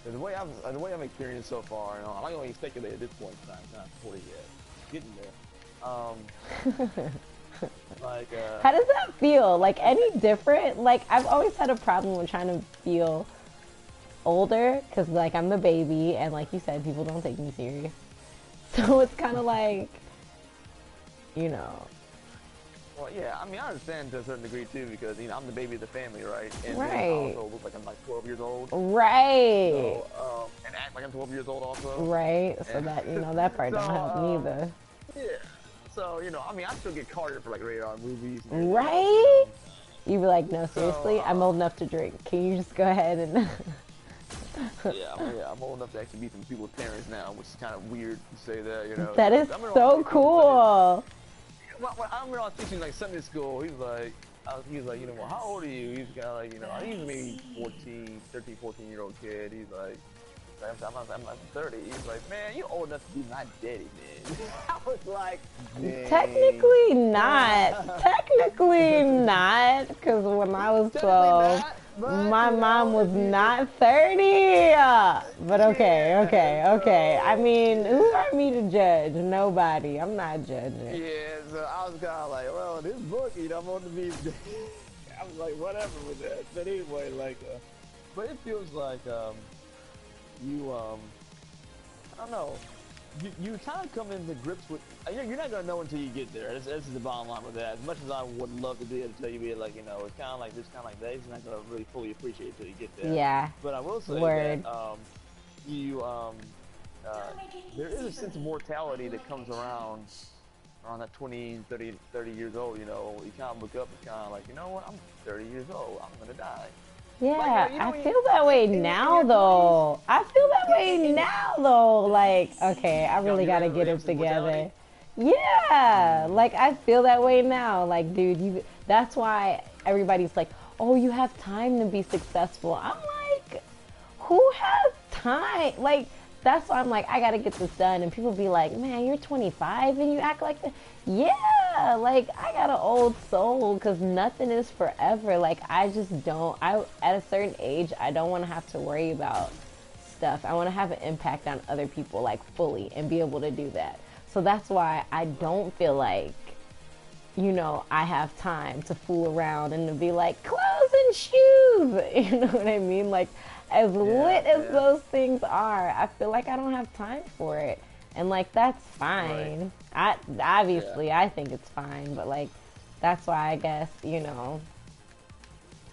the way I've experienced so far, you know, I'm not going to speculate at this point in time. It's not 40 yet. Getting there. Like, how does that feel? Like, any different? Like, I've always had a problem with trying to feel older, because, like, I'm the baby, and like you said, people don't take me serious. So it's kind of like, you know. Well, yeah, I mean, I understand to a certain degree, too, because, you know, I'm the baby of the family, right? And right. I also look like I'm like 12 years old. Right. So, and act like I'm 12 years old also. Right. So that, you know, that part don't help neither. Yeah. So, you know, I mean, I still get carded for, like, rated R movies. Right? You'd be like, no, seriously, I'm old enough to drink. Can you just go ahead and... yeah, I'm old enough to actually be some people's parents now, which is kind of weird to say that, you know. That is so cool. When I remember I was teaching, like, Sunday school, he was like, you know, well, how old are you? He's kind of like, you know, I think he was maybe 13, 14-year-old kid. He's like, I'm like 30. He's like, man, you're old enough to be my daddy, man. I was like, dang. Technically not. Technically not. Because when I was 12, my mom was not 30. But okay. I mean, who are me to judge? Nobody. I'm not judging. Yeah, so I was kind of like, well, this book, you know, I'm on the be. I was like, whatever with that. But anyway, like, but it feels like, you, I don't know, you kind of come into grips with, you're not going to know until you get there. This is the bottom line with that. As much as I would love to be able to tell you, like, you know, it's kind of like this, kind of like that, you're not going to really fully appreciate it until you get there. Yeah. But I will say that, there is a sense of mortality that comes around that 20, 30 years old, you know. You kind of look up and kind of like, you know what, I'm 30 years old, I'm going to die. Yeah, like, you know, I feel that way now, though. I feel that way now, though. Like, okay, I really gotta get it together. Yeah, like, I feel that way now. Like, dude, that's why everybody's like, oh, you have time to be successful. I'm like, who has time? Like, that's why I'm like, I gotta get this done. And people be like, man, you're 25 and you act like that. Yeah, like, I got an old soul, because nothing is forever. Like, I just don't, at a certain age, I don't want to have to worry about stuff. I want to have an impact on other people, like, fully, and be able to do that. So that's why I don't feel like, you know, I have time to fool around and to be like, clothes and shoes. You know what I mean? Like, as lit as those things are, I feel like I don't have time for it. And, like, that's fine. Right. I think it's fine, but, like, that's why I guess, you know,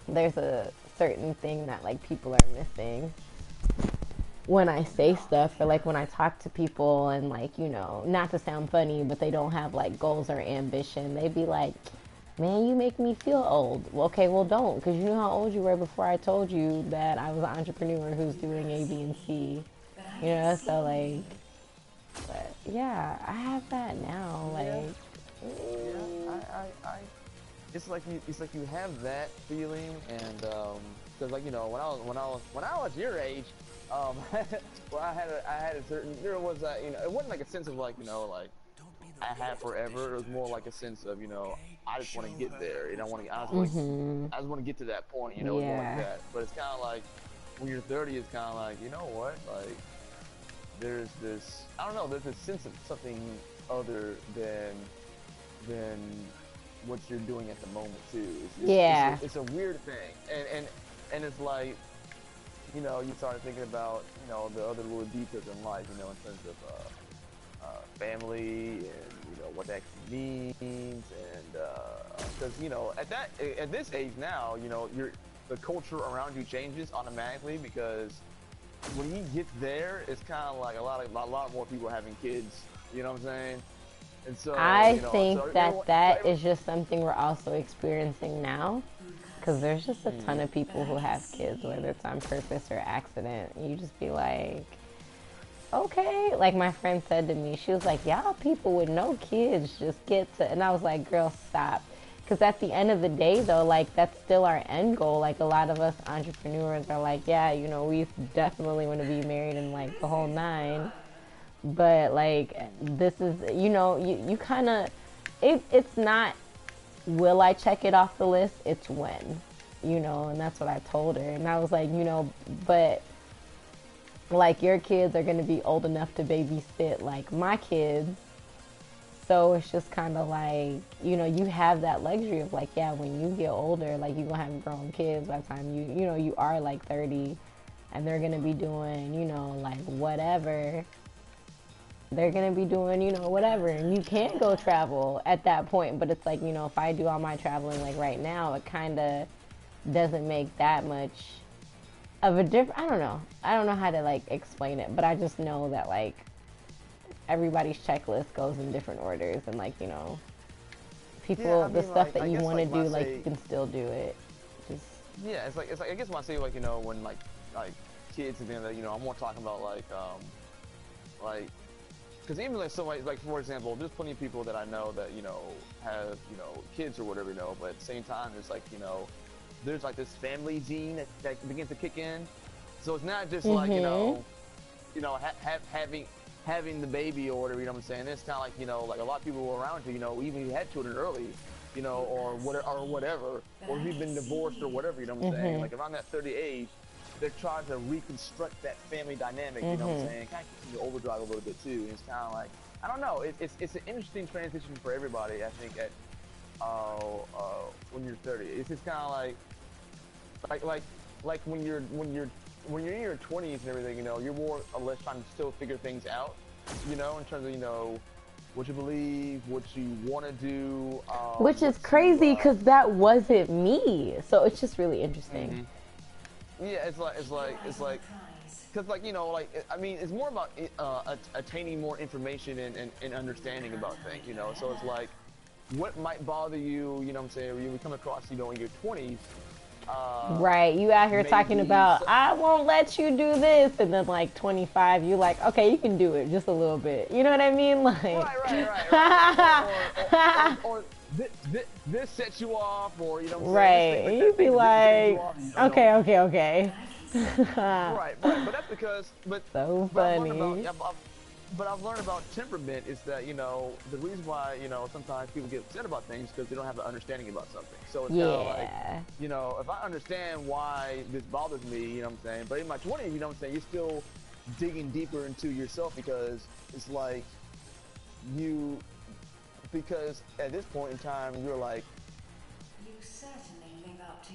there's a certain thing that, like, people are missing when I say stuff, or, like, when I talk to people and, like, you know, not to sound funny, but they don't have, like, goals or ambition. They be like, man, you make me feel old. Well, okay, well, don't, because you know how old you were before I told you that I was an entrepreneur who's doing A, B, and C. You know, so like, but yeah, I have that now. Like, Yeah, it's like you have that feeling, and because like when I was your age, well I had a certain there was a it wasn't like a sense of like like I have forever. It was more like a sense of I just want to get there. I just want to get to that point. It's more like yeah, that. But it's kind of like when you're 30, it's kind of like what like there's this I don't know. There's this sense of something other than what you're doing at the moment too. yeah. It's a weird thing, and it's like you start thinking about the other little details in life, in terms of family and what that actually means, and because at this age now, the culture around you changes automatically because when you get there, it's kind of like a lot more people having kids. You know what I'm saying? And so I think that is just something we're also experiencing now, because there's just a ton of people who have kids, whether it's on purpose or accident. You just be like, okay. Like my friend said to me, she was like, y'all people with no kids just get to, and I was like, girl, stop. Because at the end of the day, though, like that's still our end goal. Like a lot of us entrepreneurs are like, yeah, we definitely want to be married and like the whole nine. But like this is you kind of it's not will I check it off the list, it's when, and that's what I told her. And I was like, but like your kids are going to be old enough to babysit like my kids, so it's just kind of like you have that luxury of like, yeah, when you get older, like you're gonna have grown kids by the time you are like 30, and they're gonna be doing like whatever they're going to be doing, whatever. And you can go travel at that point. But it's like, if I do all my traveling like right now, it kind of doesn't make that much of a difference. I don't know. I don't know how to like explain it. But I just know that like everybody's checklist goes in different orders. And like, people, the stuff that you want to do, like you can still do it. Just it's like I guess when I say like, when like kids and things like that, I'm more talking about like because even like somebody like for example, there's plenty of people that I know that have kids or whatever, but at the same time there's like there's like this family gene that begins to kick in, so it's not just like having the baby or whatever, what I'm saying. It's kind of like like a lot of people around you, even if you had children early, or whatever, or if you've been divorced or whatever, what I'm saying. Like around that 30 age, they're trying to reconstruct that family dynamic, you know what I'm saying? Kind of keeps you overdrive a little bit too. And it's kind of like, I don't know, it's an interesting transition for everybody, I think, at when you're 30. It's just kind of like when you're in your 20s and everything, you're more or less trying to still figure things out, in terms of what you believe, what you want to do. Which is crazy because that wasn't me. So it's just really interesting. Yeah, it's like, because like I mean, it's more about attaining more information and understanding about things, So it's like, what might bother you, what I'm saying, when you come across, in your 20s. Right, you out here talking about I won't let you do this, and then like 25, you're like, okay, you can do it just a little bit. You know what I mean? Like, right. Or this sets you off, or what I'm saying. Right, and you'd be like, okay. Right. But that's because, so funny. But I've learned about temperament is that the reason why sometimes people get upset about things because they don't have an understanding about something. So it's kind of like if I understand why this bothers me, what I'm saying. But in my 20s, what I'm saying, you're still digging deeper into yourself because it's like because at this point in time you're like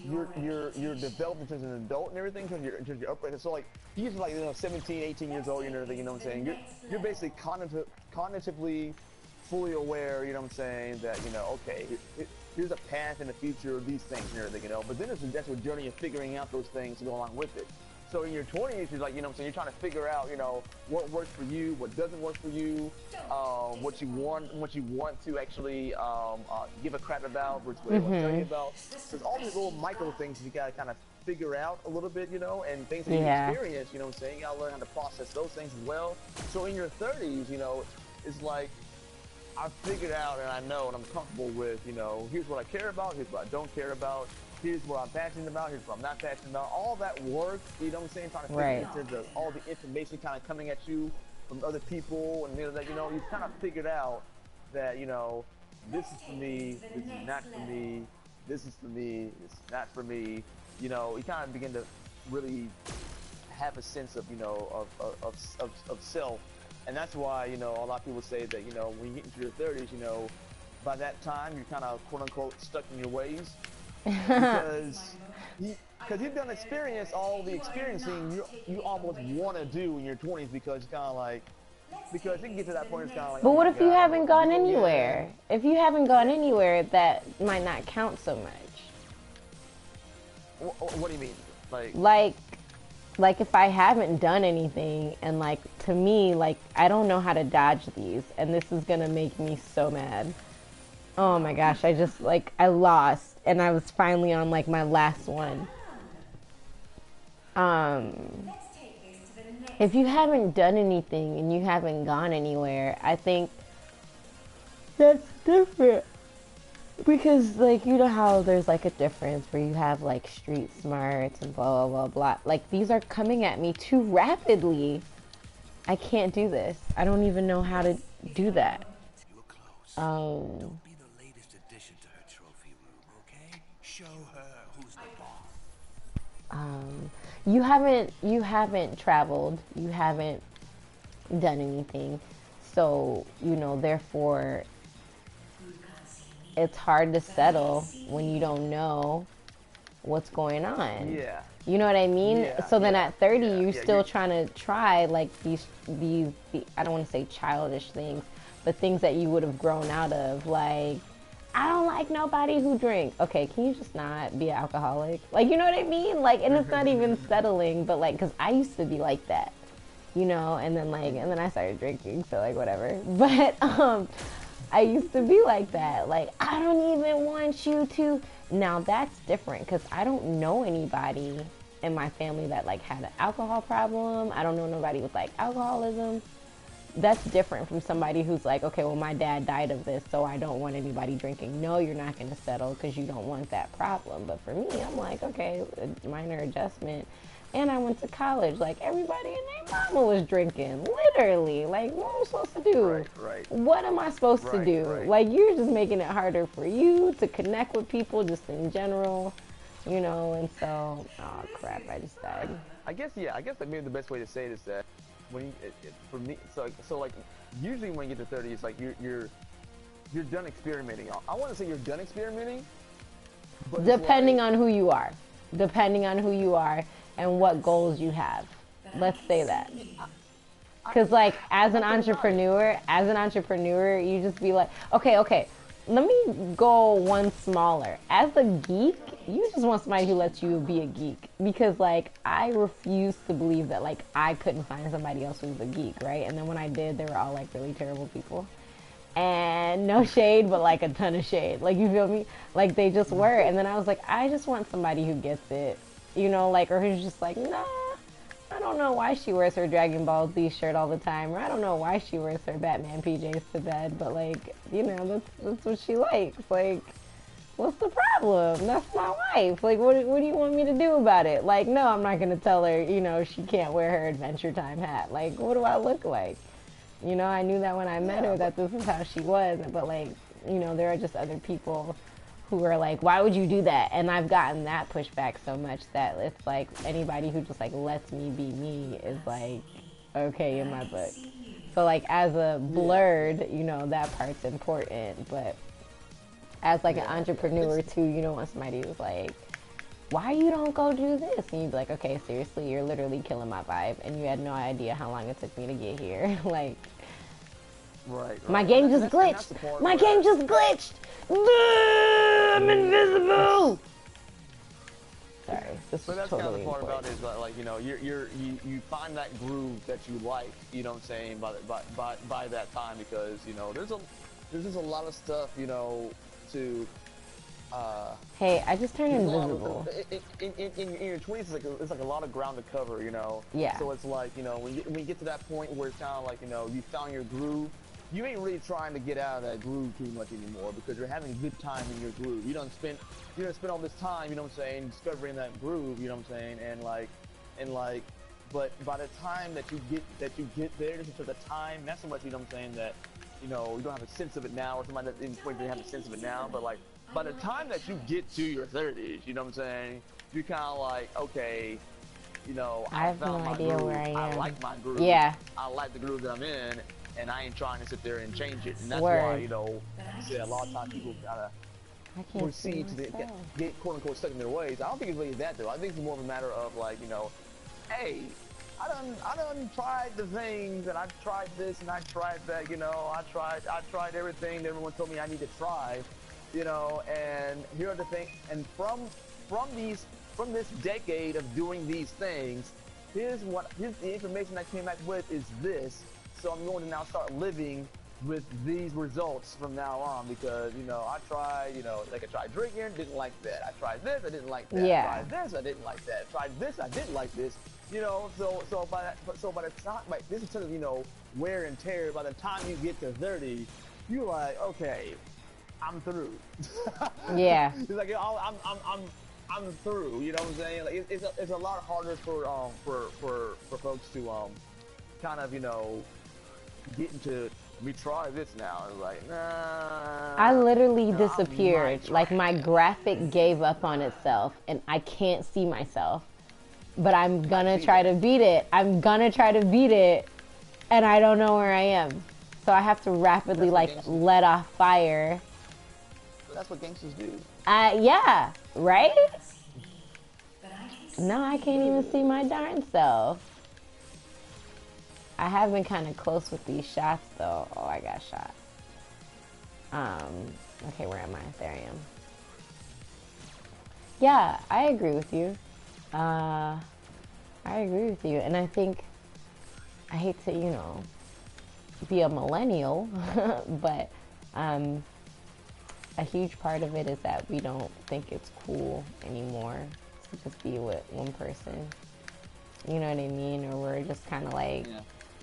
you're developed as an adult and everything in terms of your upbringing. So like you're like 17, 18 years old and everything, what I'm saying. You're basically cognitively fully aware, what I'm saying, that okay, here's a path in the future of these things and everything, But then there's a journey of figuring out those things to go along with it. So in your 20s, you're like, you know what I'm saying, you're trying to figure out, you know, what works for you, what doesn't work for you, what you want to actually give a crap about versus what you want to tell you about. So there's all these little micro things you gotta kind of figure out a little bit, you know, and things that you Yeah. experience, you know what I'm saying, you gotta learn how to process those things as well. So in your 30s, you know, it's like, I've figured out and I know and I'm comfortable with, you know, here's what I care about, here's what I don't care about, here's what I'm passionate about, here's what I'm not passionate about. All that work, you know what I'm saying, trying to figure into all the information kind of coming at you from other people and you know, that, you know, you've kind of figured out that, you know, this is for me, this is not for me, this is for me, this is not for me. You know, you kind of begin to really have a sense of, you know, of self. And that's why, you know, a lot of people say that, you know, when you get into your 30s, you know, by that time, you're kind of, quote unquote, stuck in your ways. Because you've done experience all the experiencing you almost want to do in your 20s because it's kind of like, because it can get to that point, it's kind of like, But oh what my if you God, haven't gone yeah. anywhere? If you haven't gone anywhere, that might not count so much. What do you mean? Like if I haven't done anything, and like to me, like I don't know how to dodge these, and this is gonna make me so mad. Oh my gosh, I just like I lost, and I was finally on like my last one. If you haven't done anything and you haven't gone anywhere, I think that's different. Because, like, you know how there's, like, a difference where you have, like, street smarts and blah, blah, blah, blah. Like, these are coming at me too rapidly. I can't do this. I don't even know how to do that. You're close. Don't be the latest addition to her trophy room, okay? Show her who's the boss. You haven't traveled. You haven't done anything. So, you know, therefore, it's hard to settle when you don't know what's going on. Yeah. You know what I mean? Yeah, So then at 30, you're still you're trying to try like these I don't want to say childish things, but things that you would have grown out of. Like, I don't like nobody who drinks. Okay, can you just not be an alcoholic? Like, you know what I mean? Like, and it's not even settling, but like, because I used to be like that, you know, and then I started drinking, so like whatever. But I used to be like that. Like, I don't even want you to. Now that's different because I don't know anybody in my family that like had an alcohol problem. I don't know nobody with like alcoholism. That's different from somebody who's like, okay, well, my dad died of this, so I don't want anybody drinking. No, you're not going to settle because you don't want that problem. But for me, I'm like, okay, a minor adjustment. And I went to college. Like, everybody and their mama was drinking. Literally. Like, what am I supposed to do? Right. What am I supposed to do? Right. Like, you're just making it harder for you to connect with people just in general, you know? And so, oh, crap, I just died. I guess that maybe the best way to say it is that when you, for me, so like usually when you get to 30, it's like you're done experimenting. I want to say you're done experimenting, but Depending on who you are. Depending on who you are and what goals you have. Let's say that. Because, like, as an entrepreneur, you just be like, okay, let me go one smaller. As a geek, you just want somebody who lets you be a geek. Because, like, I refuse to believe that, like, I couldn't find somebody else who was a geek, right? And then when I did, they were all, like, really terrible people. And no shade, but, like, a ton of shade. Like, you feel me? Like, they just were. And then I was like, I just want somebody who gets it. You know, like, or who's just like, nah, I don't know why she wears her Dragon Ball Z shirt all the time, or I don't know why she wears her Batman PJs to bed, but, like, you know, that's what she likes. Like, what's the problem? That's my wife. Like, what do you want me to do about it? Like, no, I'm not going to tell her, you know, she can't wear her Adventure Time hat. Like, what do I look like? You know, I knew that when I met her that this is how she was, but, like, you know, there are just other people who are like, why would you do that? And I've gotten that pushback so much that it's like anybody who just like lets me be me is like okay in my book. So like as a blurred, you know, that part's important, but as like an entrepreneur too, you don't want somebody who's like, why you don't go do this? And you'd be like, okay, seriously, you're literally killing my vibe and you had no idea how long it took me to get here. Like, right. My game just glitched. My game just glitched. I'm invisible. Sorry. This But is that's totally kind of the part important. about it is that, like, you know, you find that groove that you like, you know what I'm saying, by that time, because, you know, there's just a lot of stuff, you know, to Hey, I just turned there's a lot invisible. in your 20s, it's like a lot of ground to cover, you know. Yeah. So it's like, you know, when you get to that point where it's kind of like, you know, you found your groove, you ain't really trying to get out of that groove too much anymore, because you're having a good time in your groove. You don't spend all this time, you know what I'm saying, discovering that groove, you know what I'm saying, and like, but by the time that you get there, just for the time, not so much, you know what I'm saying, that, you know, you don't have a sense of it now, or somebody that's in the point where you have a sense of it now, but like, by the time that you get to your 30s, you know what I'm saying, you're kind of like, okay, you know, I have no found my idea groove. where I I am. like my groove. Yeah. I like the groove that I'm in, and I ain't trying to sit there and change it. And that's Word. why, you know, I say a lot of times people gotta I can't see proceed to myself. get quote unquote stuck in their ways. I don't think it's really that though. I think it's more of a matter of, like, you know, hey, I done tried the things, and I tried this and I tried that, you know, I tried everything that everyone told me I need to try, you know, and here are the things, and from this decade of doing these things, here's the information I came back with is this, so I'm going to now start living with these results from now on, because, you know, I tried, you know, like I tried drinking, didn't like that. I tried this, I didn't like that. Yeah. I tried this, I didn't like that. I tried this, I didn't like this. You know, so by the time, like, this is sort of, you know, wear and tear. By the time you get to 30, you're like, okay, I'm through. Yeah. It's like, I'm through. You know what I'm saying? Like, it's a lot harder for folks to kind of, you know, get into, we try this now, and like, nah. I literally no, disappeared. Like my graphic gave up on itself and I can't see myself. But I'm gonna try to beat it. I'm gonna try to beat it, and I don't know where I am. So I have to rapidly, like, let off fire. That's what gangsters do. Yeah, right? But I can see No, I can't even see my darn self. I have been kind of close with these shots, though. Oh, I got shot. Okay, where am I? There I am. Yeah, I agree with you. I agree with you. And I think, I hate to, you know, be a millennial, but a huge part of it is that we don't think it's cool anymore to just be with one person. You know what I mean? Or we're just kind of like,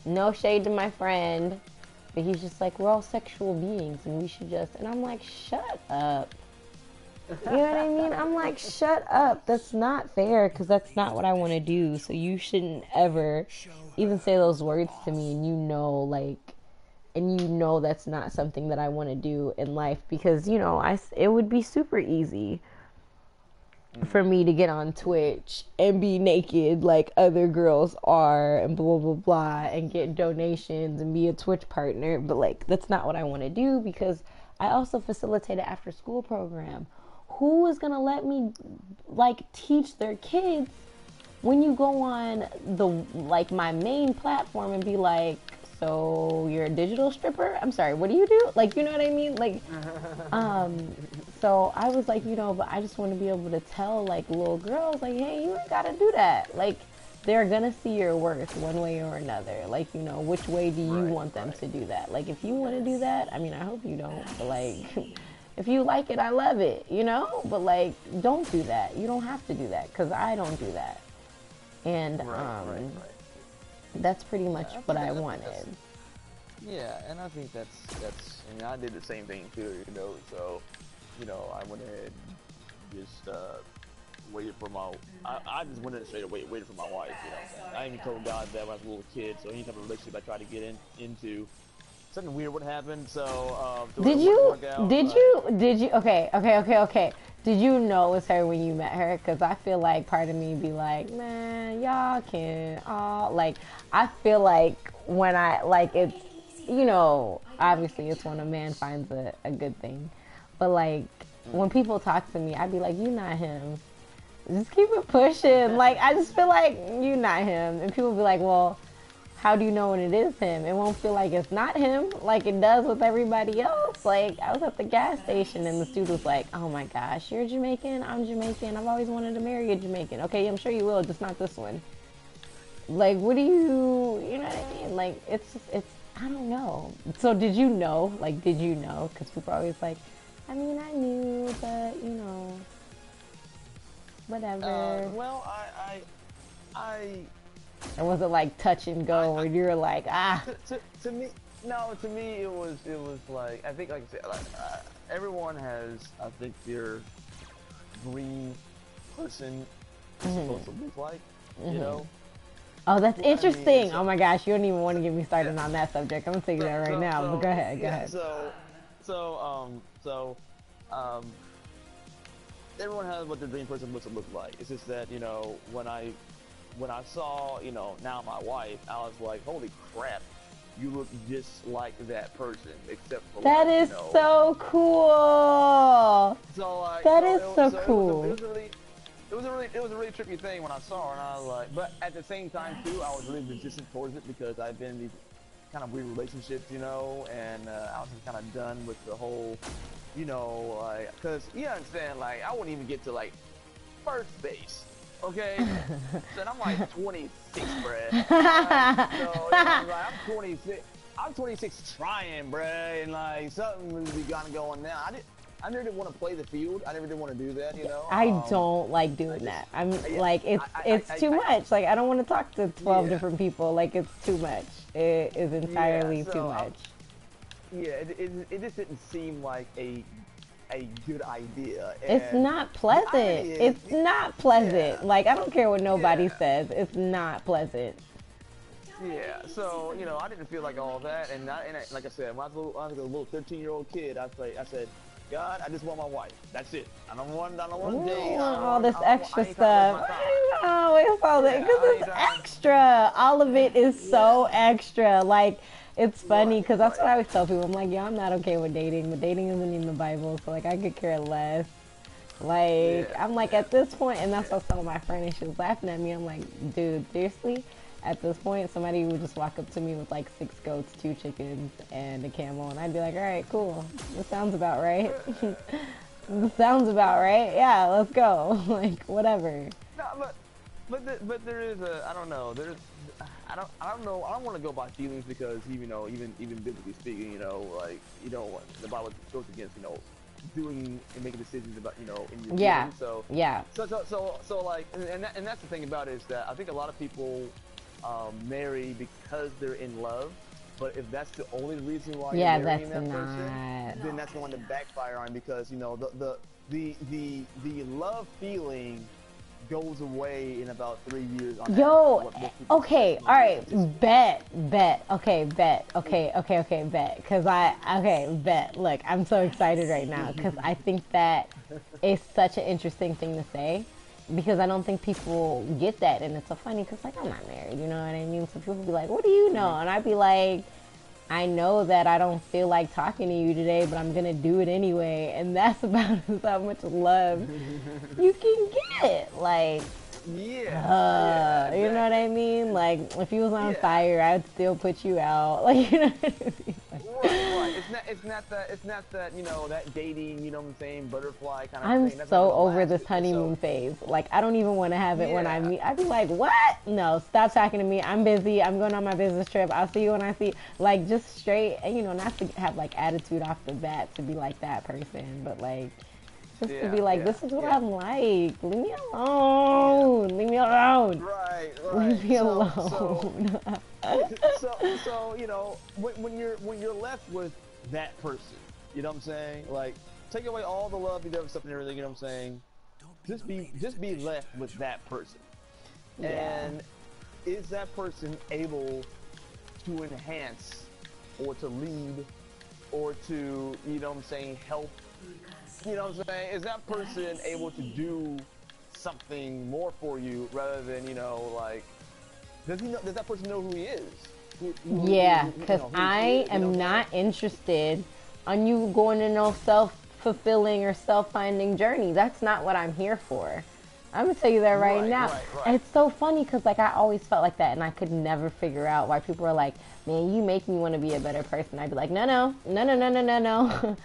no shade to my friend, but he's just like, we're all sexual beings and we should just, and I'm like, shut up. You know what I mean? I'm like, shut up. That's not fair, because that's not what I want to do. So you shouldn't ever even say those words to me, and you know, like, and you know that's not something that I want to do in life, because, you know, it would be super easy for me to get on Twitch and be naked like other girls are and blah, blah, blah, and get donations and be a Twitch partner. But, like, that's not what I want to do, because I also facilitate an after school program. Who is going to let me, like, teach their kids when you go on the, like, my main platform and be like, so you're a digital stripper? I'm sorry, what do you do? Like, you know what I mean? Like, so I was like, you know, but I just want to be able to tell, like, little girls, like, hey, you ain't got to do that. Like, they're going to see your worth one way or another. Like, you know, which way do you want them to do that? Like, if you want to do that, I mean, I hope you don't, but, like, if you like it, I love it, you know? But, like, don't do that. You don't have to do that, because I don't do that. And that's pretty much what I wanted. Yeah, and I think that's, I mean, I did the same thing too, you know, so, you know, I went ahead and just, waited for I just went in straight away, waited for my wife, you know. I even told God that when I was a little kid, so any type of relationship I tried to get into, something weird would happen, so, Did you, okay. Did you know it was her when you met her? Because I feel like part of me be like, man, y'all can, like, I feel like when it's, you know, obviously it's when a man finds a good thing. But, like, when people talk to me, I'd be like, you not him. Just keep it pushing. Like, I just feel like you not him. And people be like, well, how do you know when it is him? It won't feel like it's not him like it does with everybody else. Like, I was at the gas station and the dude was like, oh my gosh, you're Jamaican? I'm Jamaican. I've always wanted to marry a Jamaican. Okay, I'm sure you will, just not this one. Like, what do you know what I mean? Like, it's, I don't know. So did you know? Like, did you know? Because people are always like, I mean, I knew, but, you know, whatever. Well, Or was it like touch and go where you were like, to me, no, to me it was like, I think, like I said, like, everyone has, I think, their dream person is supposed to look like, you know? Oh, that's interesting. I mean, so, oh my gosh, you don't even want to get me started on that subject. I'm gonna take that right now. But go ahead, go ahead. Everyone has what their dream person looks to look like. It's just that, you know, when I saw, you know, now my wife, I was like, holy crap, you look just like that person, except for that like, is you know, so cool. So like, that is so cool. It was a really tricky thing when I saw her, and I was like, but at the same time too, I was really resistant towards it because I've been in these kind of weird relationships, you know, and I was just kind of done with the whole, you know, like, cause you understand, like, I wouldn't even get to like first base, okay? So I'm like 26, bruh. Right? So you know, like, I'm 26. I'm 26 trying, bruh, and like something really got going now. I never did want to play the field. I never did want to do that, you know. I don't like doing that. I'm like, it's too much. Like, I don't want to talk to 12 different people. Like, it's too much. It is entirely too much. It just didn't seem like a good idea. It's not pleasant. It's not pleasant. Like, I don't care what nobody says. It's not pleasant. Yeah, so, you know, I didn't feel like all that, and like I said, when I was a little 13-year-old kid, I said, God, I just want my wife. That's it. I don't want to date. All this extra stuff. Oh, it's all that because it's extra. All of it is so extra. Like, it's funny because that's what I always tell people. I'm like, yeah, I'm not okay with dating, but dating isn't in the Bible, so like I could care less. Like, I'm like at this point, and that's what I was telling my friend, and she was laughing at me. I'm like, dude, seriously? At this point, somebody would just walk up to me with like 6 goats, 2 chickens, and a camel, and I'd be like, all right, cool. This sounds about right. This sounds about right. Yeah, let's go. Like, whatever. No, but there is a, I don't know. I don't know. I don't want to go by feelings because even biblically speaking, you know, like, you know, the Bible goes against, you know, doing and making decisions about, you know, in your feelings. So like, and that's the thing about it is that I think a lot of people marry because they're in love, but if that's the only reason why you're marrying that person, then that's going to backfire on, because you know the love feeling goes away in about 3 years. Okay, all right, bet, okay, bet. Because bet. Look, I'm so excited right now because I think that is such an interesting thing to say. Because I don't think people get that, and it's so funny because, like, I'm not married, you know what I mean? So people be like, what do you know? And I'd be like, I know that I don't feel like talking to you today, but I'm going to do it anyway. And that's about how much love you can get. Like, you know what I mean? Like, if you was on fire, I'd still put you out. Like, you know what I mean? Right. It's not that, you know, that dating, you know what I'm saying, butterfly kind of thing. I'm so over this honeymoon phase. Like, I don't even want to have it when I meet. I'd be like, what? No, stop talking to me. I'm busy. I'm going on my business trip. I'll see you when I see. Like, just straight, and, you know, not to have, like, attitude off the bat to be like that person, but, like, just to be like, this is what I'm like. Leave me alone. Leave me alone. Right. Leave me alone. So you know, when you're left with that person, you know what I'm saying? Like, take away all the love you've ever stuff and everything, you know what I'm saying? Just be left with that person. Yeah. And is that person able to enhance or to lead or to, you know what I'm saying, help? You know what I'm saying? Is that person able to do something more for you rather than, you know, like, does that person know who he is? Yeah, because I am not interested on you going in no self-fulfilling or self-finding journey. That's not what I'm here for. I'm gonna tell you that right now. Right. It's so funny because like I always felt like that, and I could never figure out why people were like, "Man, you make me want to be a better person." I'd be like, "No, no, no, no, no, no, no, no,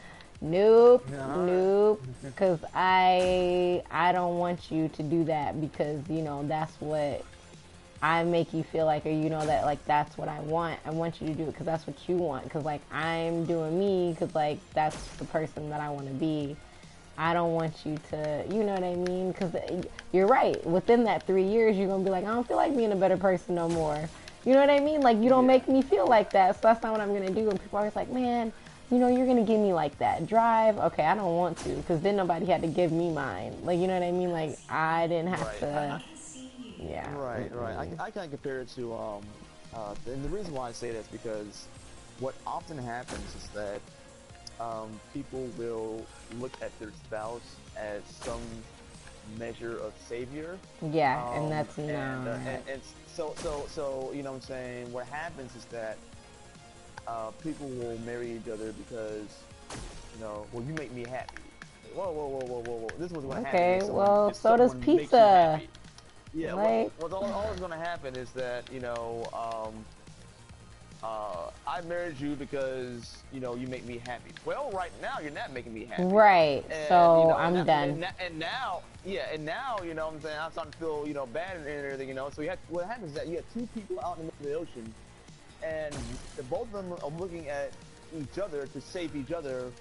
nope, nope," because I don't want you to do that because you know that's what I make you feel like, or you know that like that's what I want. I want you to do it because that's what you want. Because like I'm doing me because like that's the person that I want to be. I don't want you to, you know what I mean? Because you're right. Within that 3 years, you're going to be like, I don't feel like being a better person no more. You know what I mean? Like, you don't make me feel like that, so that's not what I'm going to do. And people are always like, man, you know, you're going to give me like that drive. Okay, I don't want to, because then nobody had to give me mine. Like, you know what I mean? Like, I didn't have to, yeah. Right. I kind of compare it to, and the reason why I say that is because what often happens is that people will look at their spouse as some measure of savior. Yeah, and that's not. And so you know what I'm saying? What happens is that people will marry each other because, you know, well, you make me happy. Whoa. This was what happens. Okay, well, so does pizza. Yeah, like, well, all that's going to happen is that, you know, I married you because, you know, you make me happy. Well, right now, you're not making me happy. Right, and, so you know, I'm done. And now, you know what I'm saying, I'm starting to feel, you know, bad and everything, you know. So what happens is that you have two people out in the middle of the ocean, and both of them are looking at each other to save each other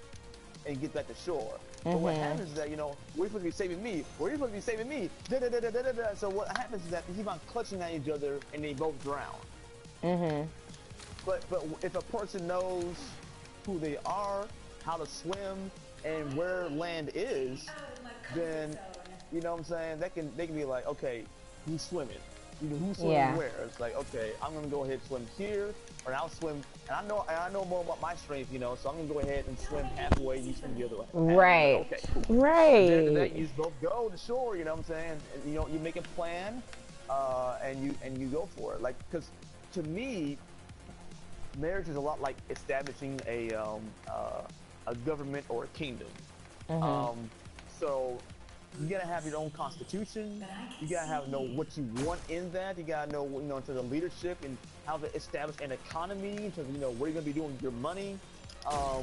and get back to shore. But what happens is that, you know, we're supposed to be saving me. We're supposed to be saving me. So what happens is that they keep on clutching at each other and they both drown. But if a person knows who they are, how to swim, and where land is, then you know what I'm saying, they can be like, okay, who's swimming? You know, who's swimming where? It's like, okay, I'm gonna go ahead and swim here, or I'll swim, and I know more about my strength, you know, so I'm gonna go ahead and swim halfway, you swim the other way. Right. Okay. Right. After that, you both go to shore, you know what I'm saying? And, you know, you make a plan, and you go for it. Like, because to me, marriage is a lot like establishing a government or a kingdom. So you gotta have your own constitution. You gotta know what you want in that. You gotta know, you know, in terms of leadership and how to establish an economy. In terms of, you know, what are you gonna be doing with your money?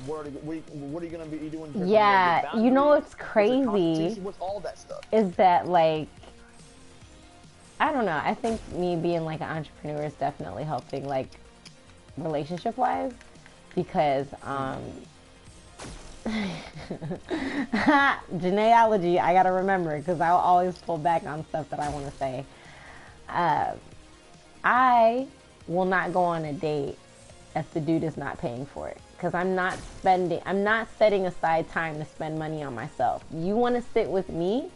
What are you gonna be doing? Yeah, you know what's crazy? What's all that stuff? Is that like, I don't know. I think me being like an entrepreneur is definitely helping, like, relationship wise, because Junaeology, I gotta remember because I'll always pull back on stuff that I want to say. I will not go on a date if the dude is not paying for it, because I'm not setting aside time to spend money on myself. You want to sit with me,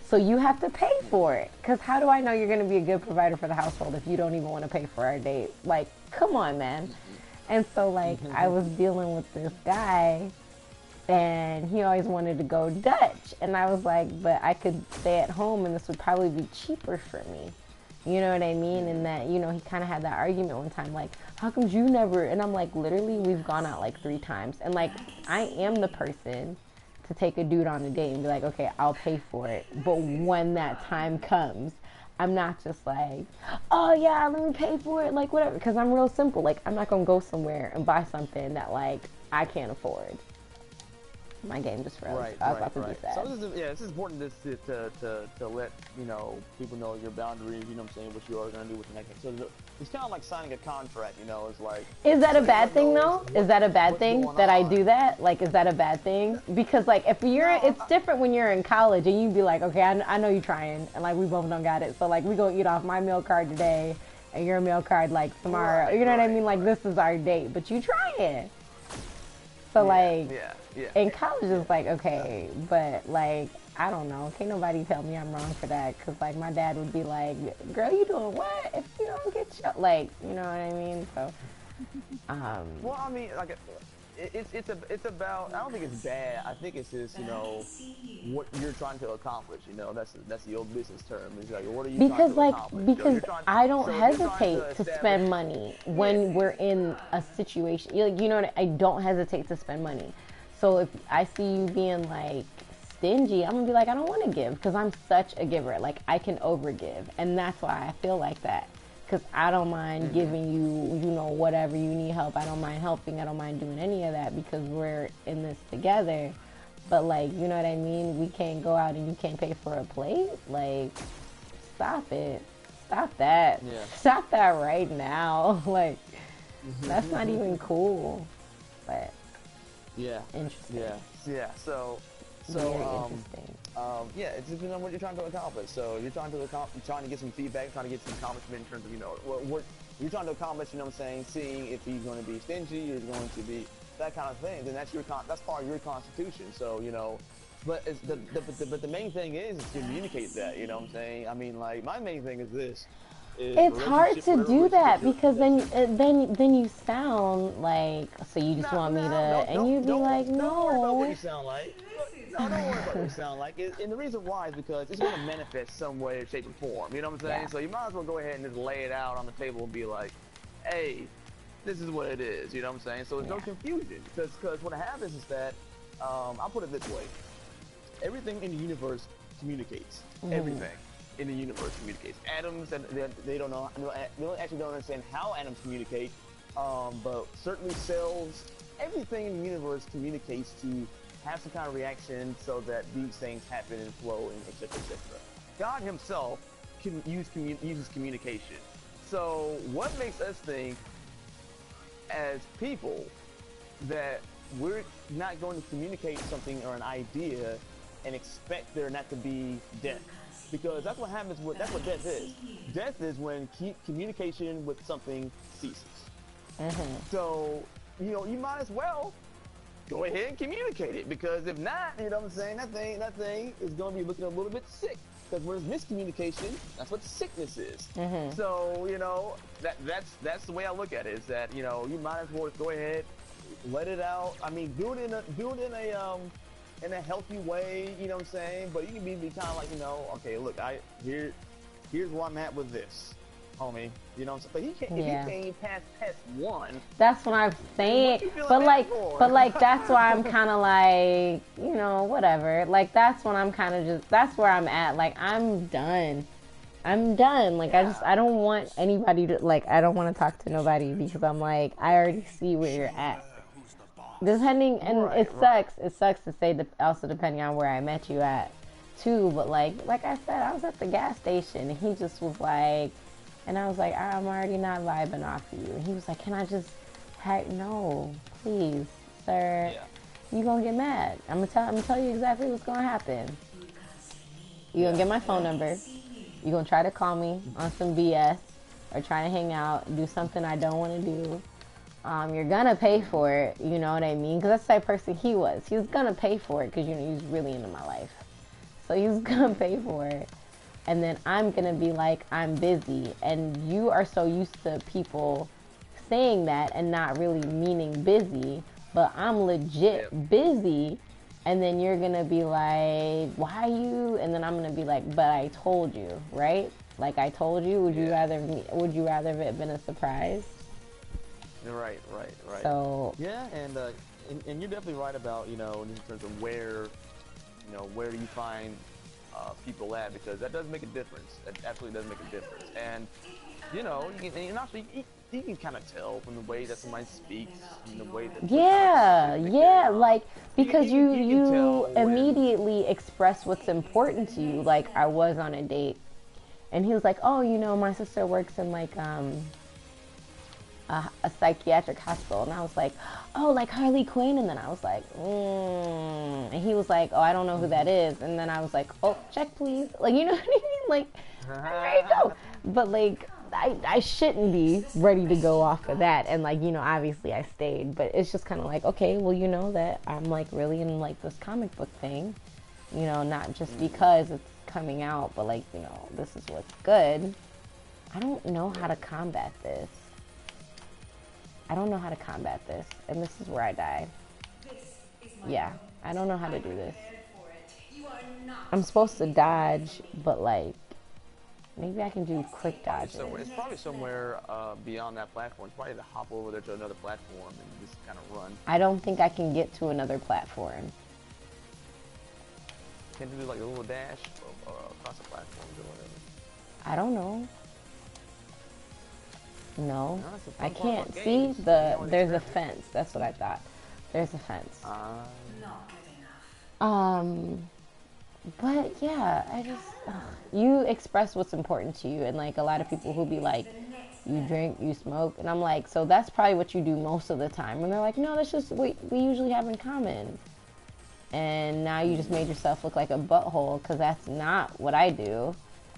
so you have to pay for it, because how do I know you're going to be a good provider for the household if you don't even want to pay for our date? Like, come on, man. And so, like, I was dealing with this guy, and he always wanted to go Dutch. And I was like, but I could stay at home, and this would probably be cheaper for me. You know what I mean? And that, you know, he kind of had that argument one time, like, how come you never? And I'm like, literally, we've gone out like 3 times. And, like, I am the person to take a dude on a date and be like, okay, I'll pay for it. But when that time comes, I'm not just like, oh yeah, let me pay for it, like whatever. Because I'm real simple. Like, I'm not going to go somewhere and buy something that, like, I can't afford. My game just froze. I was about to be sad. So it's important to let, you know, people know your boundaries, you know what I'm saying, what you are going to do with the next thing. So it's kind of like signing a contract, you know, it's like... Is that a bad thing, though? Is that a bad thing that I do that? Like, is that a bad thing? Because, like, if you're... It's different when you're in college and you be like, okay, I know you're trying, and, like, we both don't got it. So, like, we go eat off my meal card today and your meal card, like, tomorrow. You know what I mean? Like, this is our date, but you trying. So, like... In college, it's like, okay, but, like, I don't know. Can't nobody tell me I'm wrong for that, because, like, my dad would be like, girl, you doing what if you don't get your, like, you know what I mean? So, well, I mean, like, it's about, I don't think it's bad. I think it's just, you know, what you're trying to accomplish, you know, that's the old business term. It's like, what are you trying to accomplish? Because I don't hesitate to spend money when we're in a situation, you know what, I don't hesitate to spend money. So if I see you being, like, stingy, I'm gonna be like, I don't want to give because I'm such a giver. Like I can overgive, and that's why I feel like that. Because I don't mind giving you, you know, whatever you need help. I don't mind helping. I don't mind doing any of that because we're in this together. But like, you know what I mean? We can't go out and you can't pay for a plate. Like, stop it. Stop that. Yeah. Stop that right now. Like, that's not even cool. But Yeah. interesting. Yeah. So, Very interesting. yeah, it's depending on what you're trying to accomplish. So if you're trying to get some feedback, trying to get some accomplishment in terms of, you know, what you're trying to accomplish, you know what I'm saying, seeing if he's going to be stingy or going to be that kind of thing, then that's part of your constitution. So, you know, but the main thing is to communicate that, you know what I'm saying? I mean, like, my main thing is this. It's hard to do that because then you sound like, so you just want me to, and you'd be like, no. Don't worry about what you sound like. No, don't worry about what you sound like. And the reason why is because it's going to manifest some way, shape, or form. You know what I'm saying? Yeah. So you might as well go ahead and just lay it out on the table and be like, hey, this is what it is. You know what I'm saying? So there's no confusion. Because what happens is that, I'll put it this way. Everything in the universe communicates. Everything in the universe communicates. Atoms, they don't know, they actually don't understand how atoms communicate, but certainly cells, everything in the universe communicates to have some kind of reaction so that these things happen and flow and etc. etc. God himself uses communication. So what makes us think as people that we're not going to communicate something or an idea and expect there not to be death? Because that's what happens that's what death is. Death is when communication with something ceases. So, you know, you might as well go ahead and communicate it, because if not, you know what I'm saying, that thing is going to be looking a little bit sick. Because when there's miscommunication, that's what sickness is. So, you know, that's the way I look at it, is that, you know, you might as well go ahead, let it out. I mean, do it in a healthy way, you know what I'm saying? But you can be kind of like, you know, okay, look, here's where I'm at with this, homie. You know what I'm saying? But if he can't even pass test one. That's what I'm saying. But like that's why I'm kind of like, you know, whatever. Like that's when I'm kind of just, that's where I'm at. Like I'm done. Like I don't want anybody to, like, I don't want to talk to nobody because I'm like, I already see where you're at. Depending, and it sucks to say, also depending on where I met you at too, but like I said, I was at the gas station and he just was like, and I was like, I'm already not vibing off you. And he was like, can I just, heck no, please, sir, you gonna get mad. I'm gonna tell you exactly what's gonna happen. You gonna get my phone number, you gonna try to call me on some BS or try to hang out, do something I don't want to do. You're gonna pay for it, you know what I mean? Because that's the type of person he was. He was gonna pay for it because, you know, he was really into my life. So he was gonna pay for it. And then I'm gonna be like, I'm busy. And you are so used to people saying that and not really meaning busy. But I'm legit busy. And then you're gonna be like, why you? And then I'm gonna be like, but I told you, right? Like I told you. Would you rather have it been a surprise? Right. So yeah, and you're definitely right about, you know, in terms of where, you know, where do you find people at, because that does make a difference. It absolutely does make a difference. And you know, you can kind of tell from the way that somebody speaks, from the way that like because you you immediately express what's important to you. Like I was on a date, and he was like, oh, you know, my sister works in like a psychiatric hospital, and I was like, oh, like Harley Quinn, and then I was like, and he was like, oh, I don't know who that is, and then I was like, oh, check please, like, you know what I mean, like, there you go. But like, I shouldn't be ready to go off of that, and like, you know, obviously I stayed, but it's just kind of like, okay, well, you know that I'm like really in like this comic book thing, you know, not just because it's coming out, but like, you know, this is what's good. I don't know how to combat this. And this is where I die. Yeah, I don't know how to do this. I'm supposed to dodge, but like, maybe I can do quick dodges. So it's probably somewhere beyond that platform. It's probably to hop over there to another platform and just kind of run. I don't think I can get to another platform. Can you do like a little dash across the platforms or whatever? I don't know. No, No, that's the I fun part can't about see games. You there's a experiment. fence. That's what I thought. There's a fence. Not good enough. But yeah, I just you express what's important to you, and like a lot of people who be like, you drink, you smoke, and I'm like, so that's probably what you do most of the time. And they're like, no, that's just what we usually have in common. And now you just made yourself look like a butthole because that's not what I do.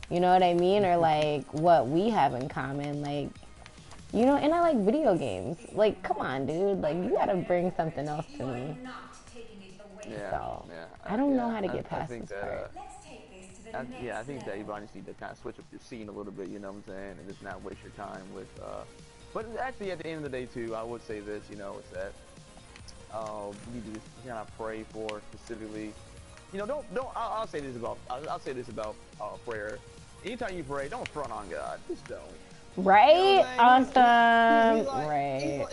You know what I mean? Or like what we have in common, like. You know, and I like video games. Like, come on, dude. Like, you gotta bring something else to me. Yeah, So, yeah. I don't know yeah, how to get I past think this that, part. Let's take this to the next yeah, I think that you level. probably just need to kind of switch up your scene a little bit, you know what I'm saying, and just not waste your time with, but actually at the end of the day too, I would say this, you know, is that, you need to just kind of pray for specifically, you know, I'll say this about, I'll say this about, prayer. Anytime you pray, don't front on God, just don't. You know Right? what I'm saying? Awesome. Right.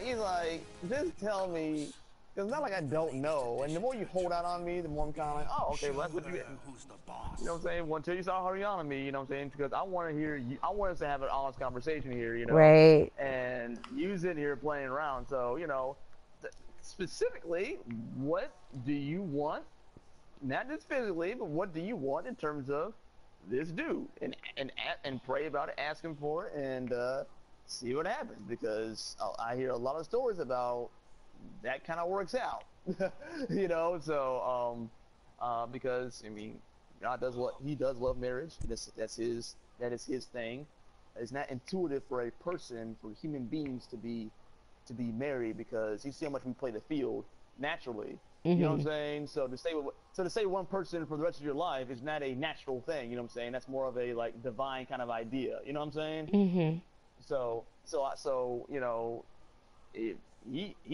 He's like, just tell me, because it's not like I don't know. And the more you hold out on me, the more I'm kind of like, oh, okay, well, that's what you get. Who's the boss? You know what I'm saying? Until you start hurrying on me, you know what I'm saying? Because I want to hear you, I want us to have an honest conversation here, you know? Right. And you sit here playing around. So, you know, specifically, what do you want? Not just physically, but what do you want in terms of this dude, and pray about it, ask him for it, and see what happens. Because I hear a lot of stories about that kind of works out, you know. So because I mean, God does what He does love marriage. That is His thing. It's not intuitive for a person, for human beings to be married, because you see how much we play the field naturally. You know what I'm saying? So to say one person for the rest of your life is not a natural thing. You know what I'm saying? That's more of a like divine kind of idea. You know what I'm saying? Mm-hmm. So you know, he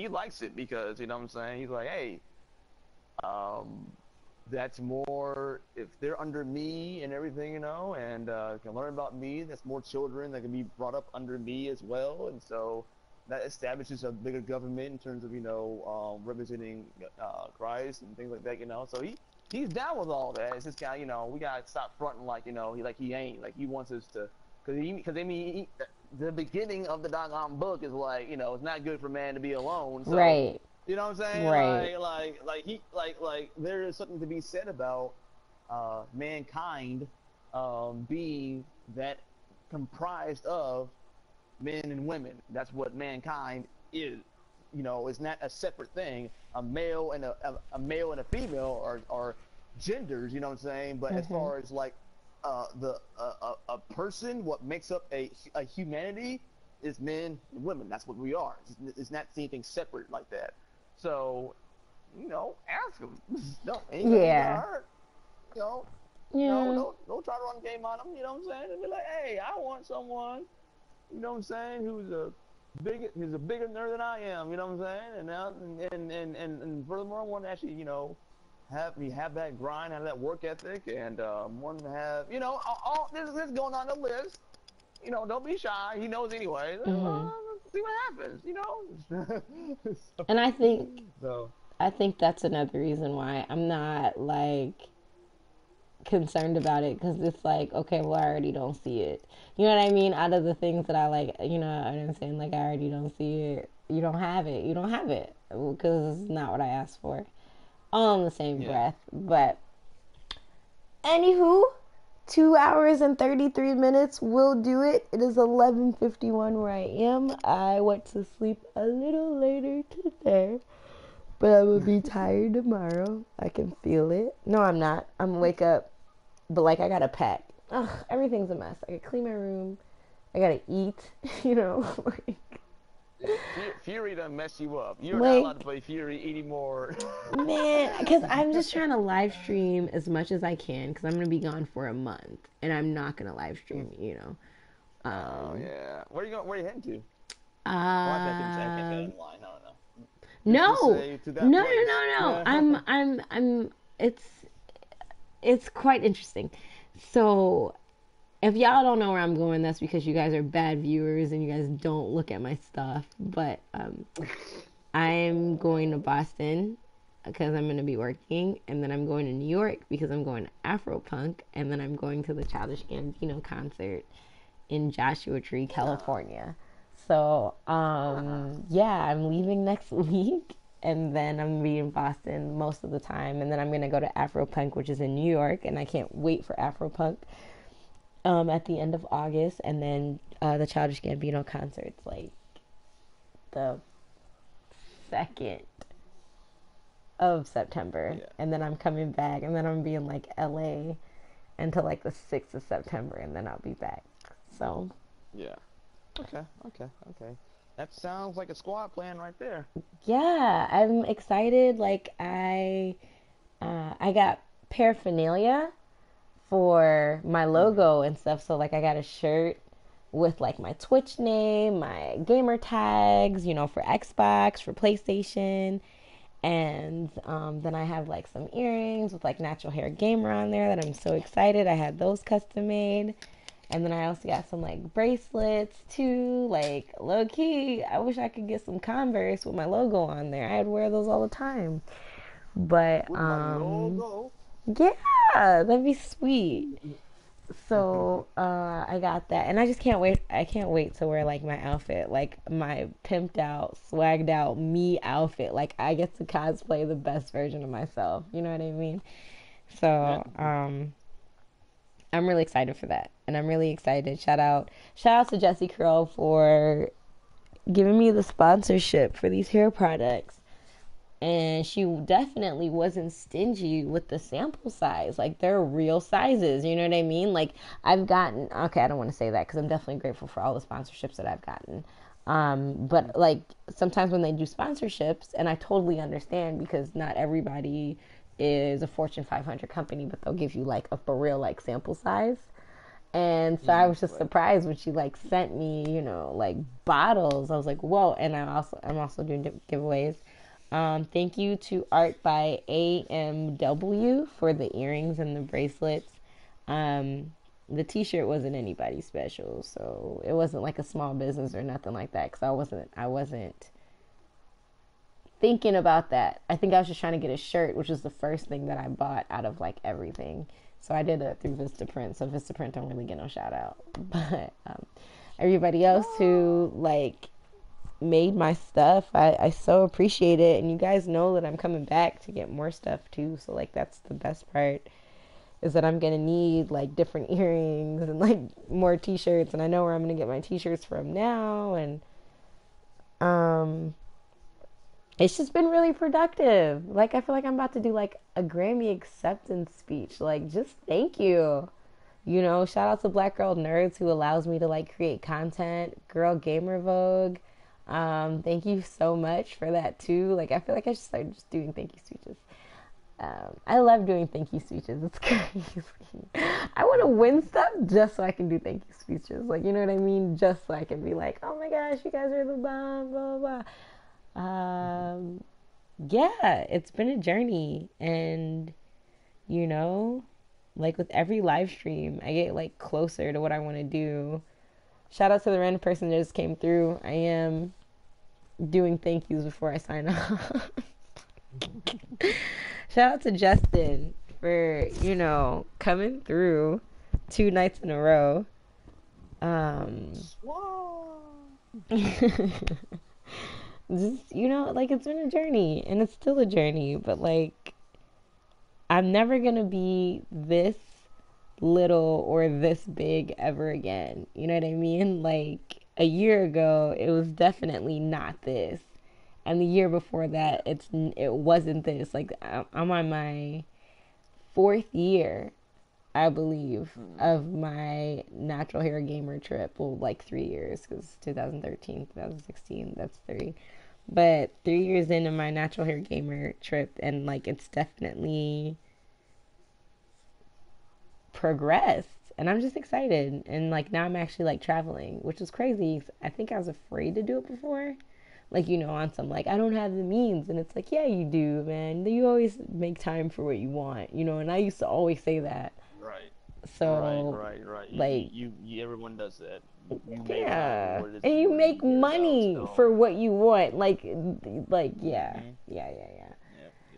likes it because, you know what I'm saying? He's like, hey, that's more, if they're under me and everything, you know, and can learn about me. That's more children that can be brought up under me as well, and so that establishes a bigger government in terms of, you know, representing Christ and things like that, you know. So he's down with all that. It's just kind of, you know, we gotta stop fronting like, you know, he ain't, like he wants us to, because I mean the beginning of the doggone book is like, you know, it's not good for man to be alone. So Right. you know what I'm saying? Right. Like there is something to be said about mankind being that comprised of men and women. That's what mankind is. You know, it's not a separate thing. A male and a male and a female are genders. You know what I'm saying? But as far as like a person, what makes up a humanity is men and women. That's what we are. It's not anything separate like that. So, you know, ask them. No, ain't gonna hurt. You know, Yeah. don't try to run game on them. You know what I'm saying? And be like, hey, I want someone, you know what I'm saying, who's a bigger nerd than I am. You know what I'm saying? And now and furthermore, I want to actually, you know, have that grind, have that work ethic, and want to have, you know, all this is going on the list. You know, don't be shy. He knows anyway. See what happens. You know. And I think So. that's another reason why I'm not like concerned about it, because it's like, okay, well, I already don't see it. You know what I mean? Out of the things that I like, you know, I'm saying, like, I already don't see it. You don't have it. You don't have it, because it's not what I asked for. All in the same breath. But anywho, 2 hours and 33 minutes will do it. It is 11:51 where I am. I went to sleep a little later today, but I will be tired tomorrow. I can feel it. No, I'm not. I'm gonna wake up, but like I gotta pack. Ugh, everything's a mess. I gotta clean my room. I gotta eat. You know, like. Fury done mess you up. You're like, not allowed to play Fury anymore. Man, because I'm just trying to live stream as much as I can, because I'm going to be gone for a month, and I'm not going to live stream, you know. Oh, yeah. Where are you heading to? I can't say that online. No. I'm it's quite interesting. So if y'all don't know where I'm going, that's because you guys are bad viewers and you guys don't look at my stuff. But I'm going to Boston because I'm going to be working, and then I'm going to New York because I'm going to Afropunk, and then I'm going to the Childish Gambino concert in Joshua Tree, California. So, yeah, I'm leaving next week, and then I'm going to be in Boston most of the time, and then I'm going to go to Afropunk, which is in New York, and I can't wait for Afropunk at the end of August, and then the Childish Gambino concert's like the 2nd of September, Yeah. and then I'm coming back, and then I'm gonna be in like LA until like the 6th of September, and then I'll be back. So Yeah. Okay. That sounds like a squad plan right there. yeah, I'm excited. Like I got paraphernalia for my logo and stuff. So like I got a shirt with like my Twitch name, my gamer tags, for Xbox, for PlayStation. And then I have like some earrings with like natural hair gamer on there that I'm so excited. I had those custom made. And then I also got some like bracelets too. Like low key, I wish I could get some Converse with my logo on there. I'd wear those all the time. But With my logo. yeah, that'd be sweet. So I got that, and I just can't wait. I can't wait to wear like my outfit, like my pimped out, swagged out me outfit. Like I get to cosplay the best version of myself. You know what I mean? So I'm really excited for that, and I'm really excited. Shout out to Jessie Curl for giving me the sponsorship for these hair products. And she definitely wasn't stingy with the sample size. Like, they're real sizes, you know what I mean? Like, I've gotten, okay, I don't want to say that because I'm definitely grateful for all the sponsorships that I've gotten. But, like, sometimes when they do sponsorships, and I totally understand because not everybody is a Fortune 500 company, but they'll give you, like, a for real, like, sample size. And so I was just surprised when she, like, sent me, like, bottles. I was like, whoa. And I'm also doing giveaways. Thank you to Art by AMW for the earrings and the bracelets. The t-shirt wasn't anybody special, so it wasn't like a small business or nothing like that, because I wasn't thinking about that. I think I was just trying to get a shirt, which was the first thing that I bought out of like everything. So I did it through Vistaprint. So Vistaprint don't really get no shout out, but everybody else who like made my stuff, I so appreciate it. And you guys know that I'm coming back to get more stuff too, so like that's the best part, is that I'm gonna need like different earrings and like more t-shirts, and I know where I'm gonna get my t-shirts from now. And it's just been really productive. Like I feel like I'm about to do like a Grammy acceptance speech, like just thank you. Shout out to Black Girl Nerds who allows me to like create content. Girl Gamer Vogue, thank you so much for that too. Like I feel like I should start just doing thank you speeches. I love doing thank you speeches. It's crazy. I want to win stuff just so I can do thank you speeches. Like, you know what I mean? Just so I can be like, oh my gosh, you guys are the bomb, blah, blah, blah. Yeah, it's been a journey. And, like with every live stream, I get like closer to what I want to do. Shout out to the random person that just came through. I am doing thank yous before I sign off. Shout out to Justin for, coming through 2 nights in a row. Just, like it's been a journey, and it's still a journey, but like I'm never gonna be this little or this big ever again. You know what I mean? Like a year ago, it was definitely not this. And the year before that, it wasn't this. Like I'm on my 4th year, I believe, of my natural hair gamer trip. Well, like 3 years, because 2013, 2016, that's 3. But 3 years into my natural hair gamer trip, and like it's definitely progressed. And I'm just excited. And like now I'm actually like traveling, which is crazy. I think I was afraid to do it before. Like, on some, like, I don't have the means. And it's like, yeah, you do, man. You always make time for what you want, and I used to always say that. Right. So, Right. like, you everyone does that. You make yeah. time for what it is And you make money about, so. for what you want. Like, yeah. Mm-hmm. Yeah.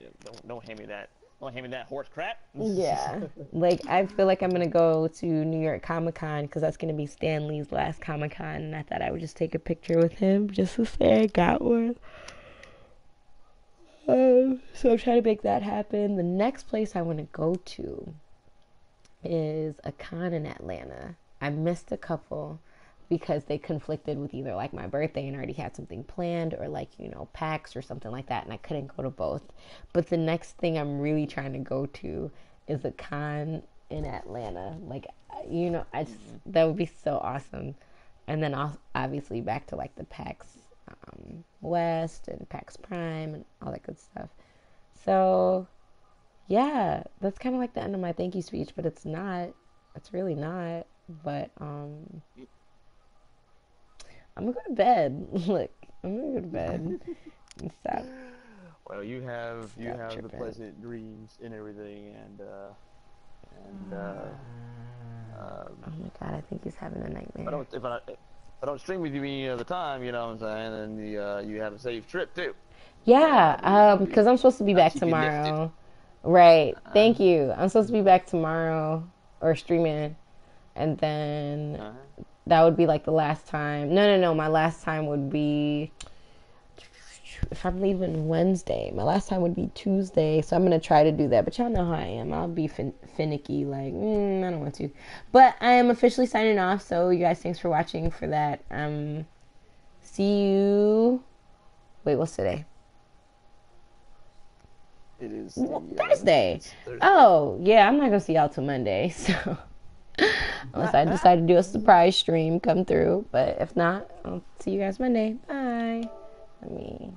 Yep. Don't hand me that. Don't hand me that horse crap. Yeah. Like, I feel like I'm going to go to New York Comic Con because that's going to be Stan Lee's last Comic Con. And I thought I would just take a picture with him just to say I got one. So I'm trying to make that happen. The next place I want to go to is a con in Atlanta. I missed a couple because they conflicted with either like my birthday and already had something planned or like, you know, PAX or something like that, and I couldn't go to both. But the next thing I'm really trying to go to is a con in Atlanta. Like, you know, that would be so awesome. And then obviously back to like the PAX West and PAX Prime and all that good stuff. So yeah, that's kind of like the end of my thank you speech, but it's not. It's really not. But I'm gonna go to bed. Look, I'm gonna go to bed and stop. Well, you have tripping. the pleasant dreams and everything, and Oh my god, I think he's having a nightmare. if I don't stream with you any other time, you know what I'm saying, then you have a safe trip too. Yeah, because I'm supposed to be back keep you lifted. tomorrow. Right. Thank you. I'm supposed to be back tomorrow or streaming, and then that would be like the last time. No. My last time would be if I'm leaving Wednesday. My last time would be Tuesday, so I'm gonna try to do that. But y'all know how I am. I'll be finicky. Like I don't want to. But I am officially signing off. So you guys, thanks for watching. For that, see you. Wait, what's today? It is Thursday. Oh, yeah, I'm not going to see y'all till Monday, so unless I decide to do a surprise stream come through, but if not, I'll see you guys Monday. Bye. Let me